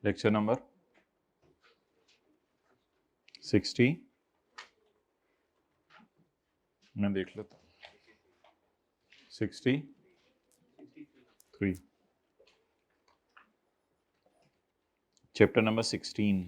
Lecture number 60 मैं देख लेता 63 चैप्टर नंबर 16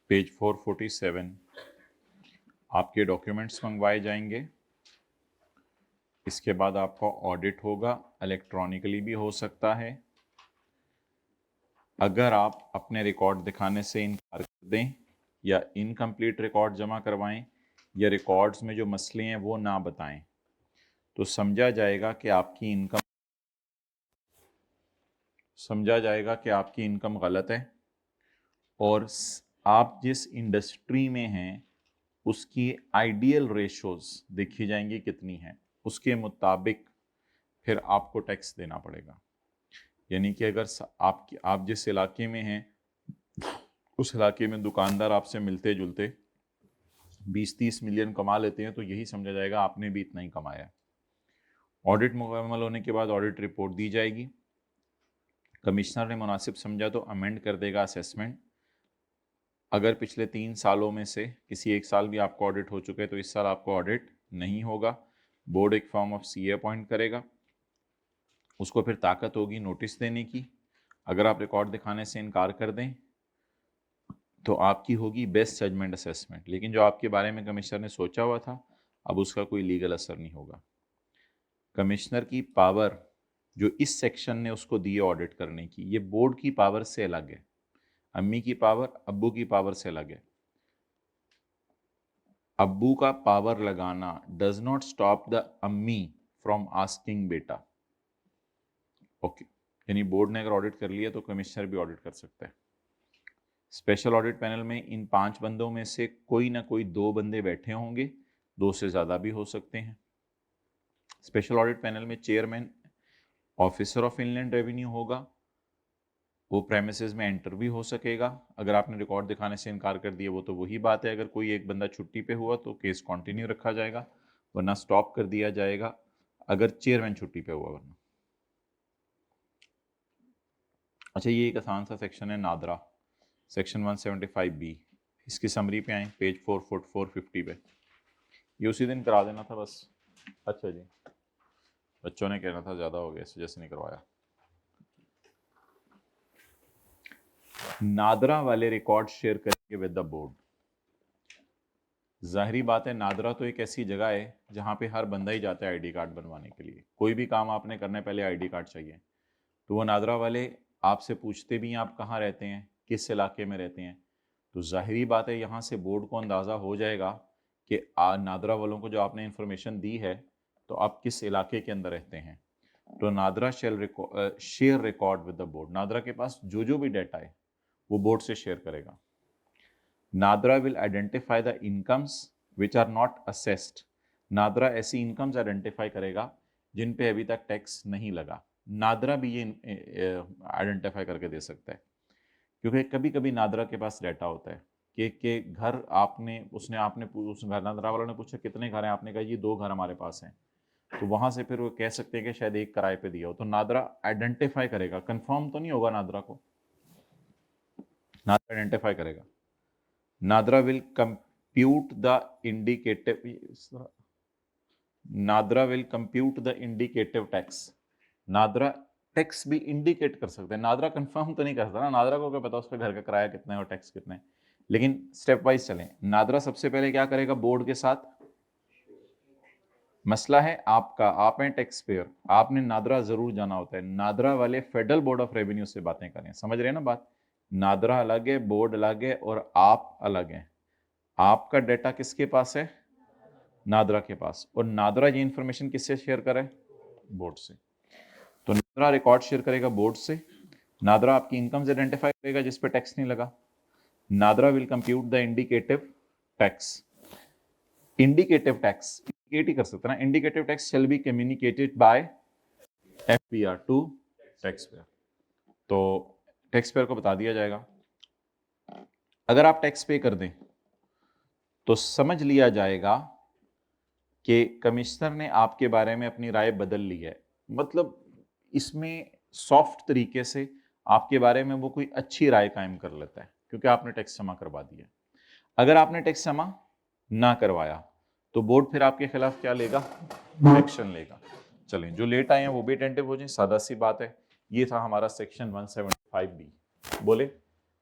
पेज 447 आपके डॉक्यूमेंट्स मंगवाए जाएंगे। इसके बाद आपका ऑडिट होगा, इलेक्ट्रॉनिकली भी हो सकता है। अगर आप अपने रिकॉर्ड दिखाने से इनकार कर दें या इनकम्प्लीट रिकॉर्ड जमा करवाएं या रिकॉर्ड्स में जो मसले हैं वो ना बताएं तो समझा जाएगा कि आपकी इनकम गलत है और आप जिस इंडस्ट्री में हैं उसकी आइडियल रेशोज देखी जाएंगी कितनी हैं, उसके मुताबिक फिर आपको टैक्स देना पड़ेगा। यानी कि अगर आप जिस इलाके में हैं उस इलाके में दुकानदार आपसे मिलते जुलते 20-30 मिलियन कमा लेते हैं तो यही समझा जाएगा आपने भी इतना ही कमाया। ऑडिट मुकम्मल होने के बाद ऑडिट रिपोर्ट दी जाएगी। कमिश्नर ने मुनासिब समझा तो अमेंड कर देगा असेसमेंट। अगर पिछले 3 सालों में से किसी एक साल भी आपको ऑडिट हो चुके तो इस साल आपको ऑडिट नहीं होगा। बोर्ड एक फॉर्म ऑफ सीए अपॉइंट करेगा, उसको फिर ताकत होगी नोटिस देने की। अगर आप रिकॉर्ड दिखाने से इनकार कर दें तो आपकी होगी बेस्ट जजमेंट असेसमेंट, लेकिन जो आपके बारे में कमिश्नर ने सोचा हुआ था अब उसका कोई लीगल असर नहीं होगा। कमिश्नर की पावर जो इस सेक्शन ने उसको दी है ऑडिट करने की, ये बोर्ड की पावर से अलग है। अम्मी की पावर अब्बू की पावर से अलग है। अब्बू का पावर लगाना डज नॉट स्टॉप द अम्मी फ्रॉम आस्किंग बेटा। ओके, यानी बोर्ड ने अगर ऑडिट कर लिया तो कमिश्नर भी ऑडिट कर सकता है। स्पेशल ऑडिट पैनल में इन 5 बंदों में से कोई ना कोई 2 बंदे बैठे होंगे, 2 से ज़्यादा भी हो सकते हैं। स्पेशल ऑडिट पैनल में chairman officer of inland revenue होगा, वो प्रेमिसेस में एंटर भी हो सकेगा। अगर आपने रिकॉर्ड दिखाने से इनकार कर दिया वो तो वही बात है, अगर कोई एक बंदा छुट्टी पे हुआ तो केस कंटिन्यू रखा जाएगा वरना स्टॉप कर दिया जाएगा अगर चेयरमैन छुट्टी पे हुआ वरना। अच्छा, ये एक आसान सा सेक्शन है नादरा, सेक्शन 175B। इसकी समरी पे आए पेज 450 पे। ये उसी दिन करा देना था बस। अच्छा जी, बच्चों ने कहना था ज़्यादा हो गया इस वजह से नहीं करवाया। नादरा वाले रिकॉर्ड शेयर करेंगे विद द बोर्ड। जाहिरी बात है नादरा तो एक ऐसी जगह है जहाँ पे हर बंदा ही जाता है आईडी कार्ड बनवाने के लिए। कोई भी काम आपने करने पहले आईडी कार्ड चाहिए, तो वो नादरा वाले आपसे पूछते भी हैं आप कहाँ रहते हैं, किस इलाके में रहते हैं। तो जाहिरी बात है यहाँ से बोर्ड को अंदाज़ा हो जाएगा कि नादरा वालों को जो आपने इंफॉर्मेशन दी है तो आप किस इलाके के अंदर रहते हैं। तो NADRA share record with the board. NADRA के पास जो जो भी डाटा है वो बोर्ड से शेयर करेगा। NADRA will identify the incomes which are not assessed. NADRA ऐसी इनकम्स आइडेंटिफाई करेगा जिन पे अभी तक टैक्स नहीं लगा। नादरा भी ये आइडेंटिफाई करके दे सकता है, क्योंकि कभी कभी नादरा के पास डाटा होता है कि घर आपने उस घर नादरा वालों ने पूछा कितने घर हैं, आपने कहा ये 2 घर हमारे पास हैं, तो वहां से फिर वो कह सकते हैं कि शायद एक किराए पे दिया हो। तो नादरा आइडेंटिफाई करेगा, कंफर्म तो नहीं होगा नादरा को, नादरा आइडेंटिफाई करेगा। NADRA will compute the indicative tax. NADRA tax भी इंडिकेट कर सकते हैं, नादरा कंफर्म तो नहीं कर सकता ना, नादरा को क्या पता उसका घर का किराया कितना है और टैक्स कितना है। लेकिन स्टेप वाइज चलें। नादरा सबसे पहले क्या करेगा, बोर्ड के साथ मसला है आपका, आप हैं टैक्स पेयर, आपने नादरा जरूर जाना होता है। नादरा वाले फेडरल बोर्ड ऑफ रेवेन्यू से बातें करें, समझ रहे हैं ना बात। नादरा अलग है, बोर्ड अलग है और आप अलग हैं। आपका डेटा किसके पास है, नादरा के पास, और नादरा ये इंफॉर्मेशन किससे शेयर करे, बोर्ड से। तो नादरा रिकॉर्ड शेयर करेगा बोर्ड से। नादरा आपकी इनकम्स आइडेंटिफाई करेगा जिस पे टैक्स नहीं लगा। NADRA will compute the indicative tax. Indicative tax indicate ही कर सकते ना, indicative tax shall be communicated by FPR to taxpayer. तो टैक्स पेयर को बता दिया जाएगा। अगर आप टैक्स पे कर दें तो समझ लिया जाएगा कि कमिश्नर ने आपके बारे में अपनी राय बदल ली है। मतलब इसमें सॉफ्ट तरीके से आपके बारे में वो कोई अच्छी राय कायम कर लेता है क्योंकि आपने टैक्स जमा करवा दिया। अगर आपने टैक्स जमा ना करवाया तो बोर्ड फिर आपके खिलाफ क्या लेगा? एक्शन लेगा। चलें, जो लेट आए हैं वो भी अटेंटिव हो जाए, सादा सी बात है। ये था हमारा सेक्शन 175B। बोले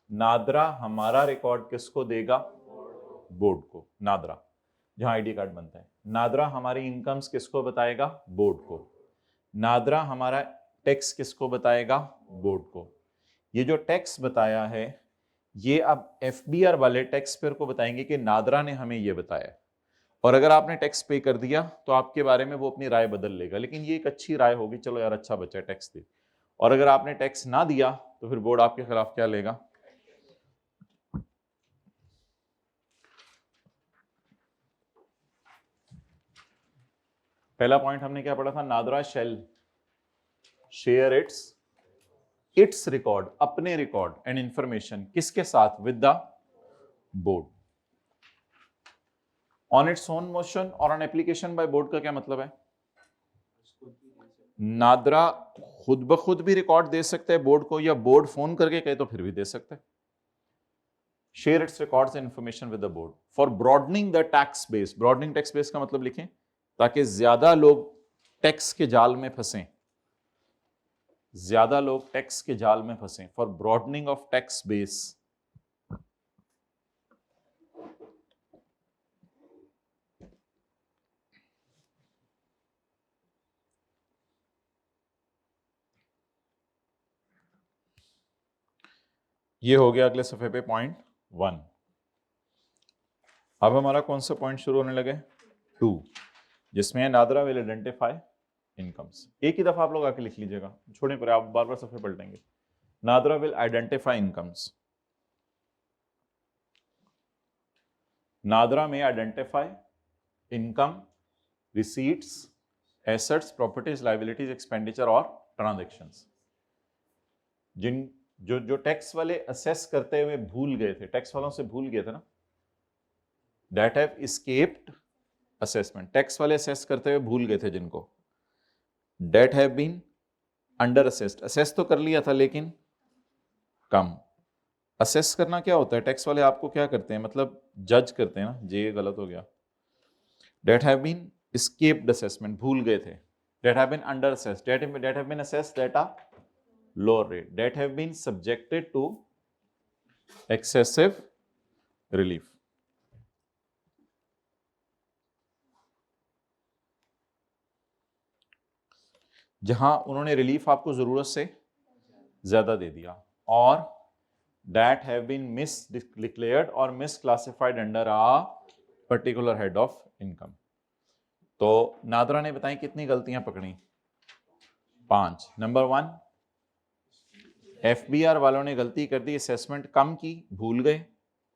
नादरा हमारा रिकॉर्ड किसको देगा? बोर्ड को। नादरा जहां आईडी कार्ड बनता है। नादरा हमारी इनकम्स किसको बताएगा? बोर्ड को। नादरा हमारा टैक्स किसको बताएगा? बोर्ड को। ये जो टैक्स बताया है ये अब एफबीआर वाले टैक्स पेयर को बताएंगे कि नादरा ने हमें ये बताया। और अगर आपने टैक्स पे कर दिया तो आपके बारे में वो अपनी राय बदल लेगा, लेकिन ये एक अच्छी राय होगी, चलो यार अच्छा बच्चा है टैक्स दे। और अगर आपने टैक्स ना दिया तो फिर बोर्ड आपके खिलाफ क्या लेगा? पहला पॉइंट हमने क्या पढ़ा था? NADRA shall share its record, अपने रिकॉर्ड एंड इंफॉर्मेशन किसके साथ? With the board on its own motion और ऑन एप्लीकेशन बाय बोर्ड का क्या मतलब है? नादरा खुद ब खुद भी रिकॉर्ड दे सकते हैं बोर्ड को, या बोर्ड फोन करके कहे तो फिर भी दे सकते हैं। Share its records and information with the board for broadening the tax base. Broadening tax base का मतलब लिखें ताकि ज्यादा लोग टैक्स के जाल में फंसे, ज्यादा लोग टैक्स के जाल में फंसे। For broadening of tax base. ये हो गया अगले सफे पे पॉइंट 1। अब हमारा कौन सा पॉइंट शुरू होने लगे? 2, जिसमें नादरा विल आइडेंटिफाई इनकम्स। एक ही दफा आप लोग आके लिख लीजिएगा, छोड़े पर आप बार बार सफे पलटेंगे। NADRA will identify incomes. NADRA में identify income, receipts, assets, properties, liabilities, expenditure और ट्रांजैक्शंस। जिन जो टैक्स वाले असेस करते हुए भूल गए थे, टैक्स वालों से भूल गए थे ना, that have escaped assessment. Tax वाले असेस करते हुए भूल गए थे जिनको, that have been under assessed. Assess तो कर लिया था लेकिन कम। असेस करना क्या होता है? टैक्स वाले आपको क्या करते हैं, मतलब जज करते हैं ना। ये गलत हो गया। That have been escaped assessment, भूल गए थे। That have been under assessed, that have been assessed at a lower rate, that have been subjected to excessive relief. जहां उन्होंने रिलीफ आपको जरूरत से ज्यादा दे दिया। और that have been misdeclared और misclassified under a particular head of income. तो नादरा ने बताई कितनी गलतियां पकड़ी? 5। नंबर 1, एफबीआर वालों ने गलती कर दी, असेसमेंट कम की, भूल गए,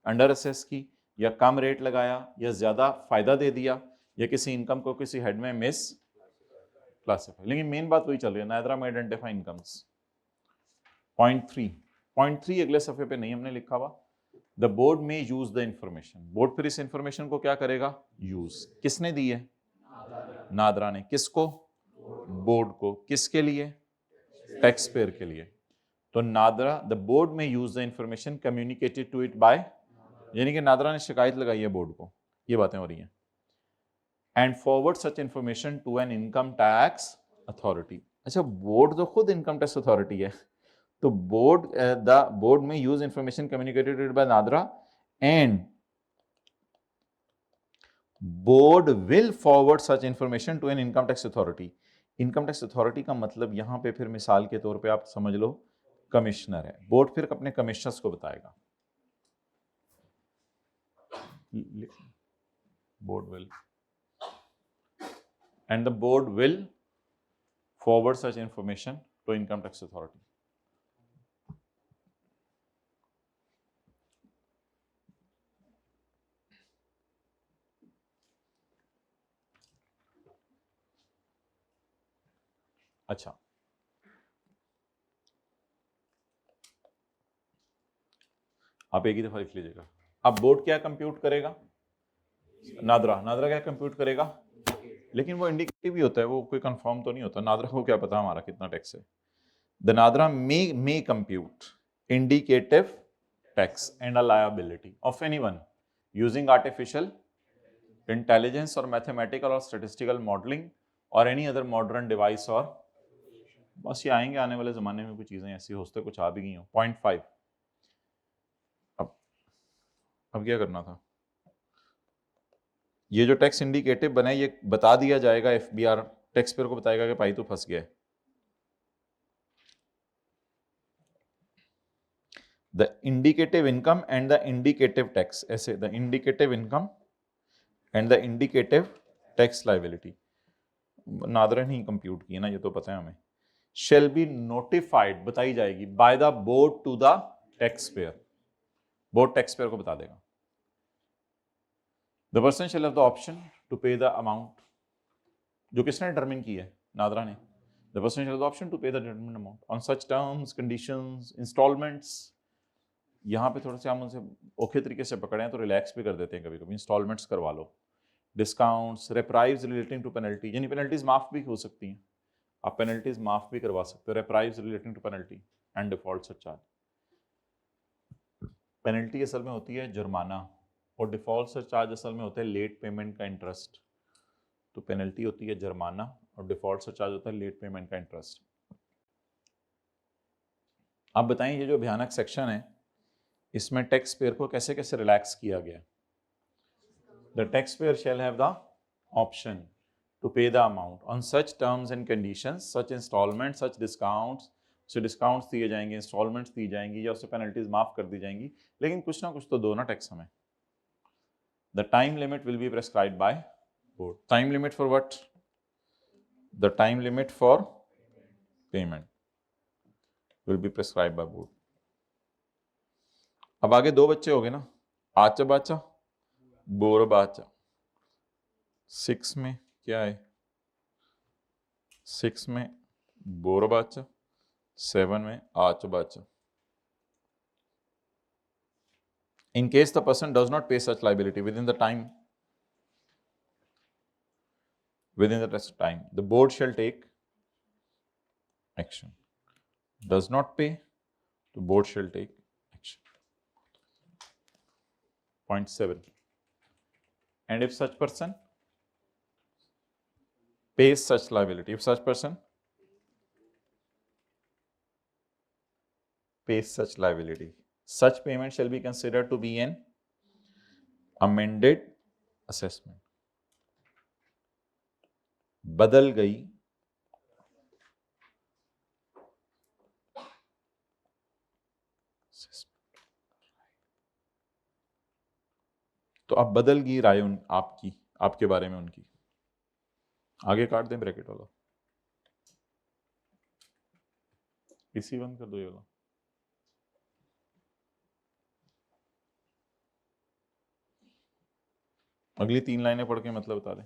अंडर असेस की, या कम रेट लगाया, या ज्यादा फायदा दे दिया, या किसी इनकम को किसी हेड में मिस क्लासिफाई। लेकिन मेन बात वही चल रही है, नादरा में आइडेंटिफाई इनकम्स। पॉइंट 3 अगले सफे पे नहीं हमने लिखा हुआ। The board may use the information. Board फिर इस इंफॉर्मेशन को क्या करेगा? यूज। किसने दी है? नादरा ने। किसको? बोर्ड को। किसके लिए? टैक्स पेयर के लिए। तो NADRA, the board may use the information communicated to it by, यानी कि नादरा ने शिकायत लगाई है बोर्ड को, ये बातें हो रही हैं। And forward such information to an income tax authority. अच्छा, बोर्ड तो खुद इनकम टैक्स अथॉरिटी है, तो board, the board may use information communicated by NADRA and board will forward such information to an income tax authority. Income tax authority का मतलब यहां पे फिर मिसाल के तौर पे आप समझ लो कमिश्नर है। बोर्ड फिर अपने कमिश्नर्स को बताएगा। Board will, and the board will forward such information to income tax authority. अच्छा, आप एक ही दफा लिख लीजिएगा। अब बोर्ड क्या कंप्यूट करेगा, नादरा क्या कंप्यूट करेगा, लेकिन वो इंडिकेटिव ही होता है, वो कोई कंफर्म तो नहीं होता। नादरा को क्या पता हमारा कितना टैक्स है। The NADRA may compute indicative tax and a liability of anyone using artificial intelligence और मैथमेटिकल और स्टैटिस्टिकल मॉडलिंग और एनी अदर मॉडर्न डिवाइस। और बस ये आएंगे आने वाले जमाने में कुछ चीजें ऐसी होते कुछ आ भी गई हो। 0.5 अब क्या करना था, ये जो टैक्स इंडिकेटिव बना है ये बता दिया जाएगा, एफबीआर टैक्स पेयर को बताएगा कि भाई तू फंस गया है। The indicative income and the indicative tax, ऐसे the indicative income and the indicative tax liability NADRA नहीं कंप्यूट की ना, ये तो पता है हमें। शेल बी नोटिफाइड बताई जाएगी by the board to the taxpayer, board taxpayer को बता देगा। The person shall have the option to pay the amount, जो किसने डिटरमिन की है, नादरा ने। The person shall have the option to pay the determined amount on such terms conditions installments. यहाँ पे थोड़े से हम उनसे ओखे तरीके से पकड़े हैं तो रिलैक्स भी कर देते हैं कभी कभी, इंस्टॉलमेंट्स करवा लो, डिस्काउंट्स, रेप्राइव्स रिलेटिंग टू पेनल्टी, यानी पेनल्टीज माफ भी हो सकती हैं, आप पेनल्टीज माफ भी करवा सकते हो, reprieves relating to penalty and default surcharge. Penalty असल में होती है जुर्माना और डिफॉल्ट सरचार्ज असल में होता है लेट पेमेंट का इंटरेस्ट। तो पेनल्टी होती है जुर्माना और डिफॉल्ट सरचार्ज होता है लेट पेमेंट का इंटरेस्ट। आप बताएं ये जो भयानक सेक्शन है इसमें टैक्स पेयर को कैसे कैसे रिलैक्स किया गया। The taxpayer shall have the option to pay the amount on such terms and conditions such installment such discounts, उसे डिस्काउंट्स दिए जाएंगे, इंस्टॉलमेंट्स दी जाएंगी या उसे पेनल्टीज माफ कर दी जाएंगी, लेकिन कुछ ना कुछ तो दो ना टैक्स हमें। The time limit will be prescribed by board. Time limit for what, the time limit for payment will be prescribed by board. अब आगे दो बच्चे हो गए ना, आचा बाचा बोर बाचा। 6 में क्या है, 6 में बोर बाचा, 7 में आच बाचा। In case the person does not pay such liability within the time, the board shall take action. Does not pay, the board shall take action. 0.7. And if such person pays such liability, if such person pays such liability, such payment shall be considered to be an amended assessment. बदल गई तो अब बदल गई राय आपकी, आपके बारे में उनकी। आगे काट दें ब्रैकेट वाला, इसी बंद कर दो ये वाला। अगली 3 लाइनें पढ़ के मतलब बता दें।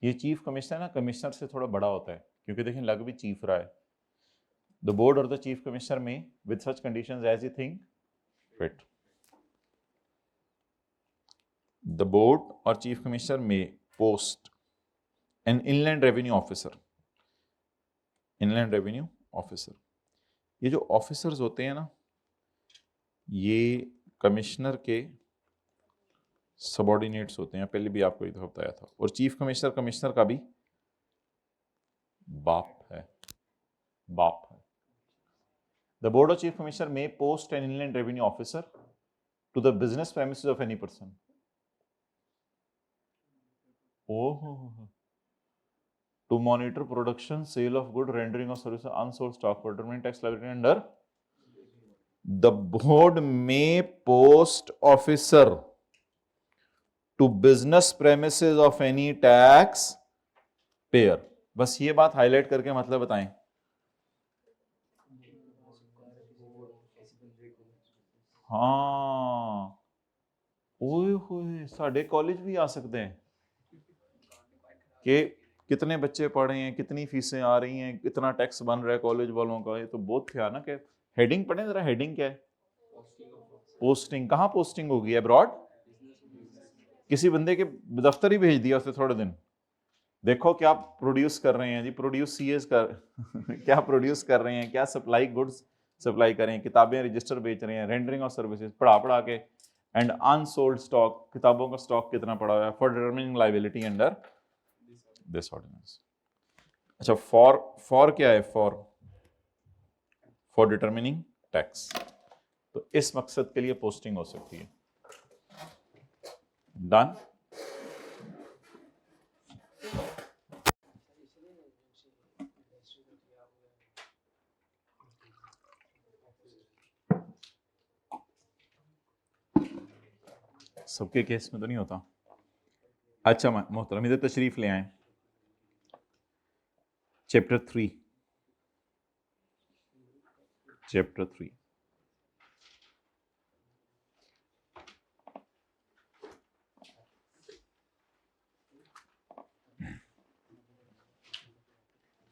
ये चीफ कमिश्नर ना कमिश्नर से थोड़ा बड़ा होता है, क्योंकि देखें लग भी चीफ रहा है। The board or the chief commissioner may with such conditions as you think fit. The board or chief commissioner may post an inland revenue officer, inland revenue officer. ये जो ऑफिसर्स होते हैं ना ये कमिश्नर के subordinates होते हैं, पहले भी आपको एक दफा बताया था। और चीफ कमिश्नर कमिश्नर का भी बाप है, बाप है। The board of chief commissioner may post an inland revenue officer to the business premises of any person. Oh, to monitor production, sale of good, rendering of service, unsold stock for determining tax liability under the board may post officer to business premises of any tax payer। बस ये बात highlight करके मतलब बताएं। हाँ ओए होए, साढ़े कॉलेज भी आ सकते हैं कि कितने बच्चे पढ़ रहे हैं, कितनी फीसें आ रही हैं, कितना टैक्स बन रहा है कॉलेज वालों का, ये तो बहुत भयानक है। हेडिंग पढ़े जरा, हेडिंग क्या है? पोस्टिंग। कहाँ पोस्टिंग होगी? अब्रॉड? किसी बंदे के दफ्तर ही भेज दिया उसने थोड़े दिन, देखो क्या प्रोड्यूस कर रहे हैं जी, प्रोड्यूस सीएस कर क्या प्रोड्यूस कर रहे हैं, क्या सप्लाई गुड्स सप्लाई कर रहे हैं, किताबें रजिस्टर बेच रहे हैं, रेंडरिंग ऑफ सर्विसेज पढ़ा पढ़ा के, एंड अनसोल्ड स्टॉक, किताबों का स्टॉक कितना पड़ा हुआ है, for determining liability under this ordinance. अच्छा, फॉर क्या है? For determining tax. तो इस मकसद के लिए पोस्टिंग हो सकती है। डन। सबके केस में तो नहीं होता। अच्छा मोहतरम, इधर तशरीफ ले आए। चैप्टर 3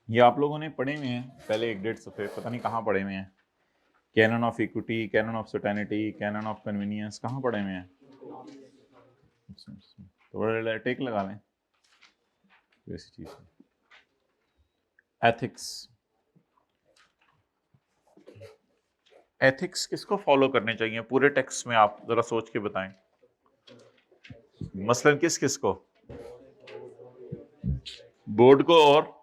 ये आप लोगों ने पढ़े हुए हैं पहले 1-1.5 सफ़े, पता नहीं कहाँ पढ़े हुए हैं। Cannon of equity, canon of certainty, canon of convenience, कहाँ पढ़े हुए हैं? तो टेक लगा लें वैसी चीज। एथिक्स किसको फॉलो करने चाहिए पूरे टेक्स्ट में? आप जरा सोच के बताएं। मसलन किस किस को? बोर्ड को और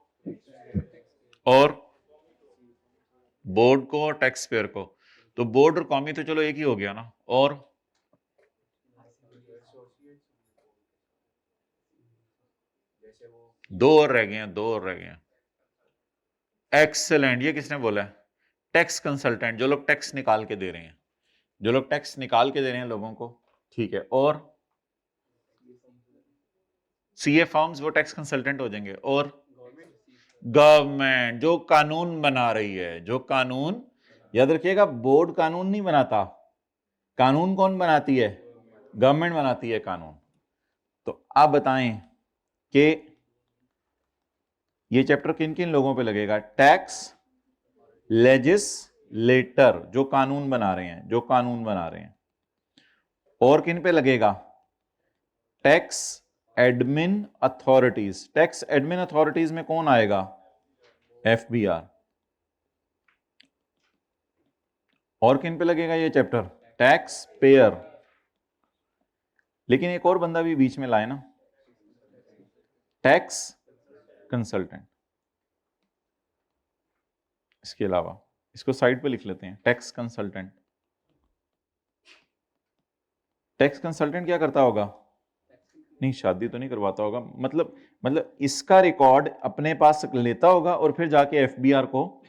बोर्ड को और टैक्स पेयर को। तो बोर्ड और कौमी तो चलो एक ही हो गया ना, और दो और रह गए हैं। एक्सेलेंट, ये किसने बोला है? टैक्स कंसल्टेंट, जो लोग टैक्स निकाल के दे रहे हैं, लोगों को, ठीक है। और सीए फर्म्स, वो टैक्स कंसल्टेंट हो जाएंगे। और गवर्नमेंट जो कानून बना रही है, याद रखिएगा, बोर्ड कानून नहीं बनाता, कानून कौन बनाती है? गवर्नमेंट बनाती है कानून। तो आप बताएं कि ये चैप्टर किन किन लोगों पे लगेगा? टैक्स लेजिस्लेटर, जो कानून बना रहे हैं, और किन पे लगेगा? Tax admin authorities. Tax admin authorities में कौन आएगा? एफबीआर। और किन पे लगेगा ये चैप्टर? Tax payer. लेकिन एक और बंदा भी बीच में लाए ना, टैक्स कंसल्टेंट। इसके अलावा इसको साइड पे लिख लेते हैं, टैक्स कंसल्टेंट। टैक्स कंसल्टेंट क्या करता होगा? नहीं, शादी तो नहीं करवाता होगा, मतलब इसका रिकॉर्ड अपने पास लेता होगा और फिर जाके एफबीआर को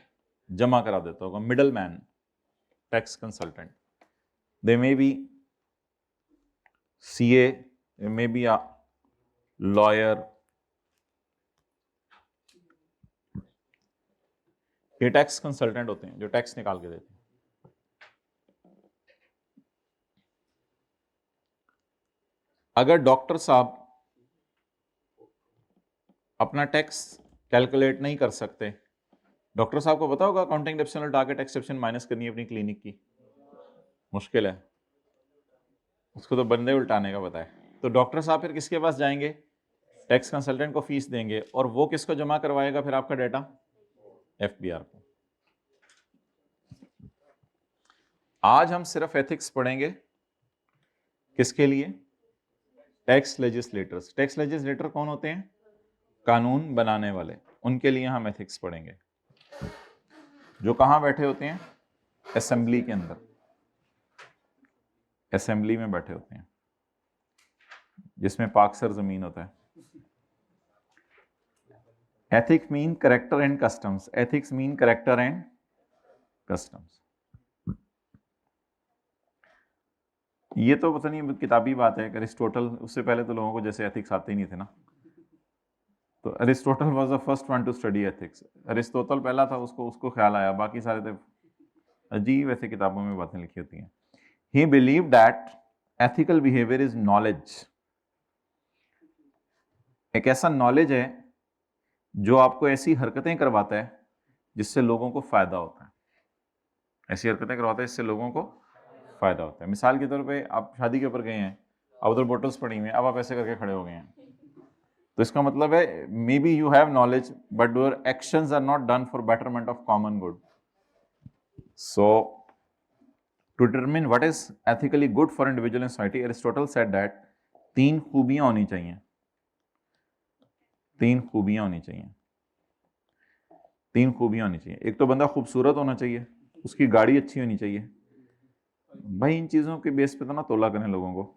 जमा करा देता होगा। Middle man, tax consultant. They may be CA, may be a lawyer। ये टैक्स कंसल्टेंट होते हैं जो टैक्स निकाल के देते हैं। अगर डॉक्टर साहब अपना टैक्स कैलकुलेट नहीं कर सकते, डॉक्टर साहब को पता होगा अकाउंटिंग डिप्शनल टारगेट एक्सेप्शन माइनस करनी है अपनी क्लिनिक की, मुश्किल है, उसको तो बंदे उल्टाने का पता है। तो डॉक्टर साहब फिर किसके पास जाएंगे? टैक्स कंसल्टेंट को फीस देंगे, और वो किसको जमा करवाएगा फिर आपका डेटा? एफबीआर को। आज हम सिर्फ एथिक्स पढ़ेंगे, किसके लिए? Tax legislators. टैक्स लेजिस्लेटर कौन होते हैं? कानून बनाने वाले, उनके लिए हम एथिक्स पढ़ेंगे। जो कहां बैठे होते हैं? असेंबली के अंदर, असेंबली में बैठे होते हैं, जिसमें पाकसर जमीन होता है। Ethics mean character and customs. Ethics mean character and customs. ये तो पता नहीं किताबी बात है, अरिस्टोटल, उससे पहले तो लोगों को जैसे एथिक्स आते ही नहीं थे ना, तो Aristotle was the first one two study ethics. Aristotle पहला था, उसको ख्याल आया, बाकी सारे थे अजीब ऐसे किताबों में बातें लिखी होती हैं। ही believe that ethical behaviour is knowledge. एक ऐसा नॉलेज है जो आपको ऐसी हरकतें करवाता है जिससे लोगों को फायदा होता है, ऐसी हरकतें करवाता है जिससे लोगों को फायदा होता है। मिसाल के तौर पे आप शादी के ऊपर गए हैं, अब उधर बोटल्स पड़ी हुई हैं, अब आप ऐसे करके खड़े हो गए हैं, तो इसका मतलब है maybe you have knowledge but your actions are not done for betterment of common good. So to determine what is ethically good for individual in society, Aristotle said that 3 खूबियां होनी चाहिए, 3 खूबियां होनी चाहिए, 3 खूबियां होनी चाहिए। एक तो बंदा खूबसूरत होना चाहिए, उसकी गाड़ी अच्छी होनी चाहिए। भाई इन चीजों के बेस पे तो ना तोला करें लोगों को।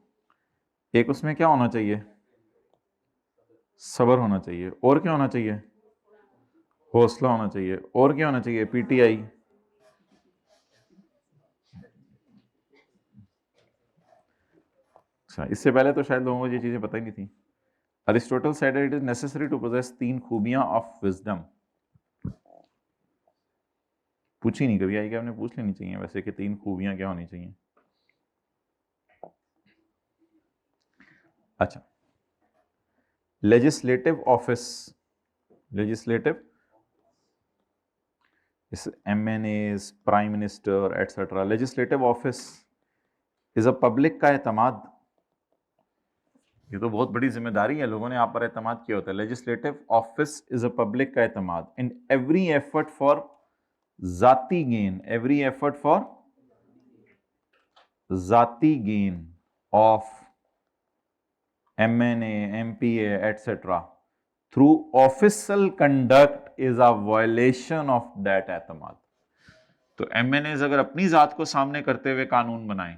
एक उसमें क्या होना चाहिए, सब्र होना चाहिए। और क्या होना चाहिए, हौसला होना चाहिए। और क्या होना चाहिए, पीटीआई। अच्छा, इससे पहले तो शायद लोगों को ये चीजें पता ही नहीं थी। Aristotle said it is necessary to possess 3 खूबियां ऑफ विजडम। पूछी नहीं कभी आई, कि आपने पूछ लेनी चाहिए वैसे कि 3 खूबियां क्या होनी चाहिए। अच्छा, लेजिस्लेटिव ऑफिस, लेजिस्लेटिव इस MNAs, prime minister etcetera, legislative office is a public का एतमाद। ये तो बहुत बड़ी जिम्मेदारी है, लोगों ने आप पर एतमाद किया होता है। Legislative office is a public का एतमाद इन एवरी एफर्ट फॉर जाती गेन, एवरी एफर्ट फॉर जाती gain of MNA, MPA etcetera through official conduct is a violation of that एतमाद। तो MNAs अगर अपनी जात को सामने करते हुए कानून बनाएं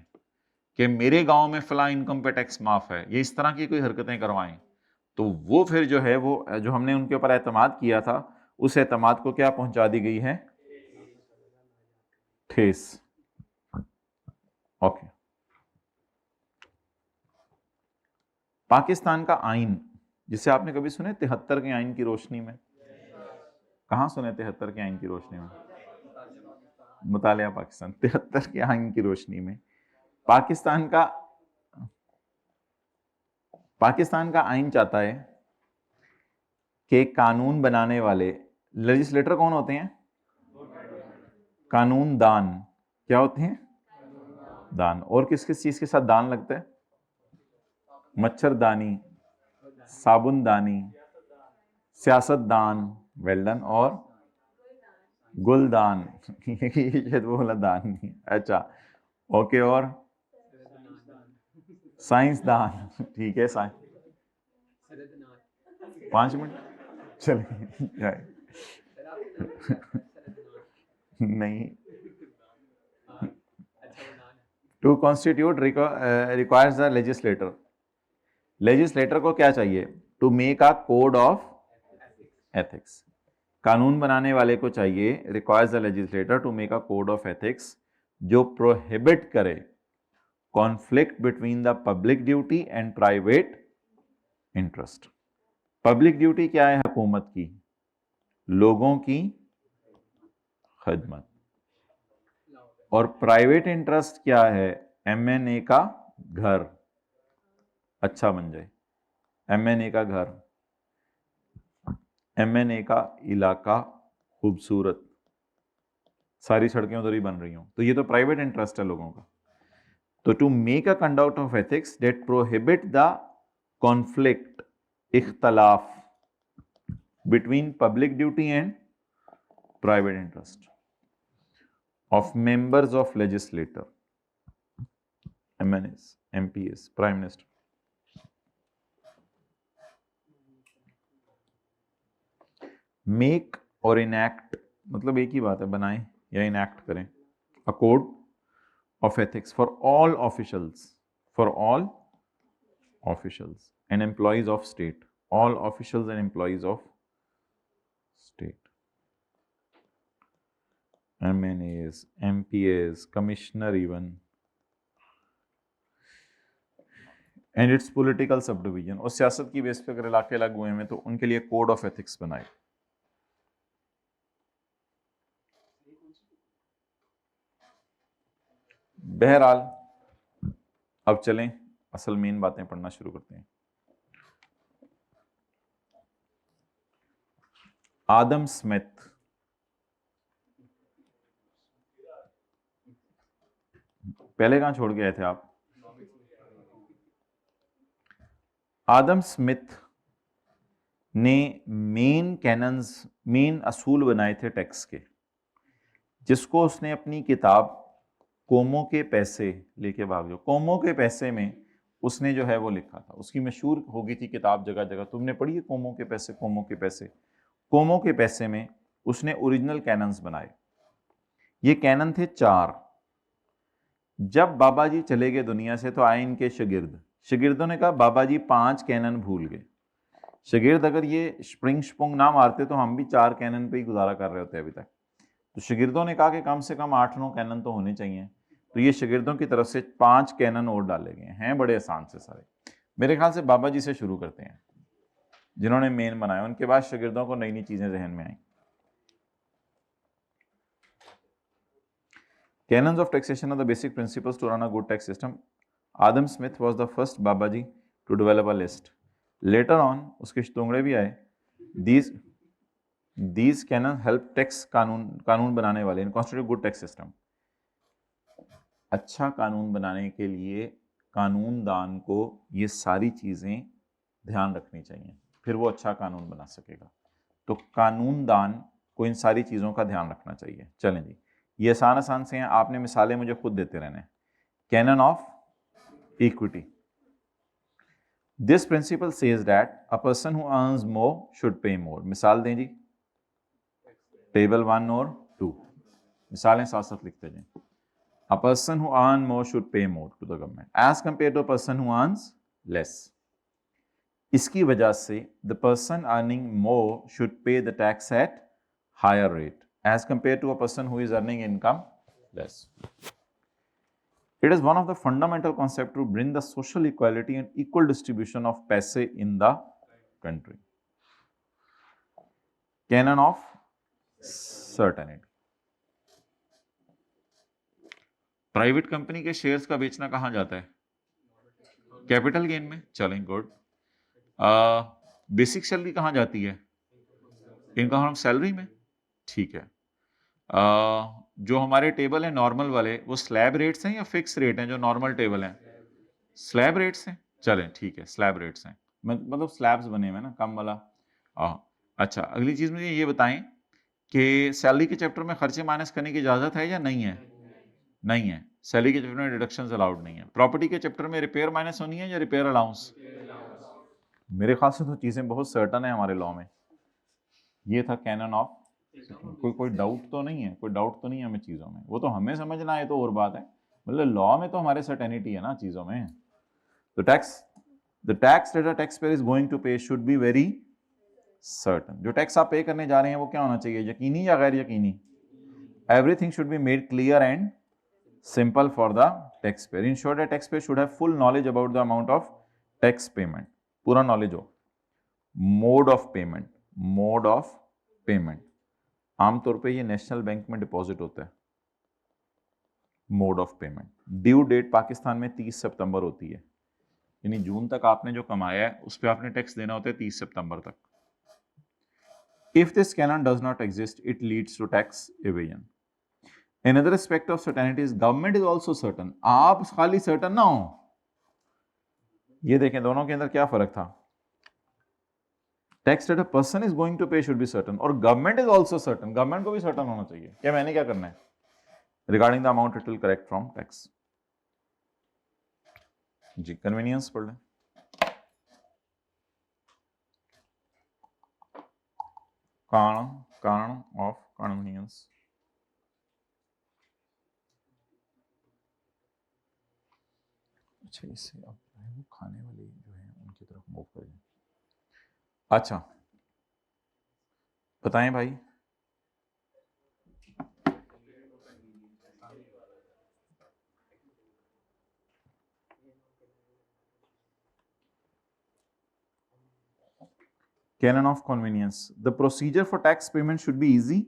कि मेरे गांव में फला इनकम पे टैक्स माफ है, ये इस तरह की कोई हरकतें करवाएं, तो वो फिर जो है, वो जो हमने उनके ऊपर एतमाद किया था, उस एतमाद को क्या पहुंचा दी गई है, ठेस। ओके। पाकिस्तान का आइन, जिसे आपने कभी सुने 73 के आइन की रोशनी में? कहां सुने 73 के आइन की रोशनी में? मुतालिया पाकिस्तान। 73 के आइन की रोशनी में पाकिस्तान का आइन चाहता है कि कानून बनाने वाले, लेजिस्लेटर कौन होते हैं, कानून दान। क्या होते हैं, दान। और किस किस चीज के साथ दान लगता है, मच्छरदानी, साबुनदानी, सियासतदान, वेल डन, और गुलदान। ये शायद वो वाला दान नहीं, अच्छा ओके। और साइंसदान, ठीक है, 5 मिनट चलिए। नहीं, to constitute requires the legislator. Legislator को क्या चाहिए, to make a code of ethics. कानून बनाने वाले को चाहिए, requires the legislator to make a code of ethics, जो प्रोहिबिट करे conflict between the public duty and private interest. Public duty क्या है, हुकूमत की, लोगों की खदमत। और प्राइवेट इंटरेस्ट क्या है, MNA का घर अच्छा बन जाए, MNA का घर, MNA का इलाका खूबसूरत, सारी सड़कें उधर ही बन रही हूं, तो ये तो प्राइवेट इंटरेस्ट है लोगों का। तो to make a conduct of ethics that prohibit the conflict, इख्तलाफ between public duty and private interest of members of legislature, MNAs, MPs, prime minister. Make और इनैक्ट मतलब एक ही बात है, बनाएं या इनैक्ट करें। A code of ethics for all officials, for all officials and employees of state, all officials and employees of state, MNAs, MPAs, commissioner even, and its political sub division. और सियासत की बेस पे अगर इलाके अलग हुए हैं तो उनके लिए कोड ऑफ एथिक्स बनाए। बहरहाल अब चलें, असल मेन बातें पढ़ना शुरू करते हैं। आदम स्मिथ पहले कहां छोड़ के आए थे आप? आदम स्मिथ ने मेन असूल बनाए थे टैक्स के, जिसको उसने अपनी किताब कोमो के पैसे लेके भाग जाओ, कोमो के पैसे में उसने जो है वो लिखा था। उसकी मशहूर हो गई थी किताब जगह जगह, तुमने पढ़ी है कोमो के पैसे, कोमो के पैसे। कोमो के पैसे में उसने ओरिजिनल कैनन्स बनाए। ये कैनन थे 4। जब बाबा जी चले गए दुनिया से तो आए इनके शागिर्द, शागिर्दों ने कहा बाबा जी 5 कैनन भूल गए। शागिर्द अगर ये स्प्रिंग स्पुंग ना मारते तो हम भी 4 कैनन पे ही गुजारा कर रहे होते अभी तक। तो शागिर्दों ने कहा कि कम से कम 8-9 कैनन तो होने चाहिए, तो ये शागिर्दों की तरफ से 5 कैनन और डाले गए हैं, बड़े आसान से सारे। मेरे ख्याल से बाबा जी से शुरू करते हैं जिन्होंने मेन बनाया, उनके बाद शागिर्दों को नई नई चीजें जहन में आई। Canons of taxation are the basic principles to run a good tax system. Adam Smith was the first Babaji to develop a list. Later on, उसके शतुंगड़े भी आए। These canons help tax कानून बनाने वाले in constitute good tax system. अच्छा कानून बनाने के लिए कानूनदान को ये सारी चीजें ध्यान रखनी चाहिए, फिर वो अच्छा कानून बना सकेगा। तो कानूनदान को इन सारी चीजों का ध्यान रखना चाहिए। चलें जी, ये आसान से हैं, आपने मिसालें मुझे खुद देते रहने। Canon of equity, this principle says that a person who earns more should pay more. मिसाल दें जी, टेबल 1 और 2, मिसालें साथ साथ लिखते जाएं। A person who earns more should pay more to the government as compared to a person who earns less. इसकी वजह से the person earning more should pay the tax at higher rate as compared to a person who is earning income less. It is one of the fundamental concepts to bring the social equality and equal distribution of paise in the country. Canon of certainty. Private company के shares का बेचना कहां जाता है? Capital gain में। चलें, good. Basic salary कहां जाती है? इनकम फ्रॉम सैलरी में। ठीक है। जो हमारे टेबल है नॉर्मल वाले, वो स्लैब रेट्स हैं या फिक्स रेट हैं? जो नॉर्मल टेबल हैं स्लैब रेट्स हैं। चलें ठीक है, स्लैब रेट्स हैं, मतलब स्लैब्स बने हुए ना, कम वाला। अच्छा, अगली चीज मुझे ये बताएं कि सैलरी के चैप्टर में खर्चे माइनस करने की इजाजत है या नहीं है? नहीं है, सैलरी के चैप्टर में डिडक्शंस अलाउड नहीं है। प्रॉपर्टी के चैप्टर में रिपेयर माइनस होनी है या रिपेयर अलाउंस? मेरे ख्याल से तो चीजें बहुत सर्टन है हमारे लॉ में। ये था कैनन ऑफ, कोई डाउट तो नहीं है, कोई डाउट तो नहीं है हमें चीजों में, वो तो हमें समझना है तो और बात है, मतलब लॉ में तो हमारे सर्टेनिटी है ना चीजों में। तो the tax that a tax payer is going to pay should be very certain. जो टैक्स आप पे करने जा रहे हैं वो क्या होना चाहिए, यकीनी या गैर यकीनी? Everything should be made clear and simple for the taxpayer. Ensure that taxpayer should have full knowledge about the amount of tax payment. पूरा knowledge हो। Mode of payment, आमतौर पे ये नेशनल बैंक में डिपॉजिट होता है। Mode of payment, due date Pakistan में 30 सितंबर होती है, यानी जून तक आपने जो कमाया है उस पर आपने टैक्स देना होता है 30 सितंबर तक। If this canon does not exist, it leads to tax evasion. Another aspect of certainty is government is also certain. आप खाली certain ना हो। ये देखें दोनों के अंदर क्या फर्क था। Tax that a person is going to pay should be certain और government is also certain. government को भी certain होना चाहिए क्या मैंने क्या करना है regarding the amount it will collect from tax. Ji convenience पढ़ लें। कारण of convenience, अच्छा इससे अब वो खाने वाले जो है उनकी तरफ मूव करें। अच्छा बताएं भाई। Canon of convenience, the procedure for tax payment should be easy,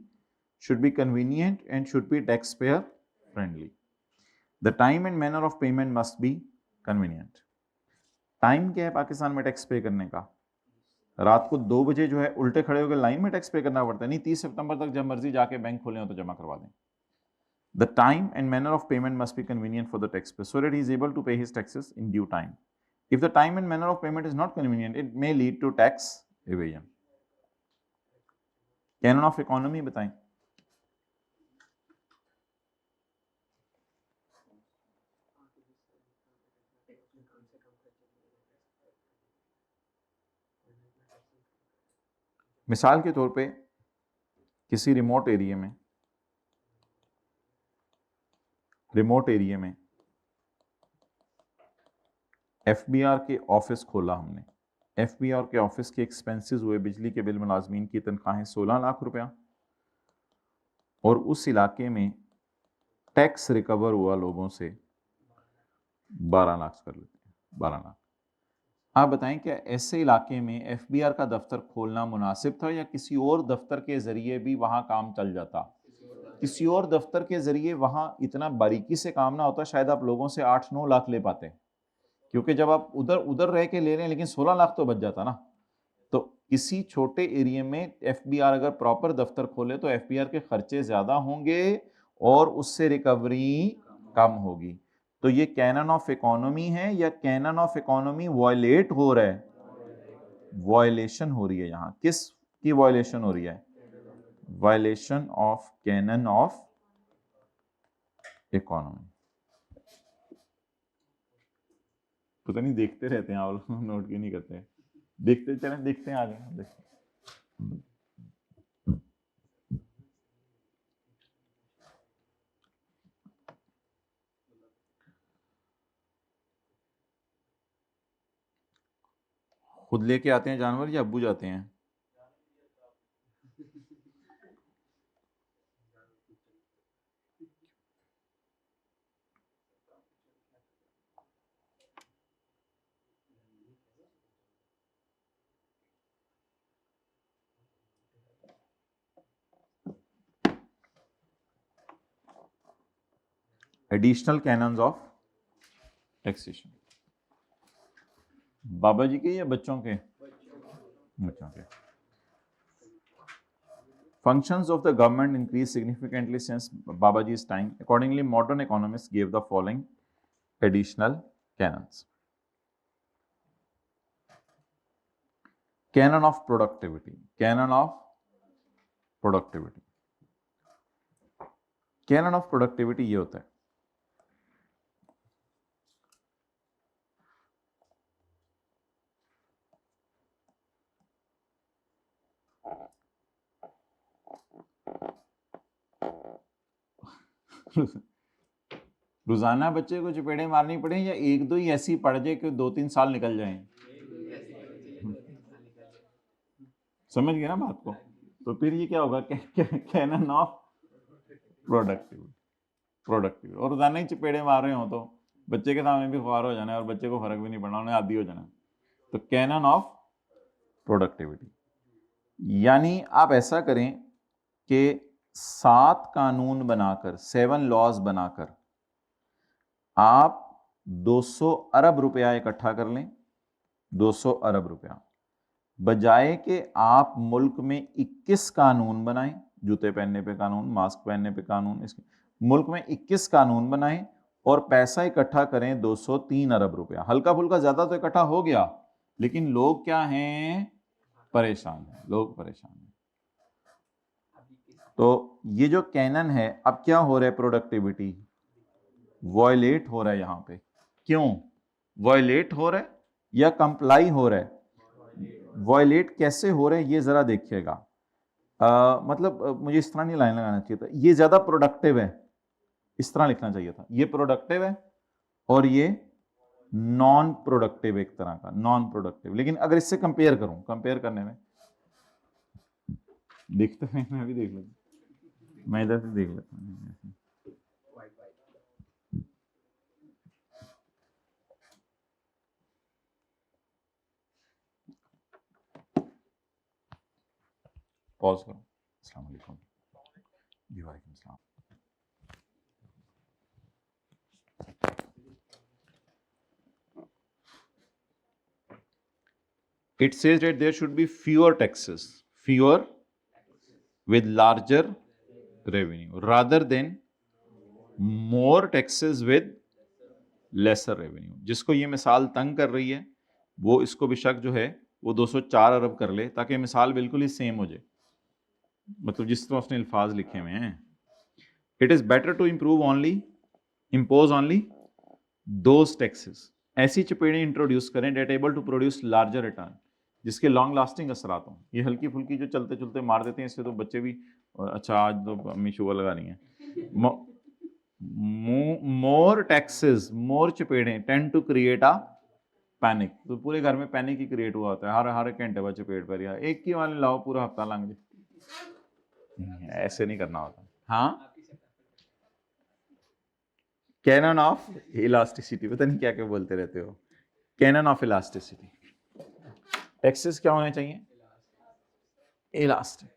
should be convenient and should be taxpayer friendly. The time and manner of payment must be convenient. Time क्या है पाकिस्तान में टैक्स पे करने का? रात को 2 बजे जो है उल्टे खड़े होकर लाइन में टैक्स पे करना पड़ता है, नहीं 30 सितंबर तक जब मर्जी जाके बैंक खोले हो तो जमा करवा दें। The time and manner of payment must be convenient for the taxpayer so that he is able to pay his taxes in due time. If the time and manner of payment is not convenient, it may lead to tax evasion. Canon of economy बताएं। मिसाल के तौर पे किसी remote area में FBR के office खोला हमने। एफबीआर के ऑफिस के एक्सपेंसेस हुए, बिजली के बिल, मुलाजमीन की तनख्वाहें 16 लाख रुपया, और उस इलाके में टैक्स रिकवर हुआ लोगों से 12 लाख कर लेते हैं, 12 लाख। आप बताएं क्या ऐसे इलाके में एफबीआर का दफ्तर खोलना मुनासिब था या किसी और दफ्तर के जरिए भी वहां काम चल जाता? किसी और दफ्तर के जरिए वहां इतना बारीकी से काम ना होता, शायद आप लोगों से 8-9 लाख ले पाते, क्योंकि जब आप उधर उधर रह के ले रहे हैं लेकिन 16 लाख तो बच जाता ना। तो किसी छोटे एरिया में एफबीआर अगर प्रॉपर दफ्तर खोले तो एफबीआर के खर्चे ज्यादा होंगे और उससे रिकवरी कम होगी। तो ये कैनन ऑफ इकोनॉमी है या कैनन ऑफ इकोनॉमी वायलेट हो रहा है? वायलेशन हो रही है। यहां किस की वायलेशन हो रही है? Violation of canon of economy. पता नहीं देखते रहते हैं आप लोग, नोट क्यों नहीं करते? देखते चलें, देखते हैं, आगे देखते हैं। खुद लेके आते हैं जानवर या अब्बू जाते हैं? एडिशनल कैनन्स ऑफ टैक्सेशन, बाबा जी के या बच्चों के? बच्चों के। Functions of the government increased significantly since Babaji's time. Accordingly, modern economists gave the following additional canons. Canon of productivity. Canon of productivity. Canon of productivity ये होता है, रोजाना बच्चे को चपेड़े मारनी पड़े या एक दो ही ऐसी पड़ जाए कि 2-3 साल निकल जाएं? समझ गए ना बात को? तो फिर ये क्या होगा? Canon of productivity. प्रोडक्टिविटी। और रोजाना ही चपेड़े मार रहे हो तो बच्चे के सामने भी खुआर हो जाना है और बच्चे को फर्क भी नहीं पड़ना, उन्हें आदी हो जाना। तो कैनन ऑफ प्रोडक्टिविटी यानी आप ऐसा करें कि 7 कानून बनाकर, 7 लॉज बनाकर आप 200 अरब रुपया इकट्ठा कर लें। 200 अरब रुपया, बजाय कि आप मुल्क में 21 कानून बनाएं, जूते पहनने पे कानून, मास्क पहनने पे कानून, इसके मुल्क में 21 कानून बनाएं और पैसा इकट्ठा करें 203 अरब रुपया। हल्का फुल्का ज्यादा तो इकट्ठा हो गया, लेकिन लोग क्या हैं? परेशान हैं, लोग परेशान हैं। तो ये जो कैनन है, अब क्या हो रहा है? प्रोडक्टिविटी वायलेट हो रहा है यहां पे। क्यों वायलेट हो रहा है या कंप्लाई हो रहा है? वायलेट कैसे हो रहा है ये जरा देखिएगा। मतलब मुझे इस तरह नहीं लाइन लगाना चाहिए था, ये ज्यादा प्रोडक्टिव है, इस तरह लिखना चाहिए था। ये प्रोडक्टिव है और ये नॉन प्रोडक्टिव, एक तरह का नॉन प्रोडक्टिव। लेकिन अगर इससे कंपेयर करूं, कंपेयर करने में देखते हैं, मैं भी देख लेता, मैं इधर से देख लेता हूं। पॉज करो। अस्सलाम वालेकुम। जी वालेकुम सलाम। It says that there should be fewer taxes, fewer with larger revenue, rather than more taxes with lesser revenue. जिसको ये मिसाल तंग कर रही है वो इसको बेशक जो है वो 204 अरब कर ले, ताकि मिसाल बिल्कुल ही सेम हो जाए, मतलब जिस तरह उसने अल्फाज लिखे हुए हैं. It is better to impose only those taxes. ऐसी चपेड़ें इंट्रोड्यूस करें that able to produce larger return, जिसके लॉन्ग लास्टिंग असरात हों. ये हल्की फुल्की जो चलते चलते मार देते हैं, इससे तो बच्चे भी अच्छा आज तो अम्मी शुगर लगा रही हैं. मोर टैक्सेस, मोर चपेड़ें tend to create a panic. तो पूरे घर में पैनिक ही क्रिएट हुआ होता है, हर एक घंटे बाद चपेड़ पर या एक ही वाले लाओ पूरा हफ्ता लंघ जाए. ऐसे नहीं करना होता. हाँ, कैनन ऑफ इलास्टिसिटी, पता नहीं क्या क्या बोलते रहते हो. Canon of elasticity. टैक्सेस क्या होने चाहिए? इलास्टिक.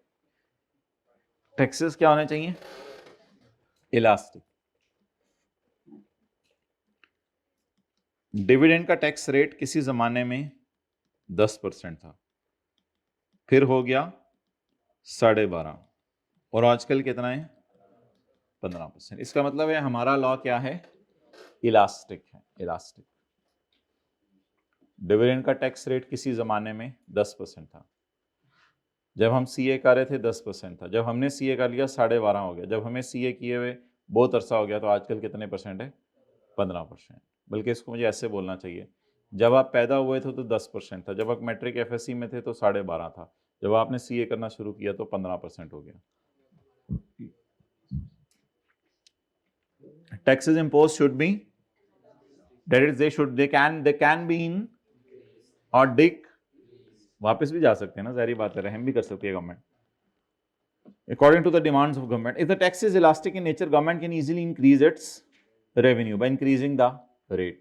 टैक्सेस क्या होने चाहिए? इलास्टिक. डिविडेंड का टैक्स रेट किसी जमाने में 10% था, फिर हो गया 12.5%, और आजकल कितना है? 15%. इसका मतलब है हमारा लॉ क्या है? इलास्टिक है. इलास्टिक. डिविडेंड का टैक्स रेट किसी जमाने में 10% था. जब हम सीए कर रहे थे 10% था. जब हमने सीए कर लिया 12.5 हो गया. जब हमें सीए किए हुए बहुत अरसा हो गया तो आजकल कितने परसेंट है? 15%. बल्कि इसको मुझे ऐसे बोलना चाहिए, जब आप पैदा हुए थे तो 10% था, जब आप मैट्रिक एफएससी में थे तो 12.5 था, जब आपने सीए करना शुरू किया तो 15% हो गया. Taxes impose should be, that is they can be in और डिक, वापस भी जा सकते हैं ना, जारी बात है, रहम भी कर सकती है government according to the demands of government. If the tax is elastic in nature, government can easily increase its revenue by increasing the rate.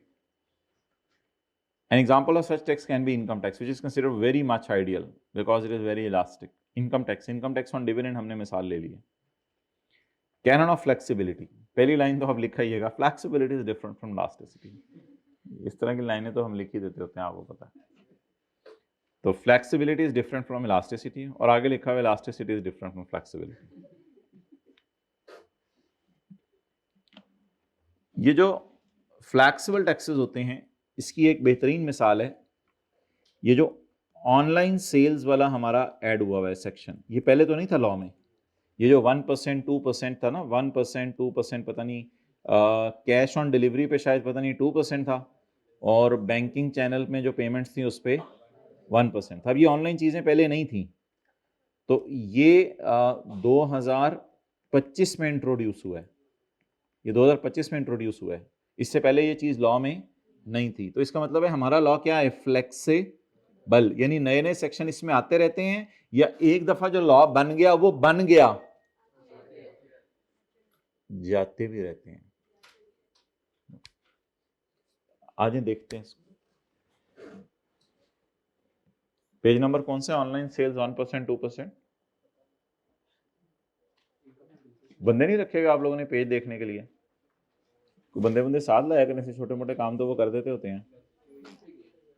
An example of such tax can be income tax, which is considered very much ideal because it is very elastic. Income tax on dividend हमने मिसाल ले ली है. Canon of flexibility, पहली line तो आप लिखा ही है, flexibility is different from elasticity. इस तरह की लाइनें तो हम लिख ही देते होते हैं, आपको पता है. तो flexibility is different from elasticity, और आगे लिखा हुआ elasticity is different from flexibility. ये जो फ्लैक्सिबल टैक्सेस होते हैं, इसकी एक बेहतरीन मिसाल है ये जो ऑनलाइन सेल्स वाला हमारा ऐड हुआ हुआ है सेक्शन. ये पहले तो नहीं था लॉ में. ये जो 1% 2% था ना, 1% 2%, पता नहीं कैश ऑन डिलीवरी पे शायद पता नहीं 2% था, और बैंकिंग चैनल में जो पेमेंट्स थी उस पर 1% था. अब ये ऑनलाइन चीज़ें पहले नहीं थी, तो ये 2025 में इंट्रोड्यूस हुआ है. ये 2025 में इंट्रोड्यूस हुआ है, इससे पहले ये चीज़ लॉ में नहीं थी. तो इसका मतलब है हमारा लॉ क्या है? फ्लेक्सिबल. यानी नए नए सेक्शन इसमें आते रहते हैं, या एक दफा जो लॉ बन गया वो बन गया, जाते भी रहते हैं. आज देखते हैं पेज नंबर कौन से? Online sales 1% 2%. बंदे नहीं रखेगा आप लोगों ने पेज देखने के लिए? बंदे साथ लाया करने से, छोटे मोटे काम तो वो कर देते होते हैं.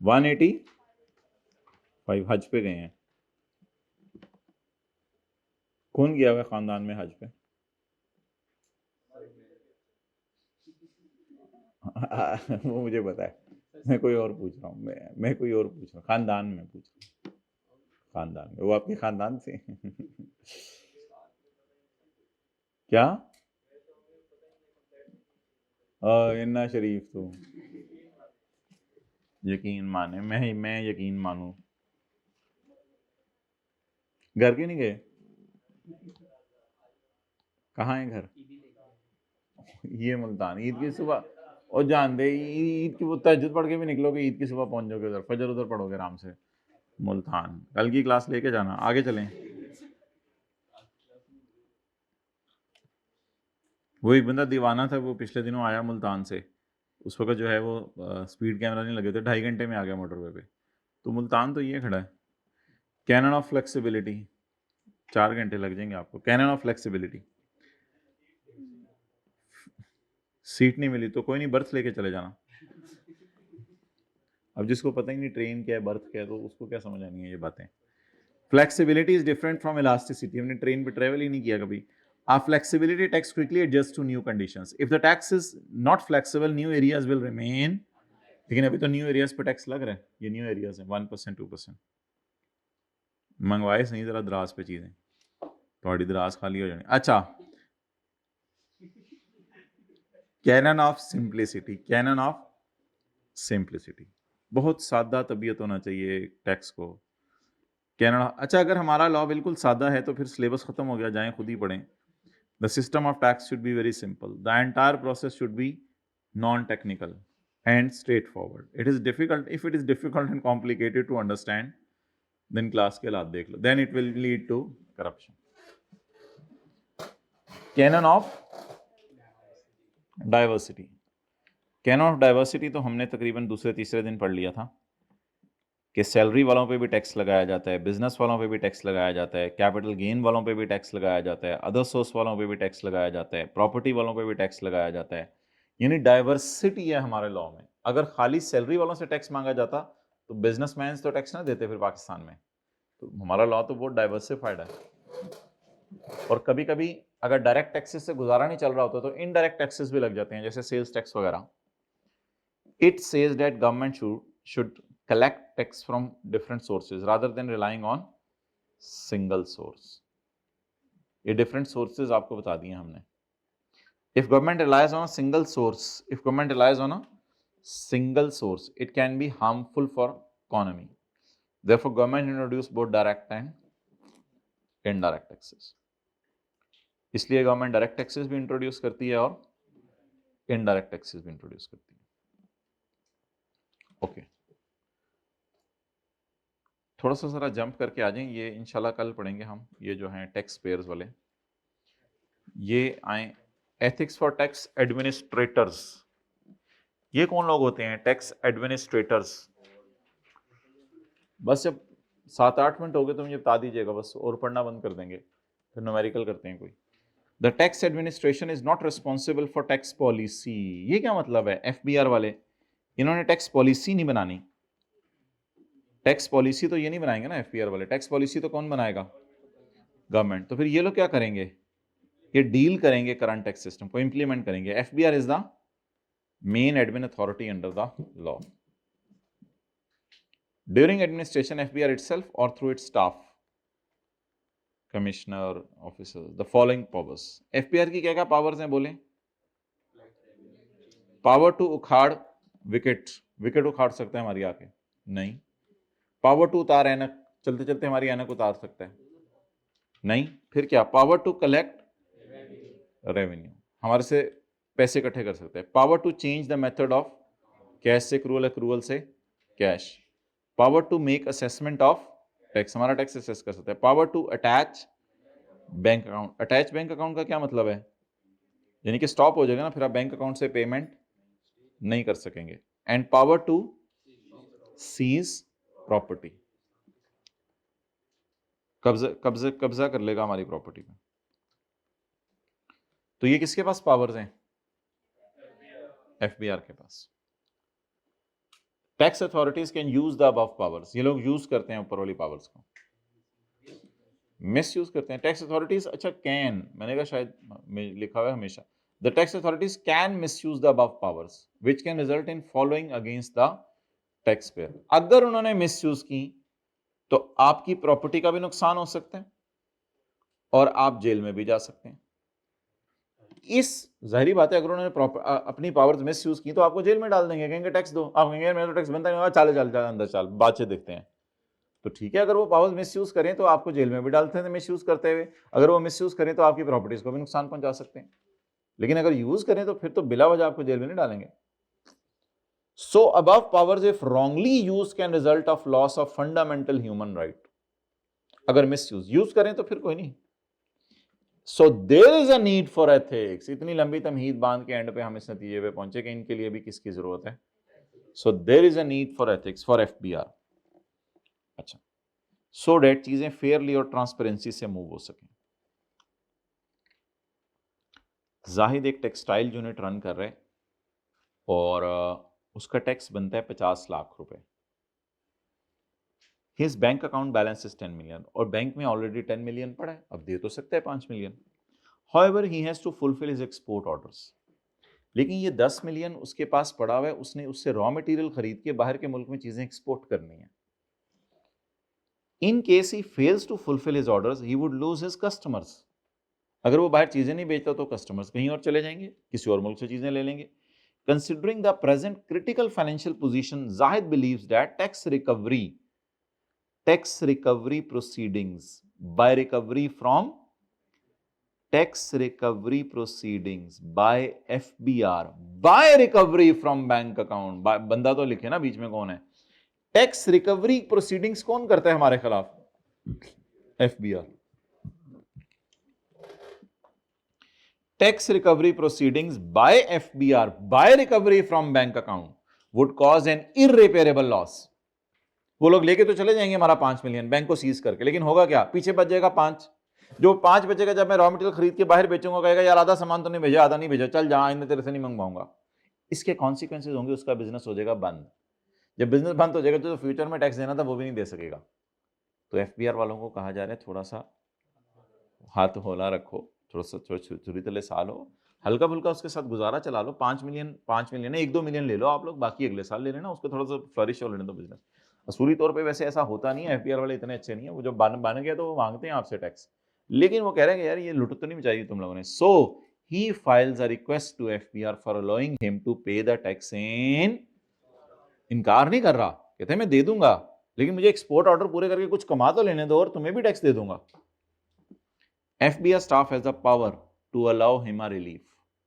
185 हज पे गए हैं. कौन गया हुआ खानदान में हज पे? वो मुझे पता है, मैं कोई और पूछ रहा हूँ. मैं कोई और पूछ रहा हूँ, खानदान में पूछ रहा हूँ. खानदान में, वो आपके खानदान से क्या? इन्ना शरीफ तो यकीन माने, मैं यकीन मानूं. घर क्यों नहीं गए? कहाँ है घर? ये मुल्तान. ईद की सुबह, और जान दे ईद की वो तहज्जुद पढ़ के भी निकलोगे, ईद की सुबह पहुंच जाओगे उधर, फजर उधर पढ़ोगे आराम से. मुल्तान कल की क्लास लेके जाना. आगे चलें. वो एक बंदा दीवाना था, वो पिछले दिनों आया मुल्तान से. उस वक्त जो है वो स्पीड कैमरा नहीं लगे थे, 2.5 घंटे में आ गया मोटरवे पे. तो मुल्तान तो ये खड़ा है. कैनन ऑफ फ्लेक्सिबिलिटी, 4 घंटे लग जाएंगे आपको. Canon of flexibility. सीट नहीं मिली तो कोई नहीं, बर्थ लेके चले जाना. अब जिसको पता ही नहीं ट्रेन क्या है, बर्थ क्या है, तो उसको क्या समझ आनी है ये बातें। Flexibility is different from elasticity. हमने ट्रेन पे ट्रेवल ही नहीं किया कभी। Our flexibility tax quickly adjusts to new conditions. If the tax is not flexible, new areas will remain. लेकिन अभी तो न्यू एरियाज पे टैक्स लग रहा है, ये न्यू एरियाज है 1% 2%। मंगवाए सही जरा द्रास पे चीजें, थोड़ी द्रास खाली हो जानी। अच्छा, canon of simplicity, canon of simplicity, बहुत सादा तबीयत होना चाहिए टैक्स को। कैनन, अच्छा अगर हमारा लॉ बिल्कुल सादा है तो फिर सिलेबस खत्म हो गया, जाएं खुद ही पढ़ें। The system of tax should be very simple. The entire process should be non-technical and straightforward. It is difficult. If it is difficult and complicated to understand, then class के लात देख लो. Then it will lead to corruption. Canon of diversity. Canon of diversity तो हमने तकरीबन दूसरे तीसरे दिन पढ़ लिया था कि सैलरी वालों पे भी टैक्स लगाया जाता है, बिजनेस वालों पे भी टैक्स लगाया जाता है, कैपिटल गेन वालों पे भी टैक्स लगाया जाता है, अदर सोर्स वालों पे भी टैक्स लगाया जाता है, प्रॉपर्टी वालों पे भी टैक्स लगाया जाता है। यानी डाइवर्सिटी है हमारे लॉ में। अगर खाली सैलरी वालों से टैक्स मांगा जाता तो बिजनेसमैन तो टैक्स ना देते फिर पाकिस्तान में। तो हमारा लॉ तो बहुत डाइवर्सिफाइड है। और कभी कभी अगर डायरेक्ट टैक्सेस से गुजारा नहीं चल रहा होता तो इनडायरेक्ट टैक्सेस भी लग जाते हैं, जैसे सेल्स टैक्स वगैरह। It says that government should collect tax from different sources rather than relying on single source. ये different sources आपको बता दिए हमने। If government relies on a single source, if government relies on a single source, it can be harmful for economy. Therefore, government introduce both direct and indirect taxes. इसलिए government direct taxes भी introduce करती है और indirect taxes भी introduce करती है। Okay, थोड़ा सा जरा जंप करके आ जाएं, ये इंशाल्लाह कल पढ़ेंगे हम। ये जो हैं टैक्स पेयर्स वाले, ये आए एथिक्स फॉर टैक्स एडमिनिस्ट्रेटर्स। ये कौन लोग होते हैं टैक्स एडमिनिस्ट्रेटर्स? बस जब 7-8 मिनट हो गए तो मुझे बता दीजिएगा बस, और पढ़ना बंद कर देंगे, फिर न्यूमेरिकल करते हैं कोई। The tax administration is not responsible for tax policy. ये क्या मतलब है? एफबीआर वाले इन्होंने टैक्स पॉलिसी नहीं बनानी। टैक्स पॉलिसी तो ये नहीं बनाएंगे ना एफबीआर वाले, टैक्स पॉलिसी तो कौन बनाएगा? गवर्नमेंट। तो फिर ये लोग क्या करेंगे? ये डील करेंगे करंट टैक्स सिस्टम को, इंप्लीमेंट करेंगे। FBR is the main admin authority under the law. During administration FBR itself और through its staff, commissioner, officer, the following powers. FBR की क्या क्या पावर्स हैं बोले? पावर टू उखाड़ विकेट, विकेट उखाड़ सकता है हमारी आके? नहीं। पावर टू उतार ऐनक, चलते चलते हमारी ऐनक उतार सकता है? नहीं। फिर क्या? पावर टू कलेक्ट रेवेन्यू, हमारे से पैसे इकट्ठे कर सकते हैं। Power to change the method of cash से एक्रूअल, एक्रूअल से cash. Power to make assessment of tax, हमारा टैक्स असेस कर सकता है। Power to attach bank account. Attach bank account का क्या मतलब है? यानी कि स्टॉप हो जाएगा ना, फिर आप बैंक अकाउंट से पेमेंट नहीं कर सकेंगे। And power to seize property, कब्जा कर लेगा हमारी प्रॉपर्टी में। तो ये किसके पास पावर्स हैं? एफबीआर के पास। Tax authorities can use the above powers, ये लोग यूज करते हैं ऊपर वाली पावर्स को, मिस यूज करते हैं। टैक्स अथॉरिटीज, अच्छा कैन, मैंने कहा शायद लिखा हुआ है हमेशा। The tax authorities can miss use the above powers which can result in following against the tax payer. अगर उन्होंने मिस यूज की तो आपकी प्रॉपर्टी का भी नुकसान हो सकता है और आप जेल में भी जा सकते हैं। इस जाहिर बात है, अगर उन्होंने अपनी पावर्स मिस यूज की तो आपको जेल में डाल देंगे, कहेंगे टैक्स दो। आप कहेंगे मेरा तो टैक्स बनता नहीं, चल चल चल अंदर चल, बात से देखते हैं। तो ठीक है, अगर वो पावर्स मिस यूज करें तो आपको जेल में भी डालते हैं मिस यूज करते हुए। अगर वो मिस यूज करें तो आपकी प्रॉपर्टीज को भी नुकसान पहुंचा सकते हैं। लेकिन अगर यूज करें तो फिर तो बिला वजह आपको जेल में नहीं डालेंगे। So above powers if wrongly use can result of loss of fundamental human right. अगर मिस यूज करें तो फिर कोई नहीं। So there is a need for ethics. इतनी लंबी तमहीद बांध के एंड पे हम इस नतीजे पे पहुंचे कि इनके लिए भी किसकी जरूरत है। So there is a need for ethics for FBR. अच्छा, सो डेट चीजें फेयरली और ट्रांसपेरेंसी से मूव हो सकें। जाहिद एक टेक्सटाइल यूनिट रन कर रहे और उसका टैक्स बनता है 50 लाख रुपए। His bank account balance is 10 million, और बैंक में ऑलरेडी 10 मिलियन पड़ा है, अब दे तो सकता है 5 million. However he has to fulfil his export orders, लेकिन ये 10 मिलियन उसके पास पड़ा हुआ है, उसने उससे रॉ मटेरियल खरीद के बाहर के मुल्क में चीजें एक्सपोर्ट करनी है। In case he fails to fulfil his orders he would lose his customers, अगर वो बाहर चीजें नहीं बेचता तो कस्टमर्स कहीं और चले जाएंगे, किसी और मुल्क से चीजें ले लेंगे। Considering the present critical financial position, Zahid believes that tax recovery proceedings by recovery from tax recovery proceedings by FBR by recovery from bank account, बंदा तो लिखे ना बीच में कौन है, टैक्स रिकवरी प्रोसीडिंग्स कौन करता है हमारे खिलाफ, FBR. Tax recovery proceedings by FBR by recovery from bank account would cause an irreparable loss. वो लोग लेके तो चले जाएंगे हमारा 5 मिलियन बैंक को सीज करके, लेकिन होगा क्या, पीछे बच जाएगा 5, जो 5 बचेगा जब मैं रॉ मटेरियल खरीद के बाहर बेचूंगा, कहेगा यार आधा सामान तो नहीं भेजा, आधा नहीं भेजा, चल जा आइंदा तेरे से नहीं मंगवाऊंगा। इसके कॉन्सिक्वेंसेज होंगे, उसका बिजनेस हो जाएगा बंद। जब बिजनेस बंद हो जाएगा तो फ्यूचर में टैक्स देना था वो भी नहीं दे सकेगा। तो एफबीआर वालों को कहा जा रहा है थोड़ा सा हाथ होला रखो, थोड़ा सा छुरी तले साल हो, हल्का फुल्का उसके साथ गुजारा चला लो। 5 मिलियन है, 1-2 मिलियन ले लो आप लोग, बाकी अगले साल ले लेना, उसको थोड़ा सा फ्लरिश हो लेने दो बिजनेस। असूली तौर पे वैसे ऐसा होता नहीं है, एफबीआर वाले इतने अच्छे नहीं है, वो जो बन गया तो वो मांगते हैं आपसे टैक्स, लेकिन वो कह रहे हैं कि यार ये लुट तो नहीं चाहिए तुम लोगों ने। So he files a request to FBR for allowing him to pay the tax in, इनकार नहीं कर रहा, कहते हैं मैं दे दूंगा, लेकिन मुझे एक्सपोर्ट ऑर्डर पूरे करके कुछ कमा तो लेने दो और तुम्हें भी टैक्स दे दूंगा। FBR staff has the power to allow him a relief,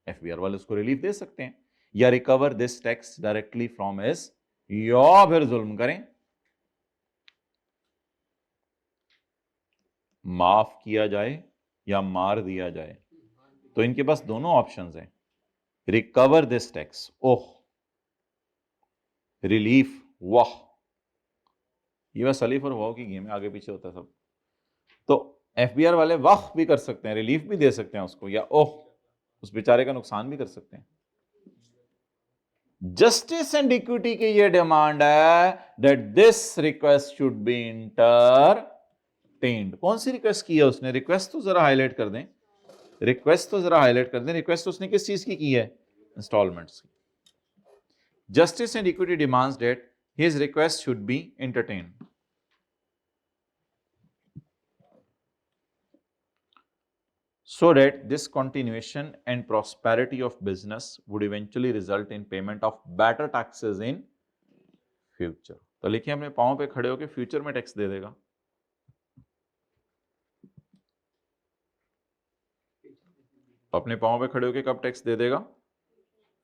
FBR वाले उसको रिलीफ दे सकते हैं, या recover this tax directly from his, या फिर जुल्म करें, माफ किया जाए या मार दिया जाए। तो इनके पास दोनों ऑप्शंस हैं, recover this tax, oh, relief, वाह, ये बस अलीफ और वाह की गेम है, आगे पीछे होता है सब। तो एफबीआर वाले वाह भी कर सकते हैं, रिलीफ भी दे सकते हैं उसको, या ओह, उस बेचारे का नुकसान भी कर सकते हैं। जस्टिस एंड इक्विटी की ये डिमांड है that this request should be entertained. कौन सी रिक्वेस्ट की है उसने, रिक्वेस्ट तो जरा हाईलाइट कर दें, रिक्वेस्ट तो जरा हाईलाइट कर दें, रिक्वेस्ट उसने किस चीज की है, इंस्टॉलमेंट्स की। Justice and equity demands that his request should B entertained so that this continuation and prosperity of business would eventually result in payment of better taxes in future। तो लिखिए अपने पांव पे खड़े होकर फ्यूचर में टैक्स दे देगा, अपने पांव पे खड़े होकर कब टैक्स दे देगा,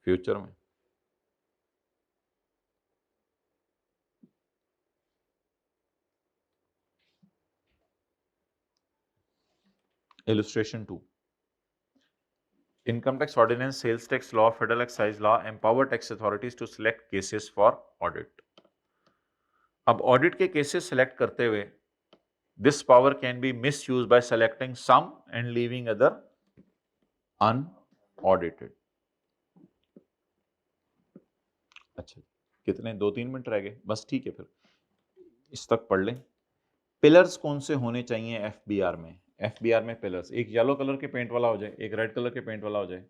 फ्यूचर में। Illustration 2, Income tax ordinance, sales tax law, federal excise law empower tax authorities to select cases for audit। अब ऑडिट के केसेस सेलेक्ट करते हुए this power can be misused by selecting some and leaving other unaudited। अच्छा कितने, 2-3 minute रह गए बस, ठीक है, फिर इस तक पढ़ लें। पिलर्स कौन से होने चाहिए एफबीआर में, एफबीआर में पिलर्स, एक येलो कलर के पेंट वाला हो जाए, एक रेड कलर के पेंट वाला हो जाए,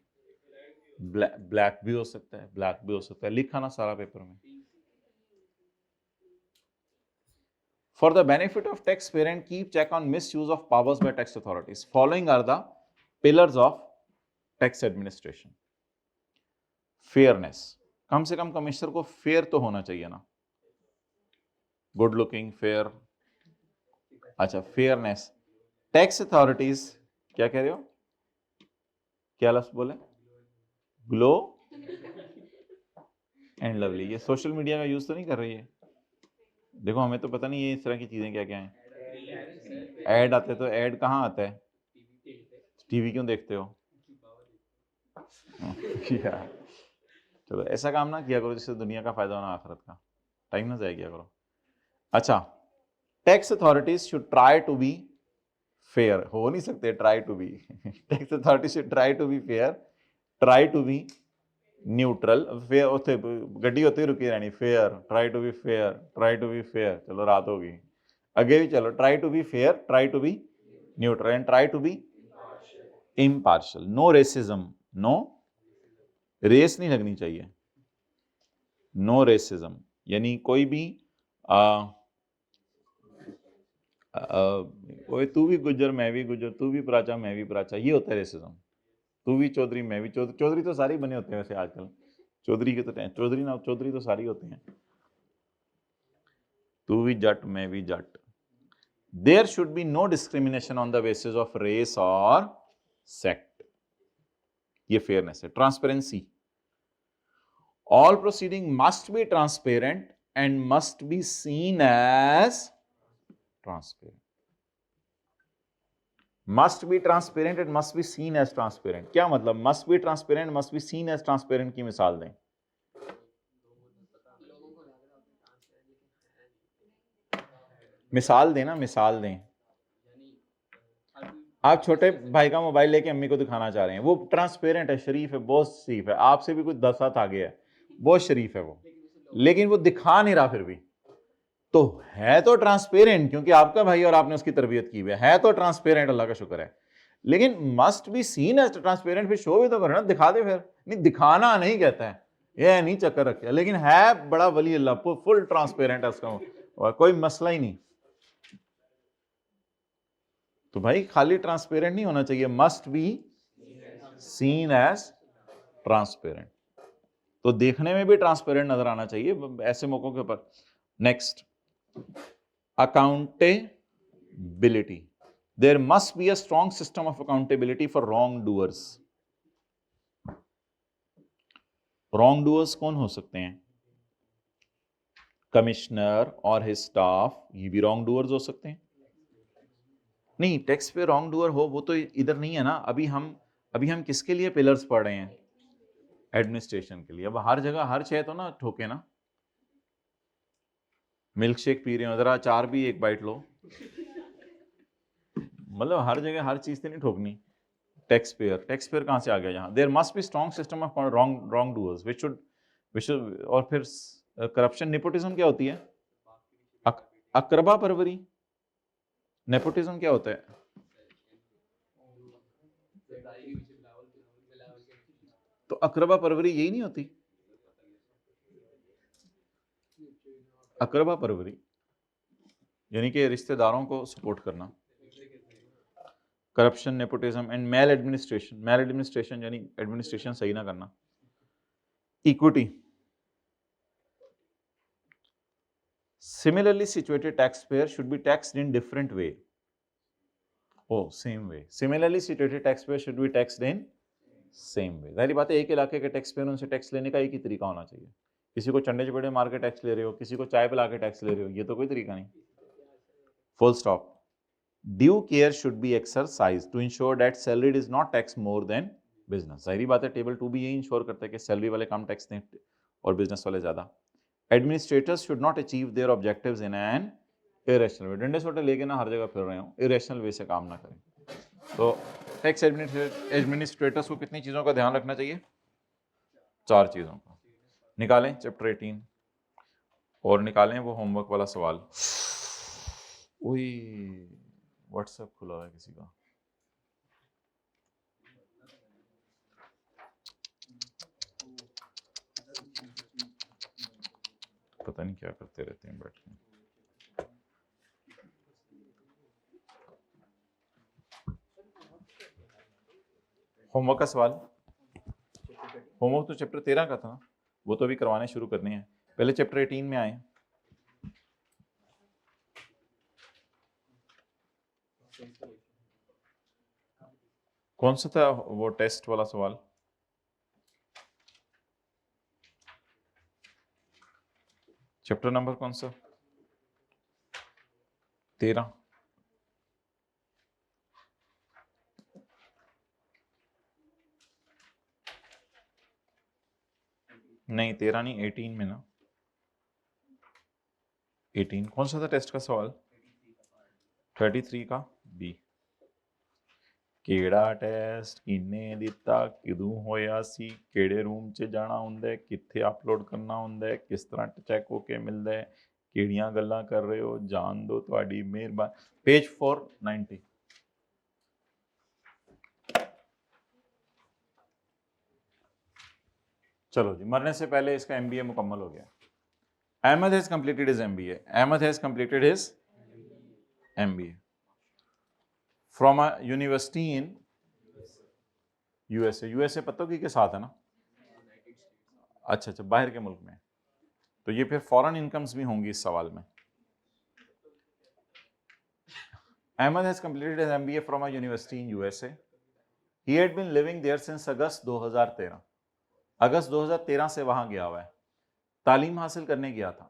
ब्लैक भी हो सकता है, ब्लैक भी हो सकता है, लिखा ना सारा पेपर में। For the benefit of taxpayer and keep check on misuse of powers by tax authorities, following are the pillars of tax administration। Fairness, कम से कम कमिश्नर को फेयर तो होना चाहिए ना, गुड लुकिंग, फेयर, अच्छा फेयरनेस। टैक्स अथॉरिटीज, क्या कह रहे हो, क्या लफ्ज बोले, ग्लो एंड लवली, ये सोशल मीडिया का यूज तो नहीं कर रही है, देखो हमें तो पता नहीं ये इस तरह की चीजें क्या क्या हैं। ऐड आते तो ऐड कहाँ आता है, टीवी क्यों देखते हो चलो ऐसा काम ना किया करो जिससे दुनिया का फायदा होना आखिरत का, टाइम ना जाया किया करो। अच्छा, tax authorities should try to be fair, हो नहीं सकते try to be tax authority should try to be fair, try to be neutral fair उत्थे गड्डी उत्थे रुकी रहनी fair try to be fair try to be fair चलो रात हो गई अगे भी चलो try to be fair try to be neutral and try to be impartial no racism no race नहीं लगनी चाहिए नो रेसिज्म यानी कोई भी ओए तू भी गुज्जर मैं भी गुज्जर तू भी प्राचा मैं भी प्राचा ये होता है रेसिज्म तू भी चौधरी मैं भी चौधरी चौधरी तो सारे ही बने होते हैं वैसे आजकल चौधरी के तो चौधरी ना चौधरी तो सारे होते हैं तू भी जट मैं भी Jatt there should be no discrimination on the basis of race और सेक्ट ये फेयरनेस है transparency all proceeding must be transparent and must be seen as transparent must be transparent and must be seen as transparent क्या मतलब must be transparent must be seen as transparent की मिसाल दें मिसाल दें ना मिसाल दें आप छोटे भाई का मोबाइल लेके अम्मी को दिखाना चाह रहे हैं वो ट्रांसपेरेंट है शरीफ है बहुत शरीफ है आपसे भी कुछ 10 साथ आगे है बहुत शरीफ है वो लेकिन वो दिखा नहीं रहा फिर भी तो है तो ट्रांसपेरेंट क्योंकि आपका भाई और आपने उसकी तरबियत की हुई है तो ट्रांसपेरेंट अल्लाह का शुक्र है लेकिन must be seen as transparent फिर शो भी तो करो ना दिखा दे फिर नहीं दिखाना नहीं कहता है ये नहीं चक्कर रखे लेकिन है बड़ा वली अल्लाह फुल ट्रांसपेरेंट है उसका कोई मसला ही नहीं तो भाई खाली ट्रांसपेरेंट नहीं होना चाहिए must be seen as transparent तो देखने में भी ट्रांसपेरेंट नजर आना चाहिए ऐसे मौकों के ऊपर next accountability there must be a strong system of accountability for wrong doers wrong doers कौन हो सकते हैं कमिश्नर और हिज स्टाफ ये भी रॉन्ग डूअर्स हो सकते हैं नहीं टैक्स पे रॉन्ग डूअर हो वो तो इधर नहीं है ना अभी हम किसके लिए पिलर्स पढ़ रहे हैं एडमिनिस्ट्रेशन के लिए अब हर जगह हर शय तो ना ठोके ना मिल्क शेक पी रहे हो जरा चार भी एक बाइट लो मतलब हर जगह हर चीज से नहीं ठोकनी टैक्स पेयर कहां से आ गया यहाँ there must be strong system of wrong doers which should और फिर करप्शन नेपोटिज्म क्या होती है अकरबा परवरी नेपोटिज्म क्या होता है तो अकरबा परवरी यही नहीं होती अकरबा परवरी यानी कि रिश्तेदारों को सपोर्ट करना corruption nepotism and maladministration यानी एडमिनिस्ट्रेशन सही ना करना equity similarly situated taxpayer should be taxed in different way same way similarly situated taxpayer should be taxed in same way जाहिर बात है एक इलाके के टैक्स पेयर उनसे टैक्स लेने का एक ही तरीका होना चाहिए किसी को चंडे चपेड़े मार के टैक्स ले रहे हो किसी को चाय पिला के टैक्स ले रहे हो ये तो कोई तरीका नहीं full stop due care should be exercise to ensure that salaried is not tax more than business जाहिर बात है टेबल 2 भी यही इंश्योर करता है कि सैलरी वाले कम टैक्स दें और बिजनेस वाले ज्यादा administrators should not achieve their objectives in an irrational way डंडे छोटे लेके ना हर जगह फिर रहे हो इरेशनल वे से काम ना करें तो टैक्स एडमिनिस्ट्रेटर्स को कितनी चीज़ों का ध्यान रखना चाहिए 4 चीज़ों का निकालें चैप्टर 18 और निकालें वो होमवर्क वाला सवाल ओए व्हाट्सएप खुला है किसी का पता नहीं क्या करते रहते हैं बैठ के होमवर्क का सवाल होमवर्क तो चैप्टर 13 का था वो तो अभी करवाने शुरू करने हैं पहले चैप्टर 18 में आए कौन सा था वो टेस्ट वाला सवाल चैप्टर नंबर कौन सा 13 नहीं 13 नहीं 18 में ना 18 कौन सा था टेस्ट का सवाल 33 का बी ਕਿਹੜਾ ਟੈਸਟ ਕਿੰਨੇ ਦਿੱਤਾ, ਕਿਦੋਂ ਹੋਇਆ ਸੀ, ਕਿਹੜੇ ਰੂਮ 'ਚ ਜਾਣਾ ਹੁੰਦਾ ਹੈ, ਕਿੱਥੇ ਅਪਲੋਡ ਕਰਨਾ ਹੁੰਦਾ ਹੈ, ਕਿਸ ਤਰ੍ਹਾਂ ਚੈੱਕ ਹੋ ਕੇ ਮਿਲਦਾ ਹੈ, ਕਿਹੜੀਆਂ ਗੱਲਾਂ ਕਰ ਰਹੇ ਹੋ, ਜਾਣ ਦੋ ਤੁਹਾਡੀ ਮਿਹਰਬਾਨੀ। पेज 490। चलो जी, मरने से पहले इसका MBA मुकम्मल हो गया। Ahmad has completed his MBA। Ahmad has completed his MBA from a university in USA। USA पता की के साथ है ना? अच्छा अच्छा, बाहर के मुल्क में। तो ये फिर फॉरेन इनकम्स भी होंगी इस सवाल में। Ahmed has completed his MBA from a university in USA. He had been living there since अगस्त 2013। अगस्त 2013 से वहां गया हुआ है, तालीम हासिल करने गया था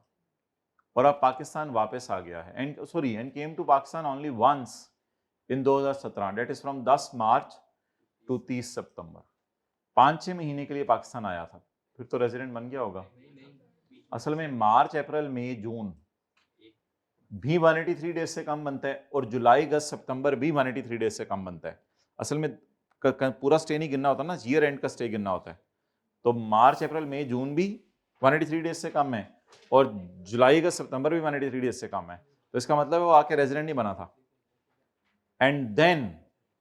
और अब पाकिस्तान वापस आ गया है। And came to Pakistan only once in 2017, that is from 10 March to 30 सितंबर। 5-6 महीने के लिए पाकिस्तान आया था, फिर तो रेजिडेंट बन गया होगा। असल में मार्च अप्रैल मई जून भी 183 डेज से कम बनता है और जुलाई अगस्त सितंबर भी 183 डेज से कम बनता है। असल में पूरा स्टे नहीं गिनना होता ना, ईयर एंड का स्टे गिनना होता है। तो मार्च अप्रैल मई जून भी 183 डेज से कम है और जुलाई अगस्त सितंबर भी 183 डेज से कम है। तो इसका मतलब वो आके रेजिडेंट नहीं बना था। And then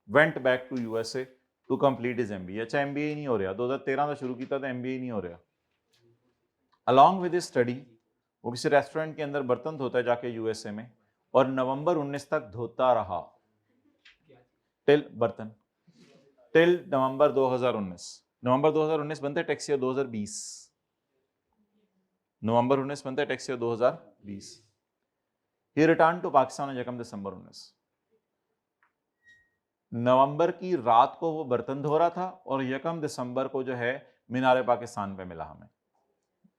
went back to USA to complete his MBA। अच्छा, MBA ही नहीं हो रहा, 2013 में शुरू किया था, MBA ही नहीं हो रहा। अलॉन्ग विद हिज स्टडी वो किसी रेस्टोरेंट के अंदर बर्तन धोता है जाके USA में, और नवंबर 19 तक धोता रहा टिल बर्तन, टिल नवंबर 2019। नवंबर 2019 बनते टैक्स ईयर 2020, नवंबर 19 बनते tax year 2020। He return to Pakistan यकम दिसंबर 19। नवंबर की रात को वो बर्तन धो रहा था और यकम दिसंबर को जो है मीनार पाकिस्तान पे मिला हमें।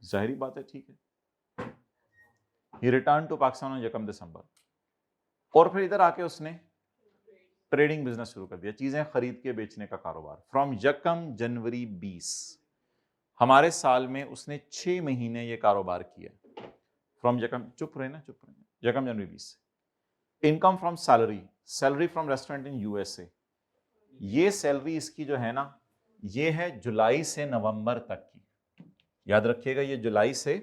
जाहिर बात है, ठीक है। ही रिटर्न टू पाकिस्तान ऑन यकम दिसंबर, और फिर इधर आके उसने ट्रेडिंग बिजनेस शुरू कर दिया, चीजें खरीद के बेचने का कारोबार। फ्रॉम यकम जनवरी 20, हमारे साल में उसने 6 महीने ये कारोबार किया। फ्रॉम यकम, चुप रहे ना, चुप रहे, यकम जनवरी 20। Income from salary, salary from restaurant in USA। ये सैलरी इसकी जो है ना, ये है जुलाई से नवंबर तक की, याद रखिएगा, ये जुलाई से,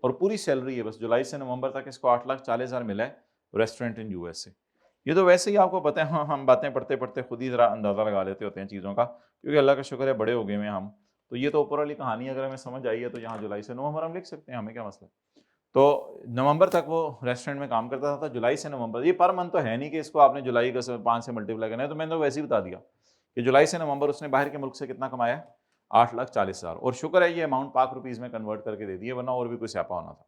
और पूरी सैलरी है बस जुलाई से नवंबर तक इसको 8,40,000 मिला है रेस्टोरेंट इन USA। ये तो वैसे ही आपको पता है, हाँ, हम बातें पढ़ते पढ़ते खुद ही जरा अंदाजा लगा लेते होते हैं चीज़ों का, क्योंकि अल्लाह का शुक्र है बड़े हो गए हैं हम। तो ये तो ऊपर वाली कहानी अगर हमें समझ आई है तो यहाँ जुलाई से नवंबर हम लिख सकते हैं, हमें क्या मसला। तो नवंबर तक वो रेस्टोरेंट में काम करता था, जुलाई से नवंबर। ये पर मंथ तो है नहीं कि इसको आपने जुलाई का 5 से मल्टीप्लाई करना है, तो मैंने तो वैसे ही बता दिया कि जुलाई से नवंबर उसने बाहर के मुल्क से कितना कमाया, 8,40,000। और शुक्र है ये अमाउंट पाक रुपीज में कन्वर्ट करके दे दिए, वरना और भी कुछ स्यापा होना था।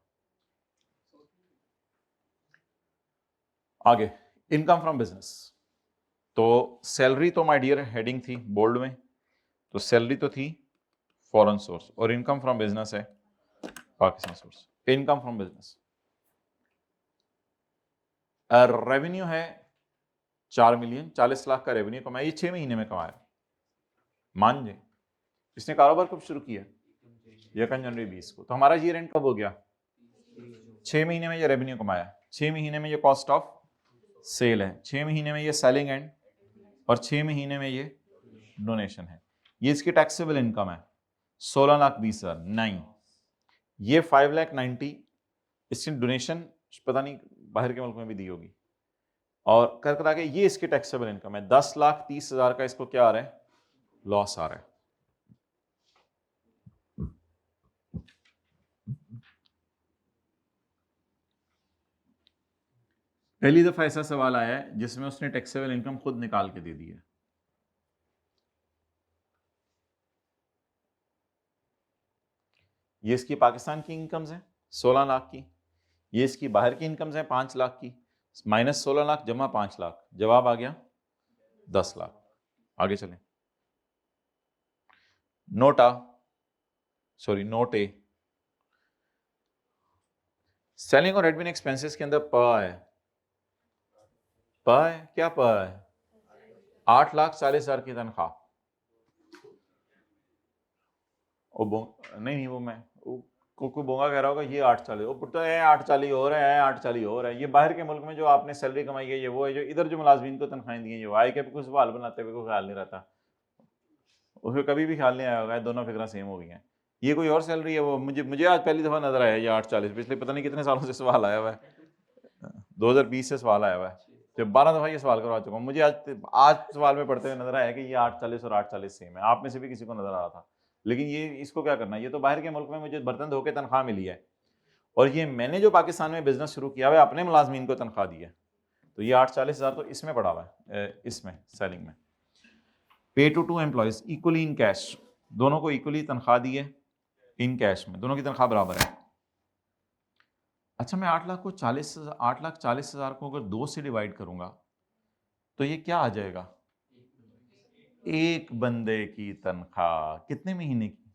आगे, इनकम फ्रॉम बिजनेस। तो सैलरी तो माय डियर हेडिंग थी बोल्ड में, तो सैलरी तो थी फॉरेन सोर्स, और इनकम फ्रॉम बिजनेस है Pakistan source. Income from business, revenue है 4 मिलियन, 40 लाख का रेवेन्यू कमाया, ये 6 महीने में कमाया। मान जे इसने कारोबार कब शुरू किया, 1 जनवरी 20 को। तो हमारा ईयर एंड कब हो गया, 6 महीने में ये रेवेन्यू कमाया, 6 महीने में ये कॉस्ट ऑफ सेल है, 6 महीने में ये सेलिंग एंड, और 6 महीने में ये डोनेशन है। ये इसकी टैक्सेबल इनकम है 16,20,000। नहीं, ये 5,90,000 इसकी डोनेशन पता नहीं बाहर के मुल्क में भी दी होगी, और कर करा के ये इसकी टैक्सेबल इनकम है। 10,30,000 का इसको क्या आ रहा है, लॉस आ रहा है। पहली दफा ऐसा सवाल आया है जिसमें उसने टैक्सेबल इनकम खुद निकाल के दे दी है। ये इसकी पाकिस्तान की इनकम्स हैं 16 लाख की, ये इसकी बाहर की इनकम्स हैं 5 लाख की, माइनस 16 लाख जमा 5 लाख, जवाब आ गया 10 लाख। आगे चलें, नोट ए, सेलिंग और एडमिन एक्सपेंसेस के अंदर प है, क्या प है, 8,40,000 की तनख्वाह। नहीं वो मैं कोई बोंगा कह रहा होगा ये 840, वो पुट्टा है 840 हो रहा है, 840 हो रहा है। ये बाहर के मुल्क में जो आपने सैलरी कमाई है ये वो है, जो इधर जो मुलाजमीन को तनख्वाहें दी हैं ये आय के भी कोई सवाल बनाते हुए कोई ख्याल नहीं रहता, उसको कभी भी ख्याल नहीं आया होगा, दोनों फिक्रा सेम हो गई हैं। ये कोई और सैलरी है, वो मुझे आज पहली दफ़ा नजर आया ये 840, पिछले पता नहीं कितने सालों से सवाल आया हुआ है, 2020 से सवाल आया हुआ है, जब 12 दफ़ा ये सवाल करवा चुका हूँ। मुझे आज सवाल में पढ़ते हुए नजर आया कि ये 840 और 840 सेम है, आप में से भी किसी को नजर आ रहा था। लेकिन ये इसको क्या करना है, ये तो बाहर के मुल्क में मुझे बर्तन धो के तनख्वाह मिली है, और ये मैंने जो पाकिस्तान में बिजनेस शुरू किया हुआ है अपने मुलाजमीन को तनख्वाह दी है, तो ये 840,000 तो इसमें पड़ा हुआ है, इसमें सेलिंग में। Pay to employees equally in cash, दोनों को इक्वली तनख्वाह दी है इन कैश में, दोनों की तनख्वाह बराबर है। अच्छा, मैं 8,40,000 को अगर 2 से डिवाइड करूंगा तो ये क्या आ जाएगा, एक बंदे की तनख्वाह कितने महीने की,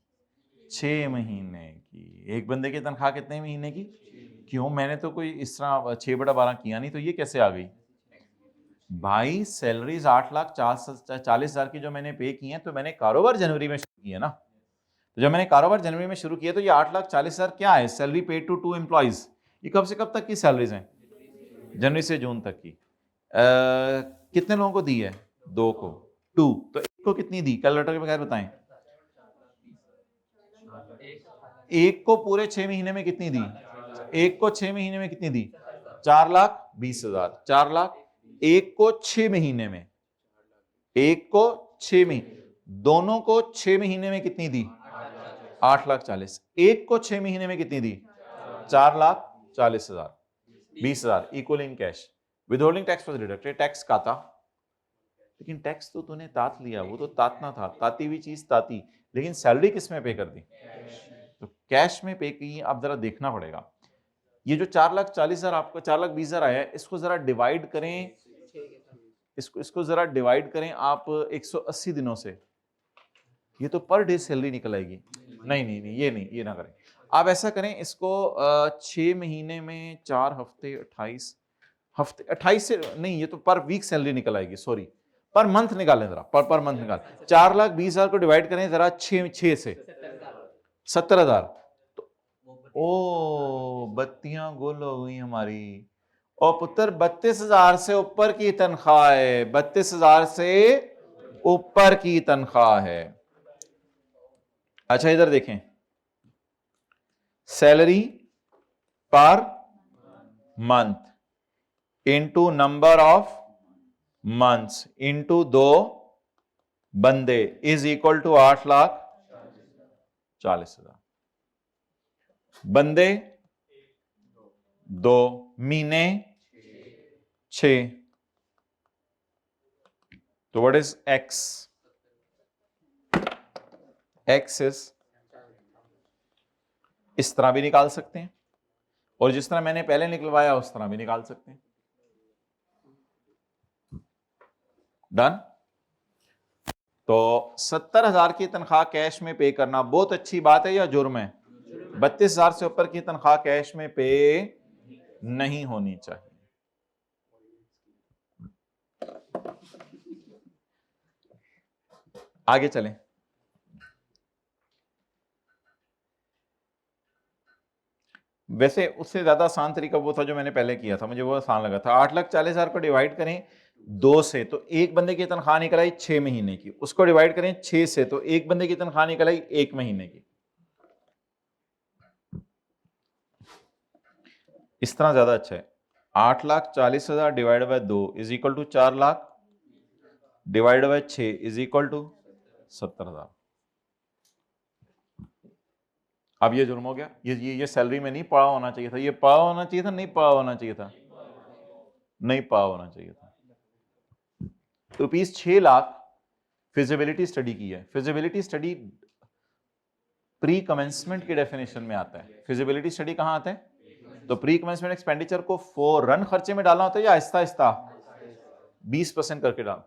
6 महीने की। एक बंदे की तनख्वाह कितने महीने की, क्यों, मैंने तो कोई इस तरह 6/12 किया नहीं, तो ये कैसे आ गई भाई। सैलरीज 8,40,000 की जो मैंने पे की हैं, तो मैंने कारोबार जनवरी में शुरू किया ना, तो जब मैंने कारोबार जनवरी में शुरू किया तो ये 8,40,000 क्या है, सैलरी पेड टू 2 एम्प्लॉइज। ये कब से कब तक की सैलरीज हैं, जनवरी से जून तक की। कितने लोगों को दी है, 2 को, 2, तो एक को कितनी दी, कैलकुलेटर के बगैर बताएं। एक को पूरे 6 महीने में कितनी दी, एक को 6 महीने में कितनी दी, 4,20,000। 4 लाख एक को 6 महीने में, एक को 6 महीने, दोनों को 6 महीने में कितनी दी, 8,40,000। एक को 6 महीने में कितनी दी, 4,40,000, 20,000 equal in cash. Withholding tax was deducted, tax काटा, लेकिन टैक्स तो तूने तात लिया, वो तो तातना था, ताती हुई चीज ताती, लेकिन सैलरी किस में पे कर दी, तो कैश में पे की। अब जरा देखना पड़ेगा, ये जो 4,40,000 आपको 4,20,000 आया है, इसको जरा डिवाइड करें, इसको जरा डिवाइड करें आप 180 दिनों से, ये तो पर डे सैलरी निकल आएगी। नहीं नहीं नहीं, ये नहीं, ये ना करें आप, ऐसा करें इसको 6 महीने में 4 हफ्ते 28 हफ्ते, 28 से नहीं, ये तो पर वीक सैलरी निकल आएगी, सॉरी पर मंथ निकालें जरा, पर मंथ निकाल। 4,20,000 को डिवाइड करें जरा 6 से, 70,000। ओ बत्तियां गुल हो गई हमारी। और पुत्र 32,000 से ऊपर की तनख्वाह है, 32,000 से ऊपर की तनख्वाह है। अच्छा इधर देखें, salary per month into number of months into 2 बंदे इज इक्वल टू 8,40,000। बंदे 2, महीने 6, तो what is x, x is, इस तरह भी निकाल सकते हैं, और जिस तरह मैंने पहले निकलवाया उस तरह भी निकाल सकते हैं। डन। तो 70,000 की तनख्वाह कैश में पे करना बहुत अच्छी बात है या जुर्म है, 32,000 से ऊपर की तनख्वाह कैश में पे नहीं होनी चाहिए। आगे चलें, वैसे उससे ज्यादा आसान तरीका वो था जो मैंने पहले किया था, मुझे वो आसान लगा था। 8,40,000 को डिवाइड करें 2 से, तो एक बंदे की तनख्वाह निकल आई 6 महीने की, उसको डिवाइड करें 6 से, तो एक बंदे की तनख्वाह निकल आई 1 महीने की। इस तरह ज्यादा अच्छा है। 8,40,000 divide by 2 is equal to 4 lakh divide by 6 is equal to 70,000। अब ये जुर्म हो गया, ये सैलरी में नहीं पड़ा होना चाहिए था, ये पड़ा होना चाहिए था, नहीं पड़ा होना चाहिए था, नहीं पड़ा होना चाहिए था। रुपीज 6 लाख फिजिबिलिटी स्टडी की है। फिजिबिलिटी स्टडी प्री कमेंसमेंट की डेफिनेशन में आता है। फिजिबिलिटी स्टडी कहां आता है, तो प्री कमेंसमेंट एक्सपेंडिचर को फौरन खर्चे में डालना होता है या आहिस्ता आहिस्ता 20% करके डाल,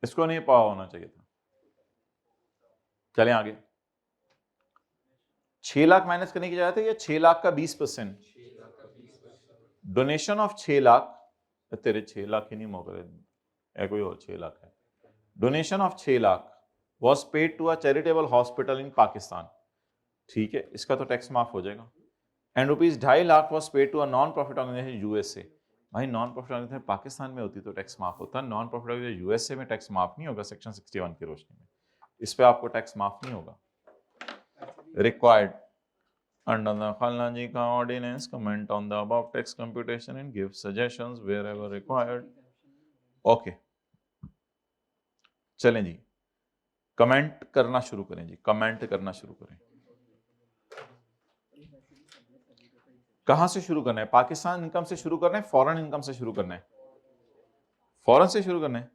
इसको नहीं पा होना चाहिए था। चलें आगे, 6 लाख माइनस करने की जगह ये 6 लाख का 20%, डोनेशन ऑफ 6 लाख, तेरे 6 लाख ही नहीं मौका है, कोई और 6 लाख है, donation of 6 lakh was paid to a charitable hospital in Pakistan, ठीक है, इसका तो टैक्स माफ हो जाएगा। And ₹2.5 lakh was paid to a non profit organisation USA, भाई नॉन प्रॉफिट ऑर्गेनाइजेशन पाकिस्तान में होती तो टैक्स माफ होता, नॉन प्रॉफिट ऑर्गेनाइजेशन यूएसए में टैक्स माफ नहीं होगा सेक्शन 61 की रोशनी में, इस पे आपको टैक्स माफ नहीं होगा। रिक्वायर्ड अंडर द खलनाजी का ordinance comment on the above tax computation and give suggestions wherever required. Okay, चलें जी, कमेंट करना शुरू करें जी, कमेंट करना शुरू करें। कहां से शुरू करना है? पाकिस्तान इनकम से शुरू करना है, फॉरेन इनकम से शुरू करना है? फॉरेन से शुरू करना है,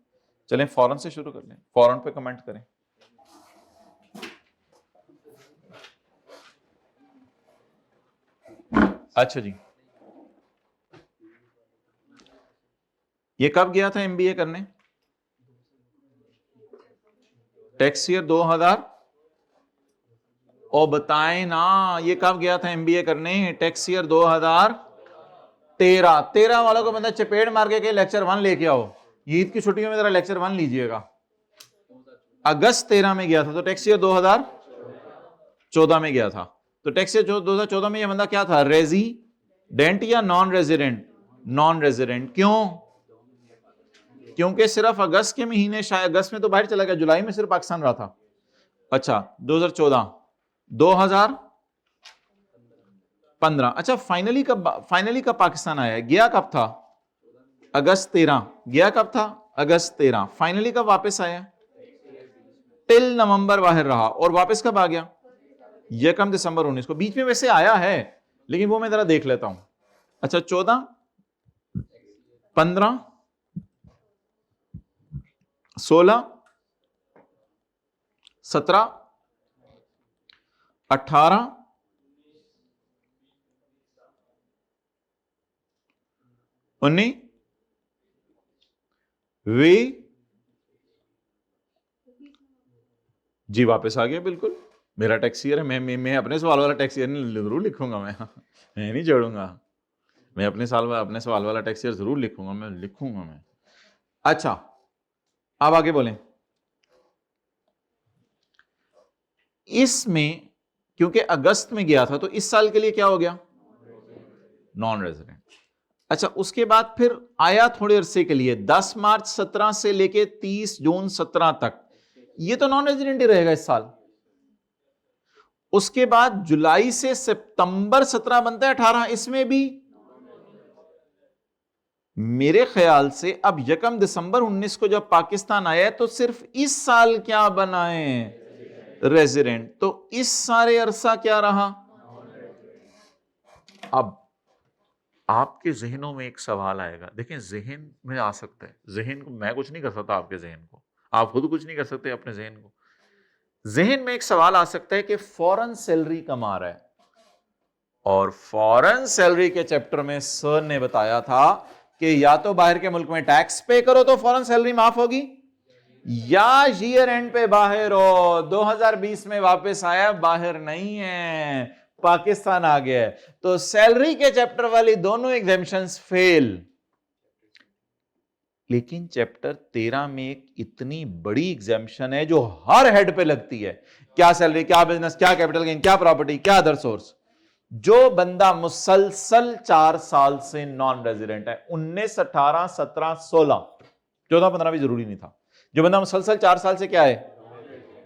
चलें फॉरेन से शुरू कर लें, फॉरेन पे कमेंट करें। अच्छा जी, ये कब गया था एमबीए करने? टैक्स ईयर 2000, और बताएं ना ये कब गया था एमबीए करने? Tax year 2013। 13 वालों को बंदा चपेट मार के लेक्चर 1 लेके आओ, ईद की छुट्टियों में जरा लेक्चर 1 लीजिएगा। अगस्त 13 में गया था, तो टैक्स ईयर 2014 में गया था। तो टैक्स ईयर 2014 में ये बंदा क्या था, रेजिडेंट या नॉन रेजिडेंट? Non resident. क्यों? क्योंकि सिर्फ अगस्त के महीने, शायद अगस्त में तो बाहर चला गया, जुलाई में सिर्फ पाकिस्तान रहा था। अच्छा 2014, 2015, अच्छा फाइनली कब पाकिस्तान आया? गया कब था? अगस्त 13। गया कब था? अगस्त 13। फाइनली कब वापस आया? टिल नवंबर बाहर रहा, और वापस कब आ गया? 1 दिसंबर 19 को। बीच में वैसे आया है, लेकिन वो मैं जरा देख लेता हूं। अच्छा 14, 15, 16, 17, 18, 19, 20 जी वापस आ गया। बिल्कुल मेरा टैक्स ईयर है, मैं अपने सवाल वाला टैक्स ईयर जरूर लिखूंगा, मैं नहीं जोड़ूंगा, मैं अपने सवाल वाला टैक्स ईयर जरूर लिखूंगा, मैं लिखूंगा मैं। अच्छा अब आगे बोलें। इसमें क्योंकि अगस्त में गया था, तो इस साल के लिए क्या हो गया? Non resident. अच्छा उसके बाद फिर आया थोड़े अरसे के लिए, 10 मार्च 17 से लेके 30 जून 17 तक, ये तो नॉन रेजिडेंट ही रहेगा इस साल। उसके बाद जुलाई से सितंबर 17 बनता है 18, इसमें भी मेरे ख्याल से अब 1 दिसंबर 19 को जब पाकिस्तान आया है, तो सिर्फ इस साल क्या बनाए? रेजिडेंट। तो इस सारे अरसा क्या रहा? अब आपके जहनों में एक सवाल आएगा, देखें जहन में आ सकता है, जहन को मैं कुछ नहीं कर सकता, आपके जहन को आप खुद कुछ नहीं कर सकते अपने जहन को। जहन में एक सवाल आ सकता है कि फॉरेन सैलरी कमा रहा है, और फॉरेन सैलरी के चैप्टर में सर ने बताया था कि या तो बाहर के मुल्क में टैक्स पे करो तो फॉरेन सैलरी माफ होगी, या ईयर एंड पे बाहर हो। 2020 में वापस आया, बाहर नहीं है, पाकिस्तान आ गया है, तो सैलरी के चैप्टर वाली दोनों एग्जेम्पशंस फेल। लेकिन चैप्टर 13 में एक इतनी बड़ी एग्जेम्पशन है जो हर हेड पे लगती है, क्या सैलरी, क्या बिजनेस, क्या कैपिटल गेन, क्या प्रॉपर्टी, क्या अदर सोर्स। जो बंदा मुसलसल 4 साल से नॉन रेजिडेंट है, 19, 18, 17, 16, 14, 15 भी जरूरी नहीं था, जो बंदा मुसलसल 4 साल से क्या है,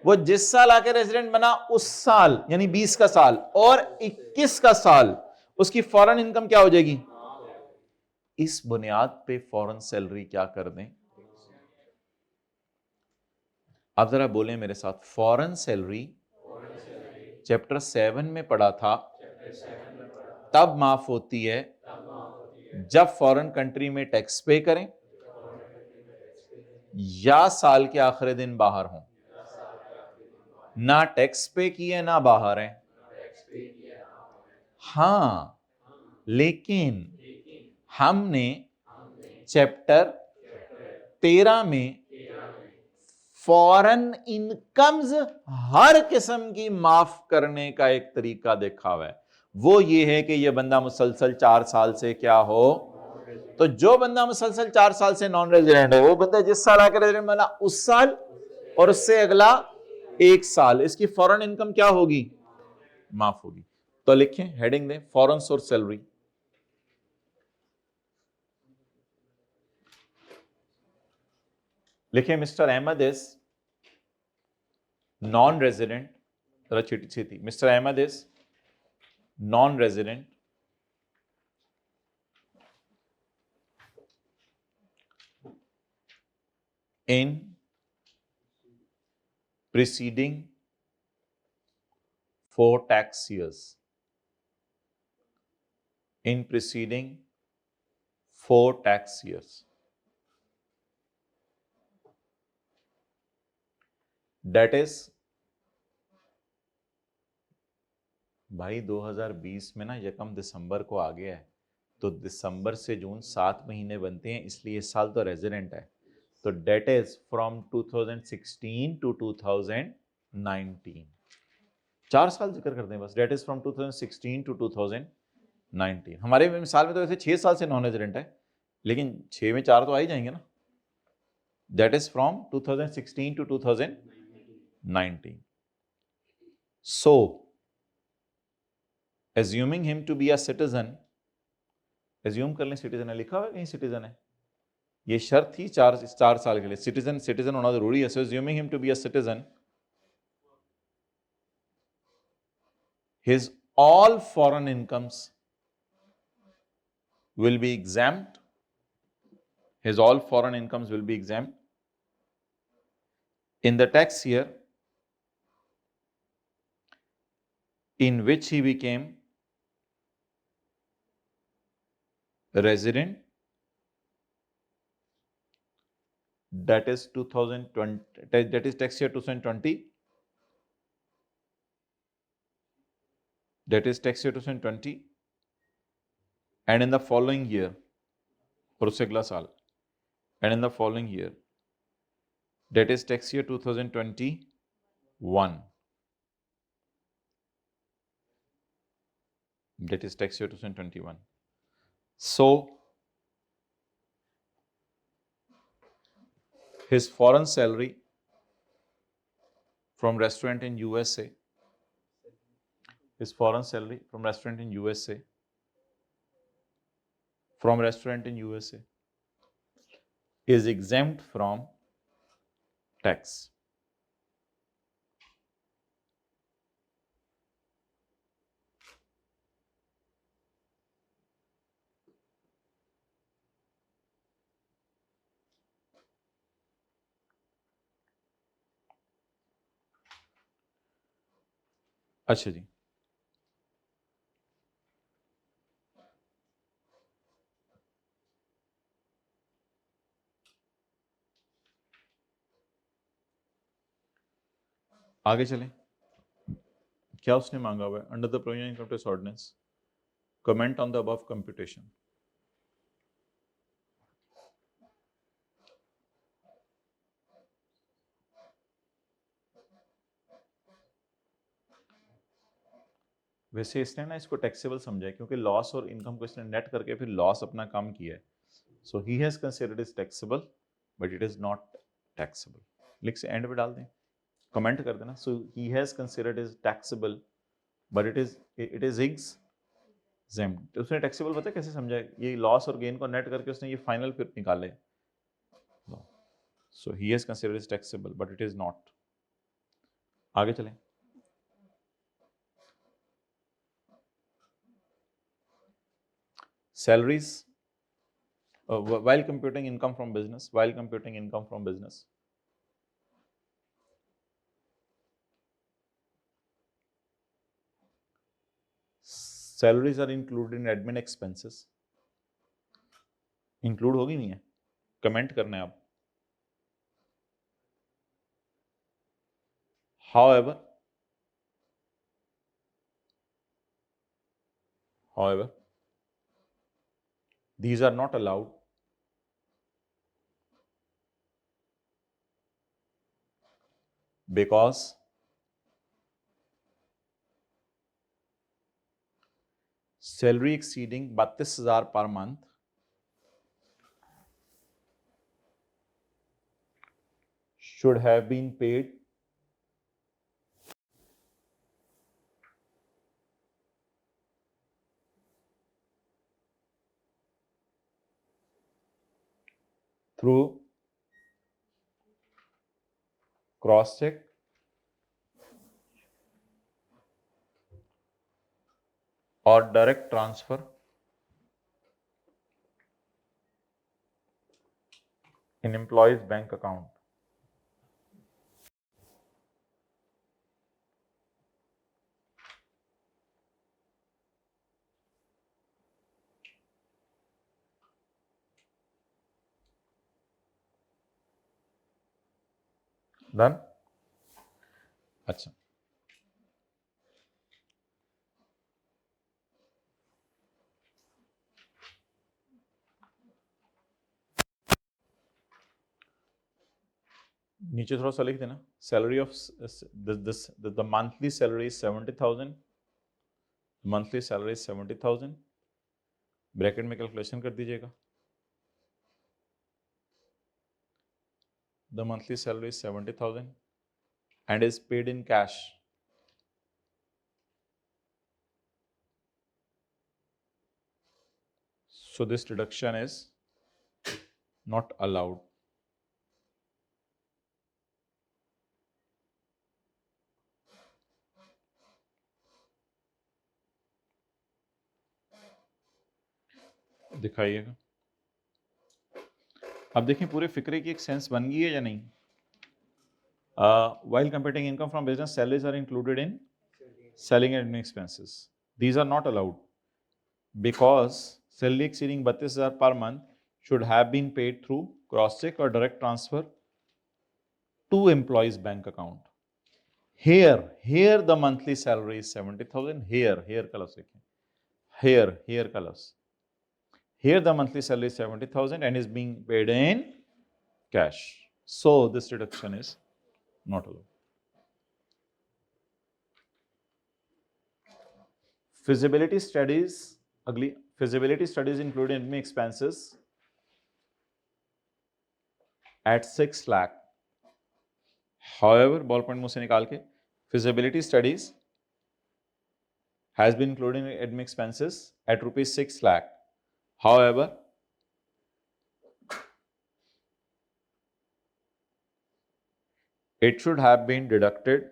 वो जिस साल आके रेजिडेंट बना उस साल, यानी 20 का साल और 21 का साल, उसकी फॉरेन इनकम क्या हो जाएगी? इस बुनियाद पे फॉरेन सैलरी क्या कर दें? आप जरा बोलें मेरे साथ, फॉरेन सैलरी चैप्टर 7 में पढ़ा था, तब माफ होती है जब फॉरेन कंट्री में टैक्स पे करें या साल के आखिरी दिन बाहर हों। ना टैक्स पे किए ना बाहर हैं। हां, लेकिन हमने चैप्टर 13 में फॉरेन इनकम्स हर किस्म की माफ करने का एक तरीका देखा हुआ है, वो ये है कि ये बंदा मुसलसल 4 साल से क्या हो। तो जो बंदा मुसलसल 4 साल से नॉन रेजिडेंट है, वो बंदा जिस साल आकर रेजिडेंट बना उस साल, और उससे अगला 1 साल, इसकी फॉरेन इनकम क्या होगी, माफ होगी। तो लिखें, हेडिंग दें फॉरेन सोर्स सैलरी। लिखें mister Ahmed is non resident, जरा छेती छेती, mister Ahmed is non resident in preceding 4 tax years. In preceding 4 tax years. That is, भाई 2020 में ना यकम दिसंबर को आ गया है, तो दिसंबर से जून 7 महीने बनते हैं, इसलिए इस साल तो रेजिडेंट है। तो डेट इज फ्रॉम 2016 टू 2019, 4 साल जिक्र करते हैं बस। That is from 2016 to 2019। हमारे मिसाल में तो वैसे 6 साल से नॉन रेजिडेंट है, लेकिन 6 में 4 तो आ ही जाएंगे ना। That is from 2016 to 2019। So assuming him to be a citizen, assume कर लें सिटीजन है, लिखा हुआ है कहीं सिटीजन है, ये शर्त थी 4 साल के लिए, सिटीजन होना जरूरी है। So assuming him to be a citizen, his all foreign incomes will be exempt. His all foreign incomes will be exempt in the tax year in which he became resident, that is 2020, that is tax year 2020, that is tax year 2020, and in the following year, और उससे अगला साल, and in the following year, that is tax year 2021, that is tax year 2021. So his foreign salary from restaurant in USA, his foreign salary from restaurant in USA, from restaurant in USA is exempt from tax. अच्छा जी, आगे चलें। क्या उसने मांगा हुआ है? Under the provision income tax ordinance, comment on the above computation. वैसे इसने ना इसको टैक्सेबल समझा है, क्योंकि लॉस और इनकम को इसने नेट करके फिर लॉस अपना काम किया है। So he has considered is taxable but it is not taxable. लिख से एंड पे डाल दें, कमेंट कर देना। So he has considered is taxable but it is exempt। उसने टैक्सेबल पता है कैसे समझा है? ये लॉस और गेन को नेट करके उसने ये फाइनल फिर निकाले। So he has considered is taxable but it is not. आगे चलें। Salaries, while computing income from business, salaries are included in admin expenses. Include होगी नहीं है, कमेंट करना है आप। However, these are not allowed because salary exceeding 32,000 per month should have been paid through cross cheque और direct transfer in employees bank account. Done? अच्छा, नीचे थोड़ा सा लिख देना, salary of the monthly salary 70,000, monthly salary 70,000, bracket में calculation कर दीजिएगा। The monthly salary 70,000 and is paid in cash. So this deduction is not allowed. दिखाइएगा। अब देखें पूरे फिक्रे की एक सेंस बन गई है या नहीं? While computing income from business, salaries are included in selling and admin expenses. These are not allowed because salary exceeding 32,000 per month should have been paid through cross check or direct transfer to employees bank account. Here the monthly salary is 70,000. Here colors देखें, here colors. Here the monthly salary is 70,000 and is being paid in cash. So this deduction is not allowed. Feasibility studies, अगली feasibility studies include admin expenses at 6 lakh. However, ball point मुंह से निकाल के, feasibility studies has been included in admin expenses at rupees 6 lakh. However, it should have been deducted.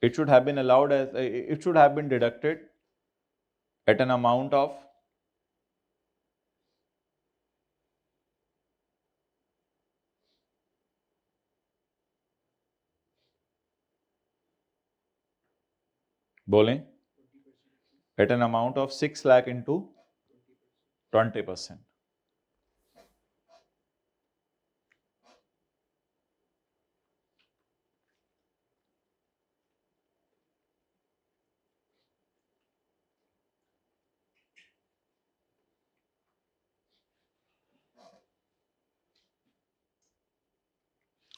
It should have been allowed as it should have been deducted at an amount of बोलें, at an amount of 6 lakh into 20%.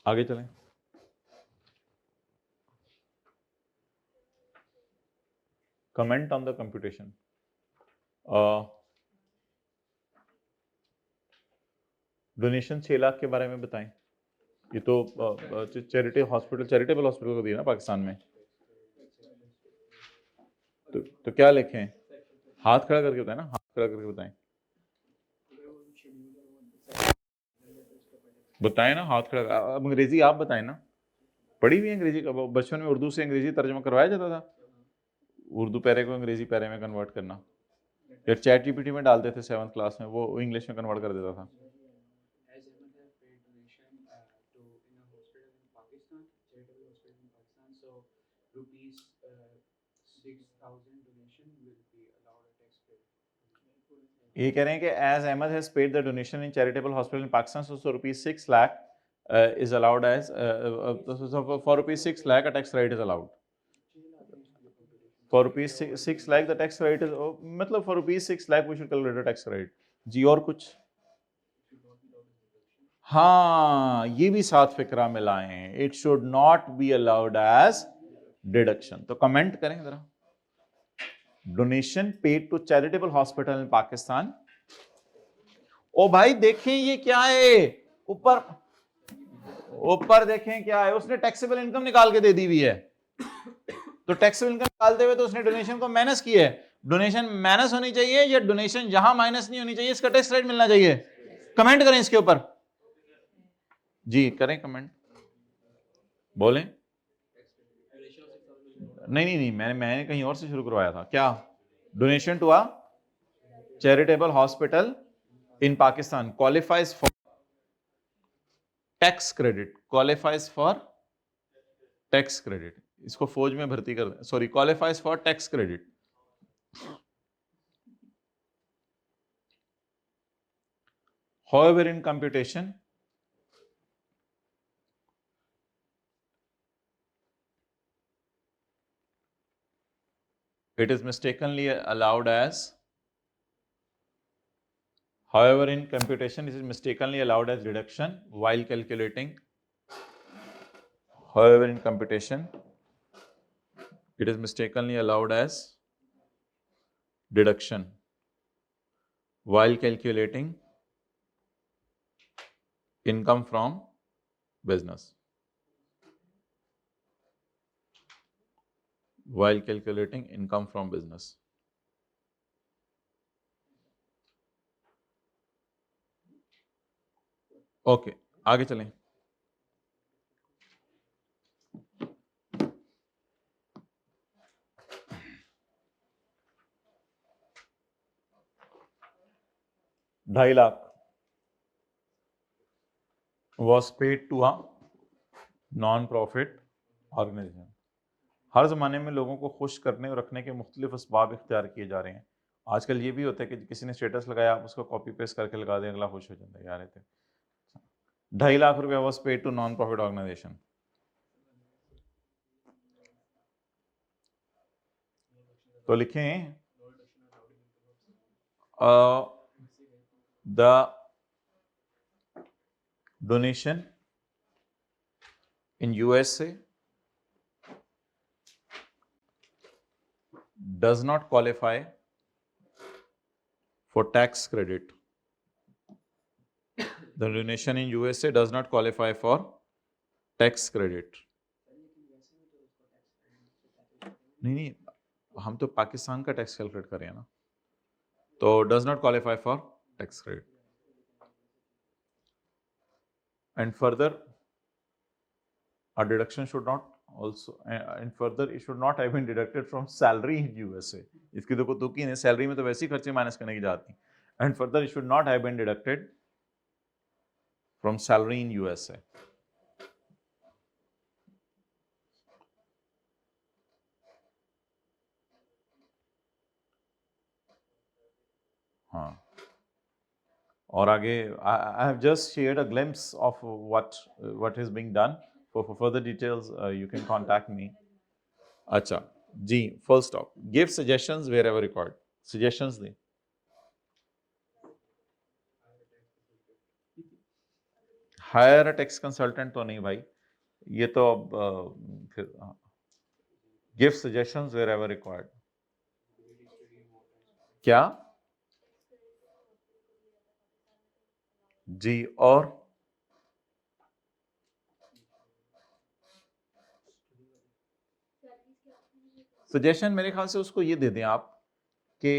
आगे चलें। Comment on the computation. Donation 6 lakh के बारे में बताएं। ये तो charitable hospital को दिया ना पाकिस्तान में, तो क्या लिखें? हाथ खड़ा करके बताएं ना, हाथ खड़ा करके बताएं, बताएं ना, हाथ खड़ा। अब अंग्रेजी आप बताएं ना, पढ़ी हुई अंग्रेजी का, बचपन में उर्दू से अंग्रेजी तर्जुमा करवाया जाता था, उर्दू पैरे को अंग्रेजी पैरे में कन्वर्ट करना, या चैट जीपीटी में डालते थे 7th क्लास में, वो इंग्लिश में कन्वर्ट कर देता था। ये कह रहे हैं कि as Ahmed has paid the donation in charitable hospital in Pakistan, so rupees 6 lakh is allowed as for rupees 6 lakh a tax rate is allowed. For rupees 6 lakh the tax rate is मतलब for rupees 6 lakh we should calculate the tax rate. जी और कुछ? हाँ, ये भी साथ फिक्रा में लाएं, it should not be allowed as deduction. तो कमेंट करें जरा, donation paid to charitable hospital in Pakistan. ओ भाई देखें ये क्या है, ऊपर देखें क्या है, उसने टैक्सेबल इनकम निकाल के दे दी हुई है, तो टैक्सेबल इनकम निकालते हुए तो उसने डोनेशन को माइनस किया है, डोनेशन माइनस होनी चाहिए या डोनेशन जहां माइनस नहीं होनी चाहिए इसका टैक्स क्रेडिट मिलना चाहिए? कमेंट करें इसके ऊपर, जी करें कमेंट, बोलें। नहीं नहीं नहीं, मैंने कहीं और से शुरू करवाया था क्या? Donation to a charitable hospital in Pakistan qualifies for tax credit, qualifies for tax credit, इसको फौज में भर्ती कर, sorry, qualifies for tax credit. However, in computation, it is mistakenly allowed as, however, in computation, it is mistakenly allowed as deduction while calculating. However, in computation, it is mistakenly allowed as deduction while calculating income from business. While calculating income from business. Okay, आगे चलें। $2.5 lakh was paid to a non-profit organization. हर ज़माने में लोगों को खुश करने और रखने के मुख्तलिफ असबाब इख्तियार किए जा रहे हैं। आजकल ये भी होता है कि किसी ने स्टेटस लगाया, आप उसको कॉपी पेस्ट करके लगा दें, अगला खुश हो जाता है, यार रहते। $2.5 lakh was paid to non profit organisation. तो लिखें the donation in USA does not qualify for tax credit. The donation in USA does not qualify for tax credit. नहीं, हम तो पाकिस्तान का टैक्स कैलकुलेट कर रहे हैं ना, तो does not qualify for tax credit. And further, a deduction should not also, and further it should not have been deducted from salary in USA. इसकी तो तुकी नहीं, सैलरी में तो वैसे ही खर्चे माइनस करने की जाती। And further it should not have been deducted from salary in USA. हाँ, और आगे I have just shared a glimpse of what is being done. For further details you can contact me. अच्छा जी, full stop. Give suggestions wherever required. Suggestions दें। Hire a tax consultant तो नहीं भाई, ये तो अब फिर give suggestions wherever required. क्या जी, और सजेशन मेरे ख्याल से उसको ये दे दें आप कि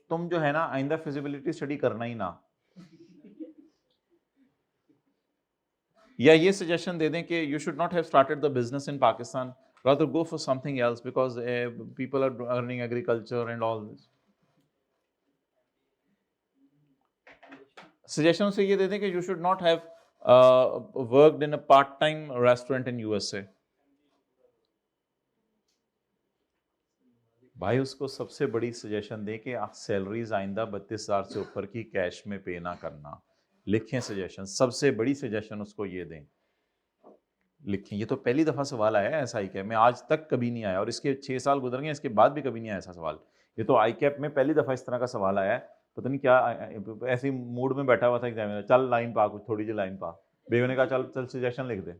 तुम जो है ना आइंदा फिजिबिलिटी स्टडी करना ही ना, या ये सजेशन दे दें कि you should not have started the business in Pakistan, rather go for something else because people are earning agriculture and all this. Suggestion से ये दे दें कि you should not have worked in a part time restaurant in USA. भाई उसको सबसे बड़ी suggestion दें कि आप सैलरीज आइंदा 32,000 से ऊपर की कैश में पे ना करना। लिखें सजेशन, सबसे बड़ी सजेशन उसको ये दें, लिखें। ये तो पहली दफ़ा सवाल आया है ऐसा आई कैप में, आज तक कभी नहीं आया, और इसके 6 साल गुजर गए, इसके बाद भी कभी नहीं आया ऐसा सवाल। ये तो आई कैप में पहली दफ़ा इस तरह का सवाल आया है, पता नहीं क्या ऐसे मूड में बैठा हुआ था एग्जामिनर, चल लाइन पा, कुछ थोड़ी जी लाइन पा, बेबी ने कहा चल चल सजेशन लिख दे,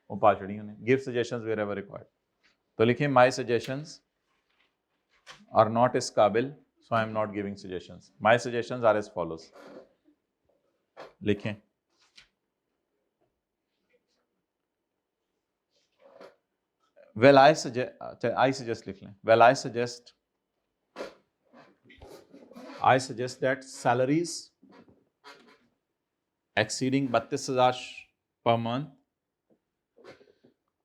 वो पा चढ़ी उन्हें। Give suggestions wherever required, तो लिखें माई सजेशंस आर नॉट इस काबिल so I am not giving suggestions. My suggestions are as follows, लिखें। Well, I suggest लिख लें। Well, I suggest I suggest that salaries exceeding 32,000 per month.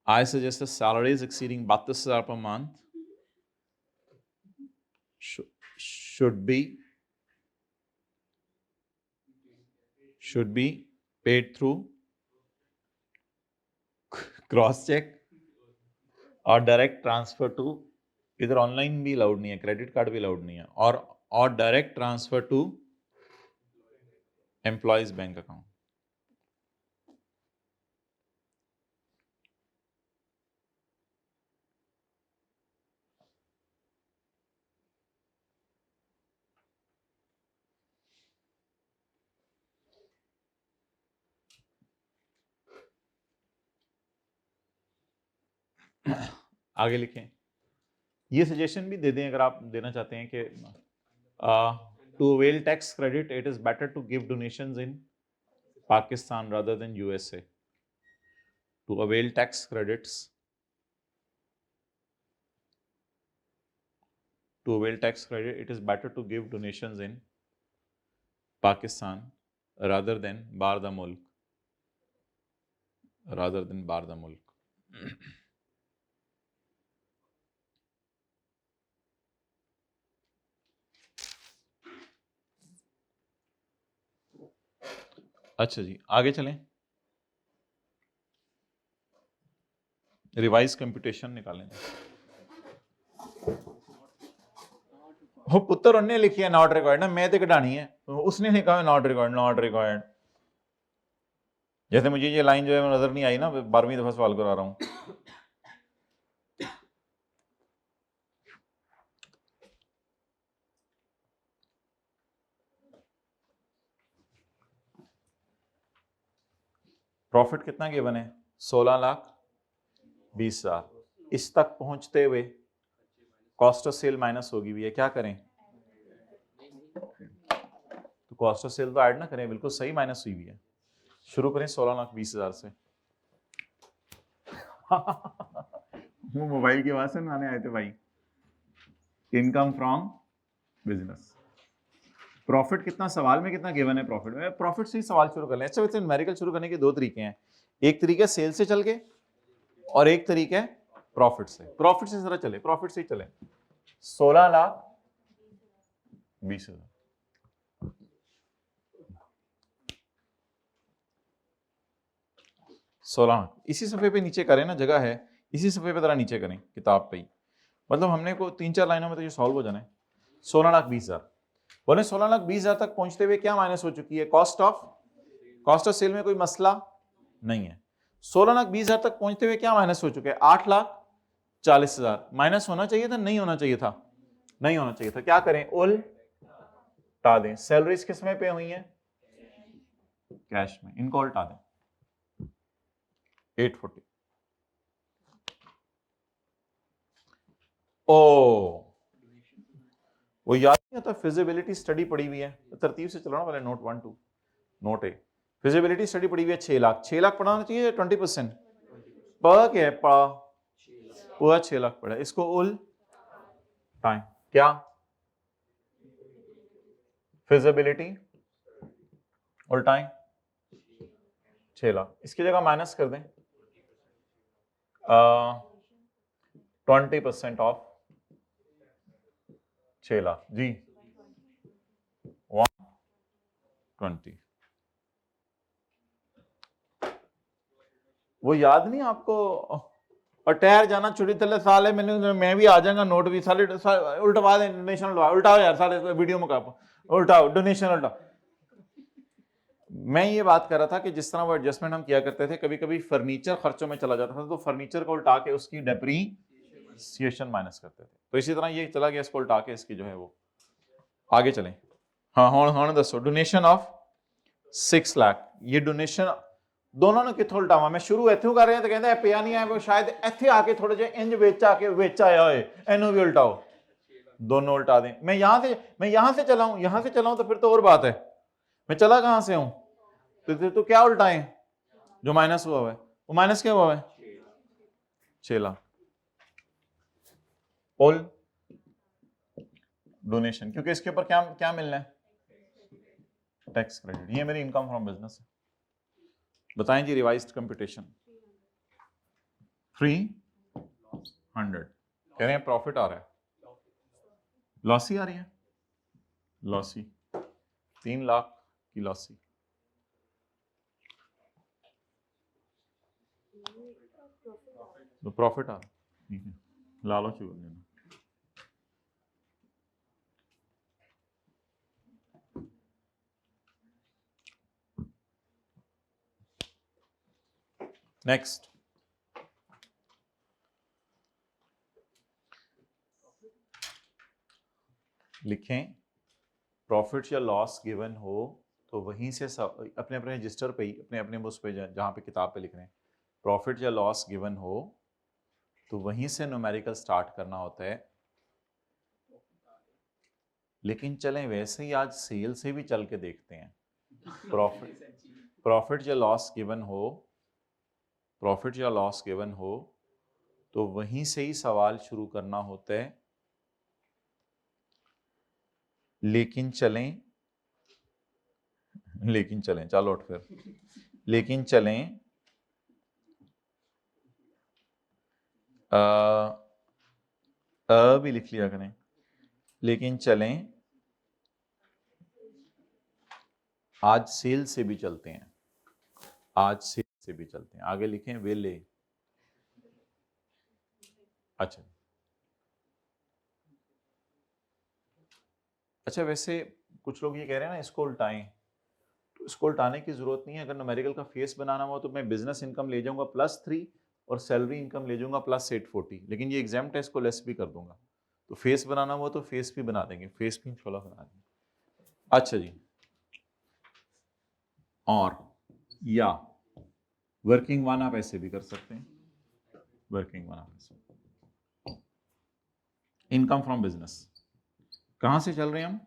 I suggest that salaries exceeding 32,000 per month should be paid through cross cheque और direct transfer to, इधर online भी allowed नहीं है, credit card भी allowed नहीं है, और direct transfer to employees bank account. आगे लिखें, ये सजेशन भी दे दें अगर आप देना चाहते हैं कि to avail tax credit it is better to give donations in Pakistan rather than USA. To avail tax credits, to avail tax credit it is better to give donations in Pakistan rather than bar the mulk, अच्छा जी आगे चलें, revise computation निकालें। वो पुत्र उन्हें लिखी है not required ना, मैं तो कढ़ानी है, उसने लिखा है नॉट रिक्वायर्ड। जैसे मुझे ये लाइन जो है नजर नहीं आई ना, 12वीं दफा सवाल करा रहा हूं। प्रॉफिट कितना गिवन है? 16,20,000। इस तक पहुंचते हुए कॉस्ट ऑफ सेल माइनस होगी भी है, क्या करें? तो कॉस्ट ऑफ सेल तो ऐड ना करें, बिल्कुल सही माइनस हुई भी है। शुरू करें 16,20,000 से। वो मोबाइल की आवाज से आने आए थे भाई। इनकम फ्रॉम बिजनेस, प्रॉफिट कितना सवाल में कितना गिवन है? प्रॉफिट में, प्रॉफिट से ही सवाल शुरू कर लें। अच्छा वैसे न्यूमेरिकल शुरू करने के दो तरीके हैं, एक तरीका सेल से चल के और एक तरीका है प्रॉफिट से। प्रॉफिट से जरा चले, प्रॉफिट से ही चले। 16,20,000 16, इसी सफे पे नीचे करें ना, जगह है, इसी सफे पे जरा नीचे करें किताब पे ही, मतलब हमने को 3-4 लाइनों में तो ये सॉल्व हो जाना है। 16,20,000 बोले 16,20,000 तक पहुंचते हुए क्या माइनस हो चुकी है? कॉस्ट ऑफ सेल में कोई मसला नहीं है। 16,20,000 तक पहुंचते हुए क्या माइनस हो चुके हैं? 8,40,000 माइनस होना चाहिए था, नहीं होना चाहिए था? नहीं होना चाहिए था। क्या करें? उल्टा दें। सैलरीज किस में पे हुई हैं? कैश में, इनको उल्टा दें। 840। ओ वो याद नहीं आता, फिजिबिलिटी स्टडी पड़ी हुई है, तरतीब से चलाना वाले, नोट 1 2 नोट ए। फिजिबिलिटी स्टडी पड़ी हुई है 6 लाख। 6 लाख पढ़ाना चाहिए 20%। प क्या है? पूरा 6 लाख पड़ा, इसको टाइम क्या? फिजिबिलिटी उल्टाएं 6 लाख, इसकी जगह माइनस कर दें 20% ऑफ 6 लाख जी, 120। वो याद नहीं आपको? और टहर जाना छुट्टी थले साले, मैं भी आ जाऊंगा, नोट भी साले उल्टवा दें, डोनेशन उल्टाओ यार, सारे वीडियो में उल्टाओ डोनेशन उल्टाओ। मैं ये बात कर रहा था कि जिस तरह वो एडजस्टमेंट हम किया करते थे, कभी कभी फर्नीचर खर्चों में चला जाता था, तो फर्नीचर को उल्टा के उसकी डेप्रीसिएशन माइनस करते थे। तो इसी तरह ये चला गया, इसको उल्टा के इसकी जो है वो आगे चलें। हाँ हाँ दसो, डोनेशन ऑफ 6 लाख, ये डोनेशन दोनों ने कितों उल्टावा? मैं शुरू इत्थों कर रहा तो कहता है पिया नहीं है, वो शायद इत्थे आके थोड़े जे इंज विच आया होए, इनू भी उल्टाओ, दोनों उल्टा दें। मैं यहां से चलाऊं तो फिर तो और बात है, मैं चला कहां से हूं? तो क्या उल्टाएं? जो माइनस हुआ है, वो माइनस क्या हुआ है? 6 लाख। डोनेशन, क्योंकि इसके ऊपर क्या क्या मिलना है, टैक्स क्रेडिट। ये मेरी इनकम फ्रॉम बिजनेस है। बताएं जी रिवाइज्ड कंप्यूटेशन। 300 कह रहे हैं प्रॉफिट आ रहा है, लॉसी आ रही है, लॉसी 3 लाख की लॉसी। तो प्रॉफिट आ रहा है, ठीक है, लालच हो लेना। नेक्स्ट, लिखें प्रॉफिट या लॉस गिवन हो तो वहीं से अपने अपने रजिस्टर पे ही, अपने अपने उस पे जहाँ पे किताब पे लिख रहे हैं प्रॉफिट या लॉस गिवन हो तो वहीं से न्यूमेरिकल स्टार्ट करना होता है। लेकिन चलें वैसे ही आज सेल से भी चल के देखते हैं। प्रॉफिट या लॉस गिवन हो, प्रॉफिट या लॉस गिवन हो तो वहीं से ही सवाल शुरू करना होता है। लेकिन चलें चलो उठ फिर, लेकिन चलें भी लिख लिया करें, लेकिन चलें आज सेल से भी चलते हैं, आज सेल से भी चलते हैं। आगे लिखें वेले। अच्छा अच्छा, वैसे कुछ लोग ये कह रहे हैं ना इसको उल्टाएं, तो इसको उल्टाने की जरूरत नहीं है। अगर न्यूमेरिकल का फेस बनाना हो तो मैं बिजनेस इनकम ले जाऊंगा +3 और सैलरी इनकम ले जाऊंगा +840, लेकिन ये एग्जाम टेस्ट को लेस भी कर दूंगा। तो फेस बनाना हो तो फेस भी बना देंगे, फेस भी इंशाल्लाह बना देंगे। अच्छा जी, और या वर्किंग वन आप ऐसे भी कर सकते हैं, वर्किंग वन आप ऐसे। इनकम फ्रॉम बिजनेस कहां से चल रहे हैं हम,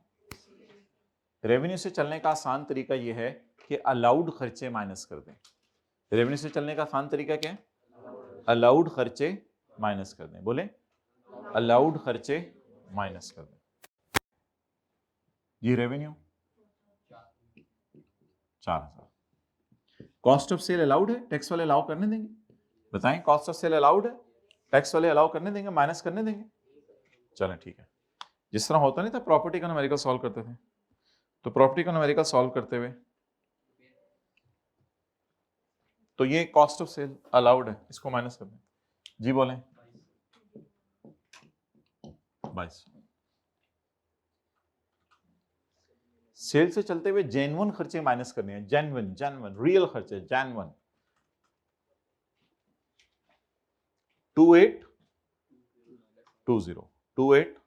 रेवेन्यू से चलने का आसान तरीका यह है कि अलाउड खर्चे माइनस कर दें। रेवेन्यू से चलने का आसान तरीका क्या है, अलाउड खर्चे माइनस कर दें। बोले अलाउड खर्चे माइनस कर दें। ये revenue 4000। Cost of sale allowed है, टैक्स वाले अलाउ करने देंगे? बताएं, कॉस्ट ऑफ सेल अलाउड है, टैक्स वाले अलाउ करने देंगे, माइनस करने देंगे? चलें ठीक है। जिस तरह होता नहीं था प्रॉपर्टी का न्यूमेरिकल सॉल्व करते थे, तो प्रॉपर्टी का न्यूमेरिकल सॉल्व करते हुए तो ये कॉस्ट ऑफ सेल अलाउड है, इसको माइनस कर दें। जी बोलें 22। सेल से चलते हुए जेन्युइन खर्चे माइनस करने हैं, जेन्युइन रियल खर्चे, जेन्युइन 2820।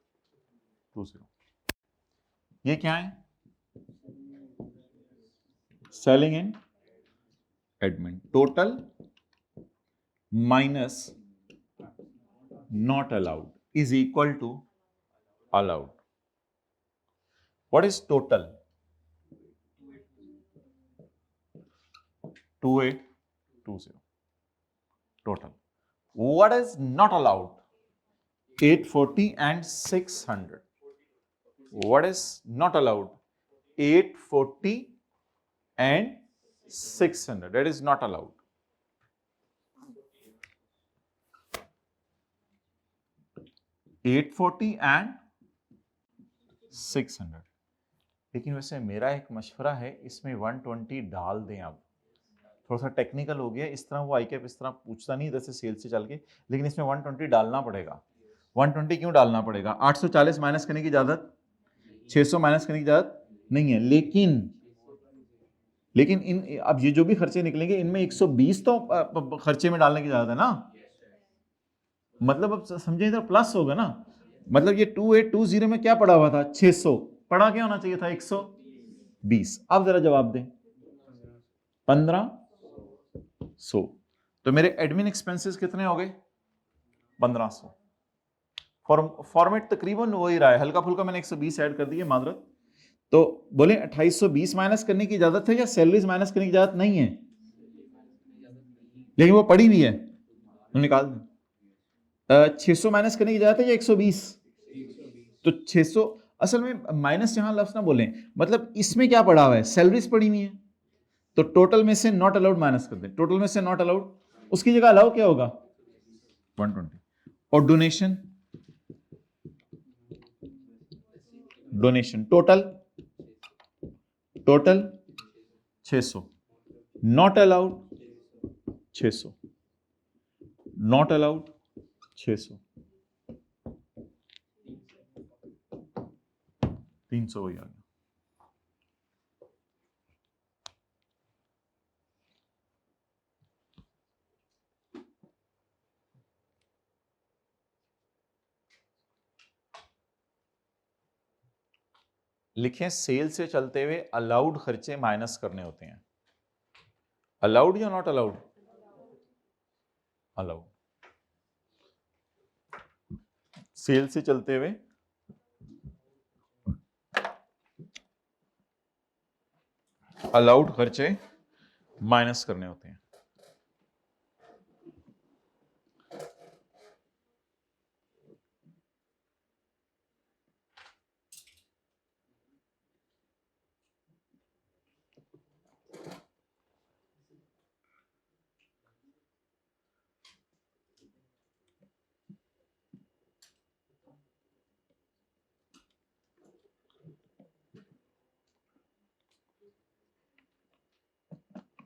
ये क्या है, selling and admin, total minus not allowed is equal to allowed. What is total, 2820 total. What is not allowed, 840 and 600. What is not allowed, 840 and 600. That is not allowed. 840 and 600। लेकिन वैसे मेरा एक मशवरा है, इसमें 120 डाल दें। आप थोड़ा सा टेक्निकल हो गया, इस तरह वो आईकेप इस तरह पूछता नहीं जैसे सेल से चल के, लेकिन इसमें 120 डालना पड़ेगा। 120 क्यों डालना पड़ेगा, 840 माइनस करने की इजाजत, 600 माइनस करने की इजाजत नहीं है। लेकिन इन अब ये जो भी खर्चे निकलेंगे इनमें 120 तो खर्चे में डालने की इजाजत है ना, मतलब अब समझे इधर प्लस होगा ना। मतलब ये 2820 में क्या पड़ा हुआ था, 600 पड़ा, क्या होना चाहिए था 120। अब जरा जवाब दें, 1500। तो मेरे एडमिन एक्सपेंसेस कितने हो गए, 1500। फॉर्मेट तकरीबन वही रहा है, हल्का फुल्का मैंने 120 ऐड कर दिए, माजरत। तो बोले 2820 माइनस करने की इजाजत है या सैलरीज माइनस करने की इजाजत नहीं है, लेकिन वो पड़ी भी है, निकाल दें। 600 माइनस करने की इजाजत है या 120, तो 600 असल में माइनस यहां लफ्ज ना बोलें, मतलब इसमें क्या पड़ा हुआ है, सैलरीज पड़ी हुई है, तो टोटल में से नॉट अलाउड माइनस कर दें, टोटल में से नॉट अलाउड, उसकी जगह अलाउ क्या होगा 120। और donation, donation total 600, not allowed 600, not allowed 600, 300 वही आ गया। लिखें सेल से चलते हुए अलाउड खर्चे माइनस करने होते हैं, अलाउड या नॉट अलाउड, अलाउड। सेल से चलते हुए अलाउड खर्चे माइनस करने होते हैं।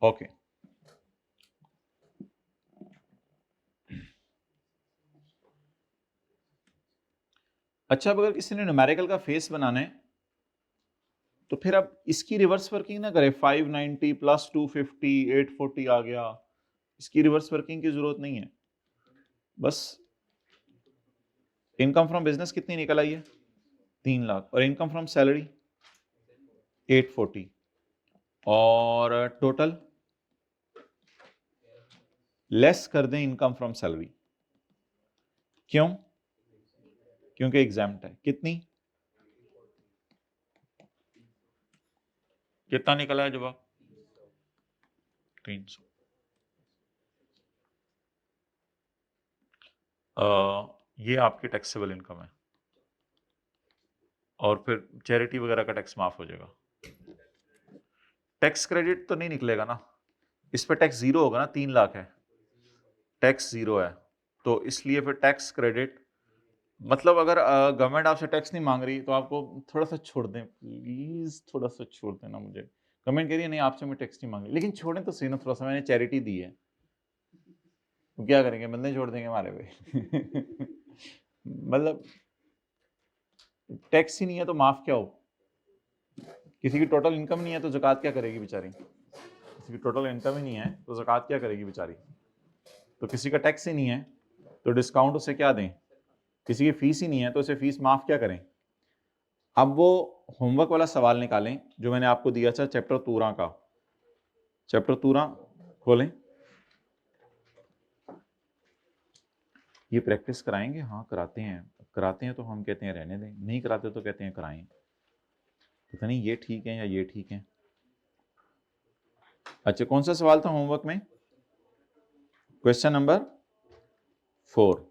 ओके अच्छा, अब अगर किसी ने न्यूमेरिकल का फेस बनाना है तो फिर अब इसकी रिवर्स वर्किंग ना करें, 590 प्लस 250 840 आ गया, इसकी रिवर्स वर्किंग की जरूरत नहीं है। बस इनकम फ्रॉम बिजनेस कितनी निकल आई है 3 लाख, और इनकम फ्रॉम सैलरी 840, और टोटल लेस कर दें इनकम फ्रॉम सैलरी। क्यों? क्योंकि एग्जाम्प्ट है। कितनी, कितना निकला है जवाब 300। ये आपकी टैक्सेबल इनकम है, और फिर चैरिटी वगैरह का टैक्स माफ हो जाएगा। टैक्स क्रेडिट तो नहीं निकलेगा ना, इस पे टैक्स जीरो होगा ना, 3 लाख है, टैक्स जीरो है, तो इसलिए फिर टैक्स क्रेडिट, मतलब अगर गवर्नमेंट आपसे टैक्स नहीं मांग रही तो आपको थोड़ा सा छोड़ दें प्लीज, थोड़ा सा छोड़ देना मुझे। गवर्नमेंट कह रही है नहीं आपसे मैं टैक्स नहीं मांग रही, लेकिन छोड़ें तो सही ना, थोड़ा सा मैंने चैरिटी दी है, तो क्या करेंगे, बंदे छोड़ देंगे हमारे पे मतलब टैक्स ही नहीं है तो माफ क्या हो, किसी की टोटल इनकम नहीं है तो ज़कात क्या करेगी बेचारी, किसी की टोटल इनकम ही नहीं है तो ज़कात क्या करेगी बेचारी, तो किसी का टैक्स ही नहीं है तो डिस्काउंट उसे क्या दें, किसी की फीस ही नहीं है तो उसे फीस माफ क्या करें। अब वो होमवर्क वाला सवाल निकालें जो मैंने आपको दिया था चैप्टर 13 का, चैप्टर 13 खोलें, ये प्रैक्टिस कराएंगे, हाँ कराते हैं, कराते हैं तो हम कहते हैं रहने दें, नहीं कराते तो कहते हैं कराएं, पता नहीं ये ठीक है या ये ठीक है। अच्छा कौन सा सवाल था होमवर्क में, क्वेश्चन नंबर 4।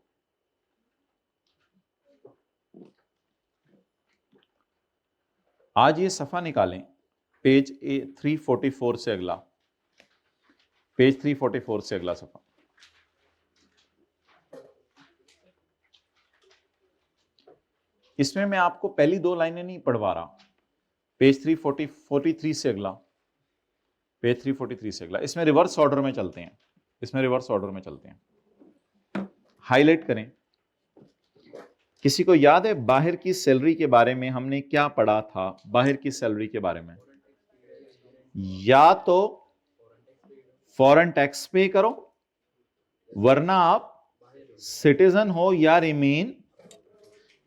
आज ये सफा निकालें, पेज 344 से अगला, पेज 344 से अगला सफा। इसमें मैं आपको पहली 2 लाइनें नहीं पढ़वा रहा, पेज 343 से अगला, पेज 343 से अगला, इसमें रिवर्स ऑर्डर में चलते हैं, इसमें रिवर्स ऑर्डर में चलते हैं। हाईलाइट करें, किसी को याद है बाहर की सैलरी के बारे में हमने क्या पढ़ा था, बाहर की सैलरी के बारे में, या तो फॉरेन टैक्स पे करो वरना आप सिटीजन हो या रिमेन,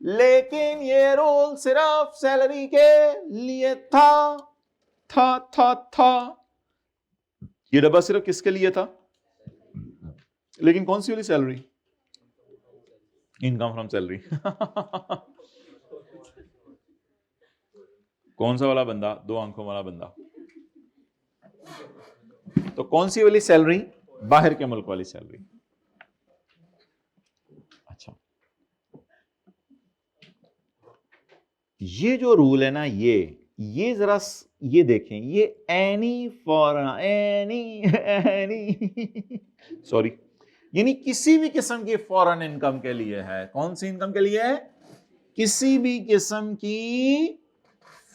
लेकिन ये रूल सिर्फ सैलरी के लिए था। ये डब्बा सिर्फ किसके लिए था, लेकिन कौन सी वाली सैलरी, इनकम फ्रॉम सैलरी कौन सा वाला बंदा, 2 आंखों वाला बंदा, तो कौन सी वाली सैलरी, बाहर के मुल्क वाली सैलरी। अच्छा ये जो रूल है ना, ये जरा ये देखें, ये एनी फॉरेन, एनी सॉरी, यानी किसी भी किस्म की फॉरेन इनकम के लिए है। कौन सी इनकम के लिए है? किसी भी किस्म की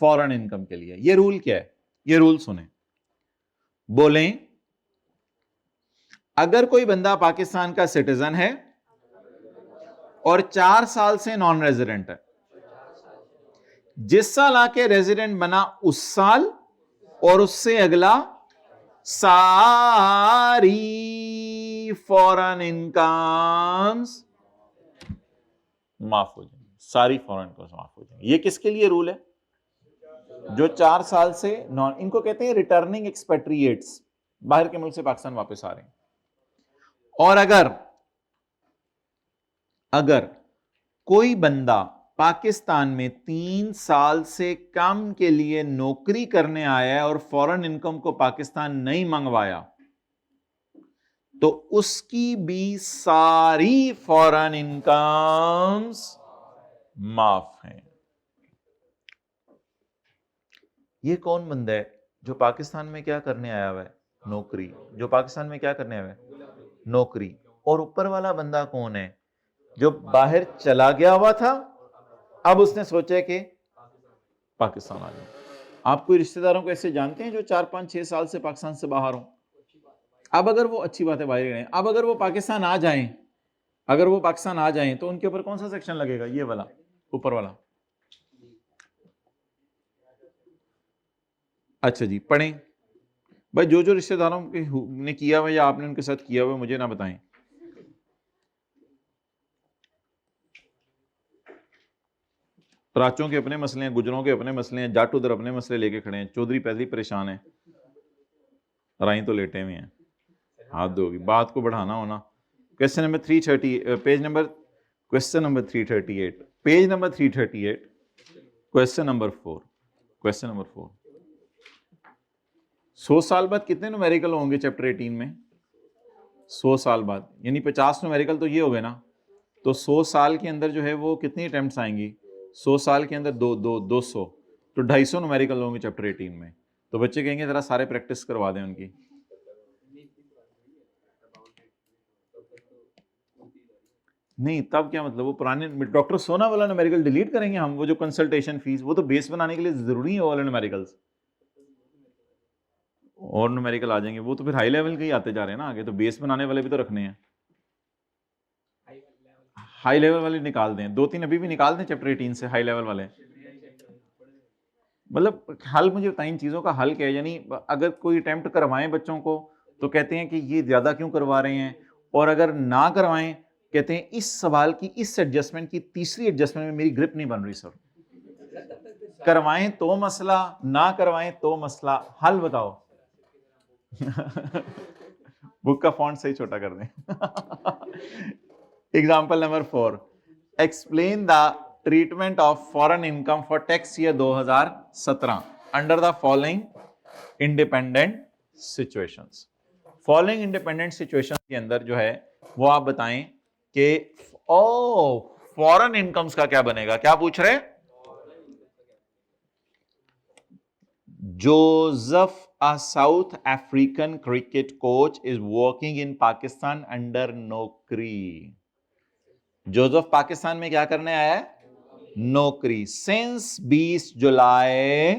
फॉरेन इनकम के लिए। ये रूल क्या है? ये रूल सुने, बोलें अगर कोई बंदा पाकिस्तान का सिटीजन है और 4 साल से नॉन रेजिडेंट है, जिस साल आके रेजिडेंट बना उस साल और उससे अगला सारी फॉरेन इनकम्स माफ हो जाएंगी, सारी फॉरेन इनकम्स माफ हो जाएंगी। ये किसके लिए रूल है? जो 4 साल से नॉन, इनको कहते हैं रिटर्निंग एक्सपेट्रिएट्स, बाहर के मुल्क से पाकिस्तान वापस आ रहे हैं। और अगर कोई बंदा पाकिस्तान में 3 साल से कम के लिए नौकरी करने आया है और फॉरेन इनकम को पाकिस्तान नहीं मंगवाया, तो उसकी भी सारी फॉरेन इनकम्स माफ हैं। ये कौन बंदा है जो पाकिस्तान में क्या करने आया हुआ है? नौकरी। जो पाकिस्तान में क्या करने आया हुआ है? नौकरी। और ऊपर वाला बंदा कौन है? जो बाहर चला गया हुआ था, अब उसने सोचा कि पाकिस्तान आ जाए। आप कोई रिश्तेदारों को ऐसे जानते हैं जो 4, 5, 6 साल से पाकिस्तान से बाहर हो? अब अगर वो, अच्छी बात है बाहर गए, अब अगर वो पाकिस्तान आ जाएं, तो उनके ऊपर कौन सा सेक्शन लगेगा? ये वाला, ऊपर वाला। अच्छा जी, पढ़ें भाई। जो जो रिश्तेदारों के ने किया हुआ या आपने उनके साथ किया हुआ मुझे ना बताएं। प्राचों के अपने मसले हैं, गुजरों के अपने मसले हैं, जाट उधर अपने मसले लेके खड़े हैं, चौधरी पैदरी परेशान है, राई तो लेटे हुए हैं। हाथ दोगी, बात को बढ़ाना होना। Question number 330, page number, question number 338, page number 338, question number 4, question number 4। 100 साल बाद कितने न्यूमेरिकल होंगे चैप्टर 18 में? 100 साल बाद, यानी 50 न्यूमेरिकल तो ये हो गए ना। तो 100 साल के अंदर जो है वो कितनी अटेम्प्ट्स आएंगी? 100 साल के अंदर 200, तो 250 न्यूमेरिकल होंगे चैप्टर 18 में। तो बच्चे कहेंगे जरा सारे प्रैक्टिस करवा दें उनकी। नहीं, तब क्या मतलब? वो पुराने डॉक्टर सोना वाला न्यूमेरिकल डिलीट करेंगे हम? वो जो कंसल्टेशन फीस, वो तो बेस बनाने के लिए जरूरी है वो वाले न्यूमेरिकल्स। और न्यूमेरिकल आ जाएंगे, वो तो फिर हाई लेवल के ही आते जा रहे हैं ना आगे, तो बेस बनाने वाले भी तो रखने हैं। हाई लेवल वाले निकाल दें, 2-3 अभी भी निकाल दें चैप्टर 18 से, हाई लेवल वाले। मतलब हल मुझे बताएं, इन चीज़ों का हल क्या है? यानी अगर कोई अटेम्प्ट करवाएं बच्चों को तो कहते हैं कि ये ज़्यादा क्यों करवा रहे हैं, और अगर ना करवाएं कहते हैं इस सवाल की, इस एडजस्टमेंट की, तीसरी एडजस्टमेंट में मेरी ग्रिप नहीं बन रही सर। करवाएं तो मसला, ना करवाएं तो मसला। हल बताओ। बुक का फॉन्ट सही छोटा कर दें। Example number 4, explain the treatment of foreign income for tax year 2017 under the following independent situations. Following independent situations के अंदर जो है वो आप बताएं कि फॉरेन इनकम्स का क्या बनेगा। क्या पूछ रहे? Joseph, a South African cricket coach, is working in Pakistan under नौकरी। जोसेफ पाकिस्तान में क्या करने आया है? नौकरी। सिंस 20 जुलाई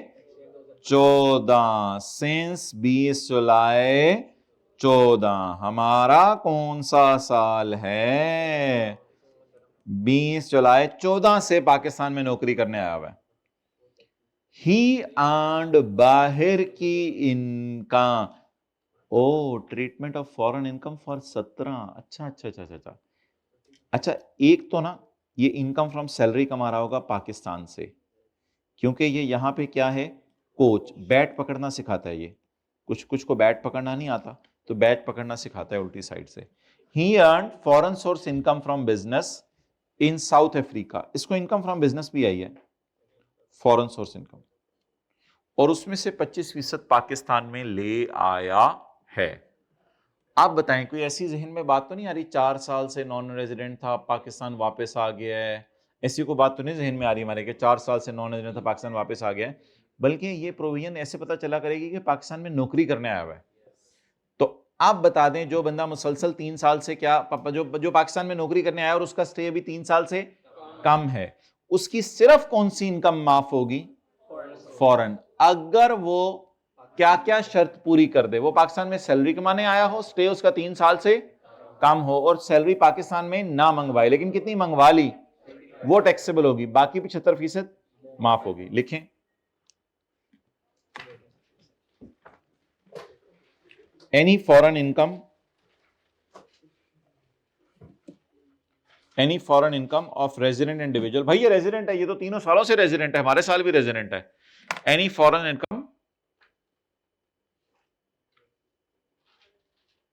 14, सिंस 20 जुलाई 14, हमारा कौन सा साल है? 20 जुलाई 14 से पाकिस्तान में नौकरी करने आया हुआ है। ही अर्न्ड, बाहर की इनकम, ओ treatment of foreign income for 17। अच्छा, एक तो ना ये इनकम फ्रॉम सैलरी कमा रहा होगा पाकिस्तान से, क्योंकि ये यहां पे क्या है, कोच बैट पकड़ना सिखाता है। ये कुछ को बैट पकड़ना नहीं आता तो बैट पकड़ना सिखाता है उल्टी साइड से। ही earned foreign source income from business in south Africa. इसको इनकम फ्रॉम बिजनेस भी आई है, फॉरेन सोर्स इनकम, और उसमें से 25% पाकिस्तान में ले आया है। आप बताएं कोई ऐसी जहन में बात तो नहीं आ रही, 4 साल से नॉन रेजिडेंट था, पाकिस्तान वापस आ गया है, ऐसी कोई बात तो नहीं जहन में आ रही हमारे कि 4 साल से नॉन रेजिडेंट था, पाकिस्तान वापस आ गया है, बल्कि ये प्रोविजन ऐसे पता चला करेगी कि पाकिस्तान में नौकरी करने आया हुआ है। तो आप बता दें, जो बंदा मुसलसल 3 साल से क्या जो पाकिस्तान में नौकरी करने आया और उसका स्टे अभी 3 साल से कम है, उसकी सिर्फ कौन सी इनकम माफ होगी? फॉरेन। अगर वो क्या क्या शर्त पूरी कर दे, वो पाकिस्तान में सैलरी कमाने आया हो, स्टे उसका 3 साल से कम हो और सैलरी पाकिस्तान में ना मंगवाए, लेकिन कितनी मंगवा ली वो टैक्सेबल होगी, बाकी 75% माफ होगी। लिखें, any foreign income, any foreign income of resident individual, भाई ये रेजिडेंट है, ये तो तीनों सालों से रेजिडेंट है, हमारे साल भी रेजिडेंट है। Any foreign income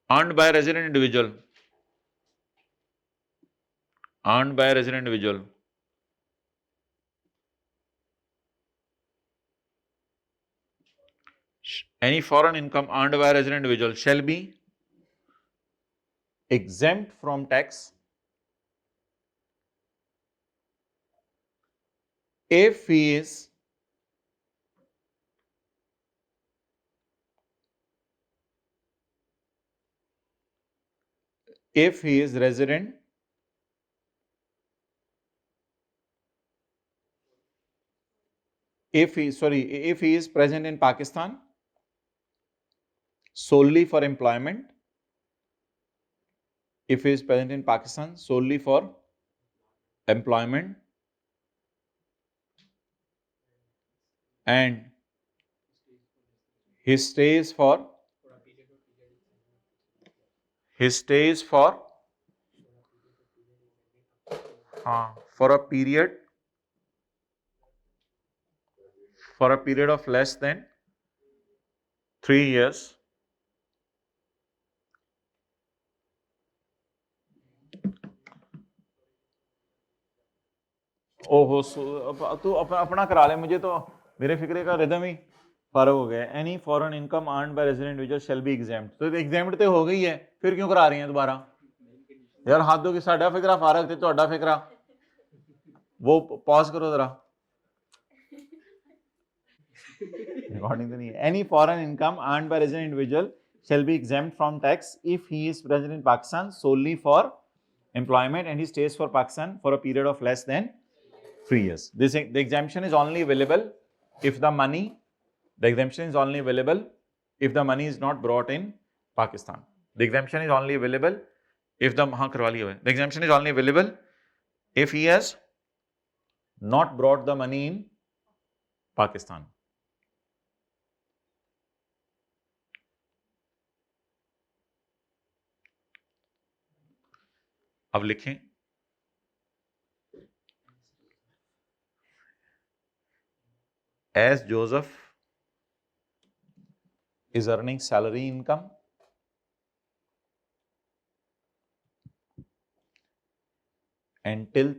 earned by a resident individual, earned by a resident individual, any foreign income earned by a resident individual shall be exempt from tax if he is resident if he is present in Pakistan solely for employment, if he is present in Pakistan solely for employment and his stays for for a period of less than 3 years ओहो, तू अपना करा ले, मुझे तो मेरे फिक्रे का rhythm ही फर्क हो गया। Any foreign income earned by resident individual shall be exempt, तो एग्जैम्प्ट तो हो गई है, फिर क्यों करा रही हैं दोबारा यार? हाथ दो कि साडा फिक्रा फारग थे, ਤੁਹਾਡਾ फिक्रा वो पॉज करो जरा। रिकॉर्डिंग तो नहीं है। Any foreign income earned by resident individual shall be exempt from tax if he is present in Pakistan solely for employment and he stays for Pakistan for a period of less than 3 years. The exemption is only available if the money is not brought in Pakistan. The exemption is only available if the exemption is only available if he has not brought the money in Pakistan. अब लिखें, as Joseph is earning salary income until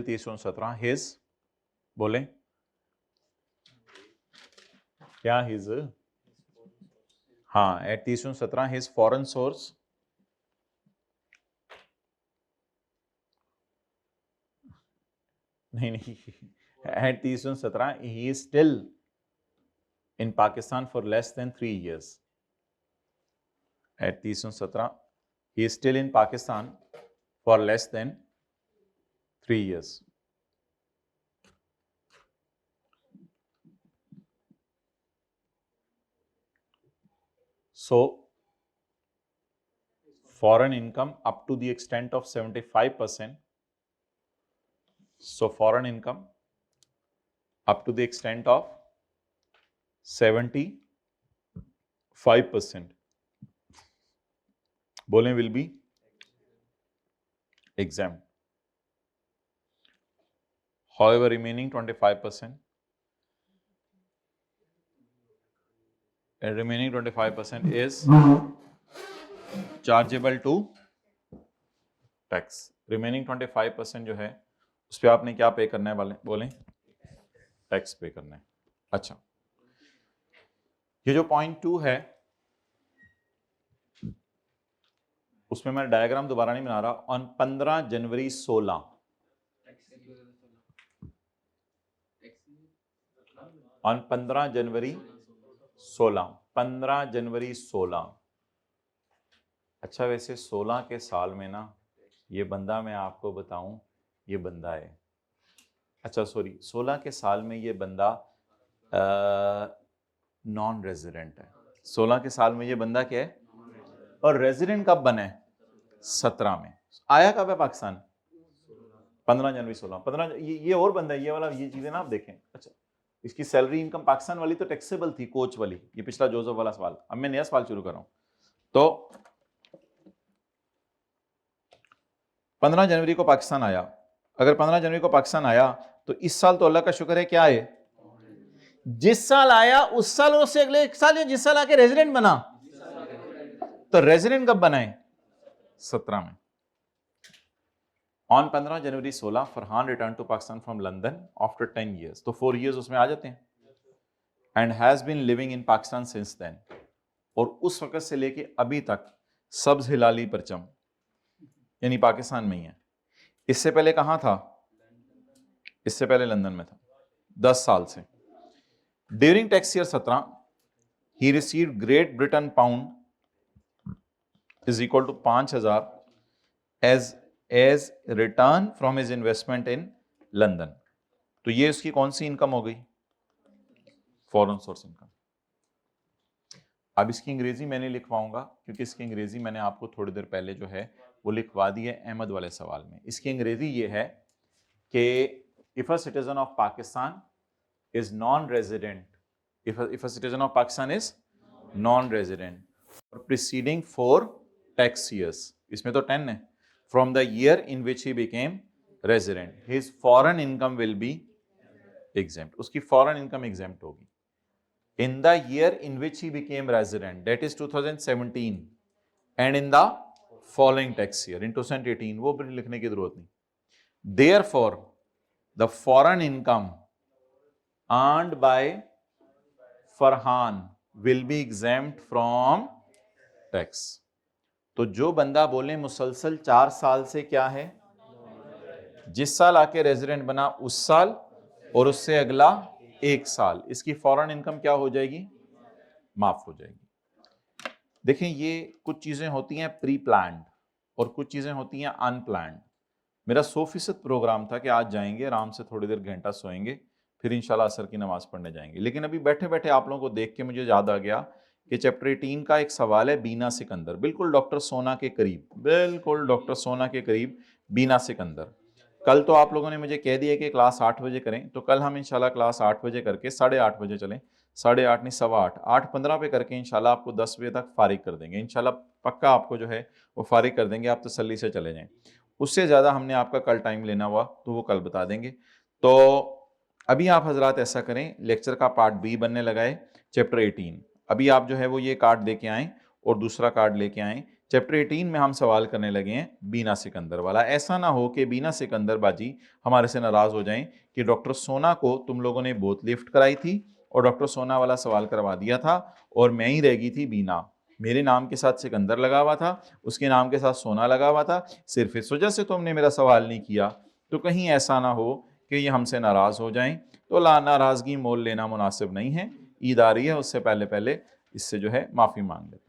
30/6/17 his बोले क्या, his at 30/17 his foreign source नहीं at 30/17 he is still in Pakistan for less than 3 years. At 30/17 he is still in Pakistan for less than 3 years. So foreign income up to the extent of 75%. So foreign income up to the extent of 75% बोलें will be exempt. However, remaining 25% is chargeable to tax. Remaining 25% जो है उस पर आपने क्या पे करना है वाले बोलें, टैक्स पे करना है। अच्छा, ये जो पॉइंट 2 है उसमें मैं डायग्राम दोबारा नहीं बना रहा। ऑन 15 जनवरी 16 ऑन 15 जनवरी 16 अच्छा, वैसे 16 के साल में ना ये बंदा, मैं आपको बताऊं, ये बंदा है, अच्छा सॉरी, 16 के साल में ये बंदा नॉन रेजिडेंट है। 16 के साल में ये बंदा क्या है, और रेजिडेंट कब बना है, 17 में। आया कब है पाकिस्तान, 15 जनवरी 16। 15 ये और बंदा है, ये वाला, ये चीजें ना आप देखें। अच्छा, इसकी सैलरी इनकम पाकिस्तान वाली तो टैक्सेबल थी, कोच वाली, ये पिछला जोसेफ वाला सवाल। अब मैं नया सवाल शुरू कर रहा हूं। तो 15 जनवरी को पाकिस्तान आया, अगर 15 जनवरी को पाकिस्तान आया तो इस साल तो अल्लाह का शुक्र है क्या है, जिस साल आया उस साल और उससे अगले साल, या जिस साल आके रेजिडेंट बना, तो रेजिडेंट कब बना है, 17 में। On 15 January 16 Farhan return to Pakistan from London after 10 years, तो 4 years उसमें आ जाते हैं। And has been living in Pakistan since then, और उस वक्त से लेके अभी तक सब्ज हिलाली परचम यानी पाकिस्तान में ही है। इससे पहले कहां था, इससे पहले लंदन में था 10 साल से। During tax year 17 he received Great Britain pound is equal to 5000 as return from his investment in London. तो ये उसकी कौन सी इनकम हो गई, फॉरेन सोर्स इनकम। अब इसकी अंग्रेजी मैंने लिखवाऊंगा, क्योंकि इसकी अंग्रेजी मैंने आपको थोड़ी देर पहले जो है वो लिखवा दी है अहमद वाले सवाल में। इसकी अंग्रेजी ये है कि if a citizen of Pakistan is non resident, if a citizen of Pakistan is non resident और प्रीसीडिंग 4 टैक्स ईयर्स, इसमें तो 10 है, from the year in which he became resident, his foreign income will be exempt, उसकी foreign income exempt होगी। In the year in which he became resident, that is 2017, and in the following tax year, in 2018, वो भी लिखने की जरूरत नहीं। Therefore, the foreign income earned by Farhan will be exempt from tax. तो जो बंदा बोले मुसलसल 4 साल से क्या है, जिस साल आके रेजिडेंट बना उस साल और उससे अगला 1 साल, इसकी फॉरेन इनकम क्या हो जाएगी, माफ हो जाएगी। देखें, ये कुछ चीजें होती हैं प्री प्लान्ड और कुछ चीजें होती हैं अनप्लान्ड। मेरा 100% प्रोग्राम था कि आज जाएंगे आराम से, थोड़ी देर घंटा सोएंगे, फिर इंशाल्लाह असर की नमाज पढ़ने जाएंगे। लेकिन अभी बैठे बैठे आप लोगों को देख के मुझे याद आ गया कि चैप्टर 18 का एक सवाल है बीना सिकंदर, बिल्कुल डॉक्टर सोना के करीब, बिल्कुल डॉक्टर सोना के करीब बीना सिकंदर। कल तो आप लोगों ने मुझे कह दिया कि क्लास 8 बजे करें, तो कल हम इंशाल्लाह क्लास 8 बजे करके 8:30 बजे चलें, 8:30 नहीं 8:15, 8:15 पे करके इंशाल्लाह आपको 10 बजे तक फारिग कर देंगे। इंशाल्लाह पक्का आपको जो है वो फारिग कर देंगे, आप तसल्ली से चले जाएं। उससे ज़्यादा हमने आपका कल टाइम लेना हुआ तो वो कल बता देंगे। तो अभी आप हजरात ऐसा करें, लेक्चर का पार्ट बी बनने लगा है चैप्टर 18। अभी आप जो है वो ये कार्ड लेके आएँ और दूसरा कार्ड लेके आएँ। चैप्टर 18 में हम सवाल करने लगे हैं बीना सिकंदर वाला। ऐसा ना हो कि बीना सिकंदर बाजी हमारे से नाराज हो जाएं कि डॉक्टर सोना को तुम लोगों ने बहुत लिफ्ट कराई थी और डॉक्टर सोना वाला सवाल करवा दिया था और मैं ही रह गई थी बीना। मेरे नाम के साथ सिकंदर लगा हुआ था, उसके नाम के साथ सोना लगा हुआ था, सिर्फ इस वजह से तुमने मेरा सवाल नहीं किया। तो कहीं ऐसा ना हो कि ये हमसे नाराज हो जाएं, तो नाराजगी मोल लेना मुनासिब नहीं है। ईद आ रही है, उससे पहले पहले इससे जो है माफ़ी मांग लेते हैं।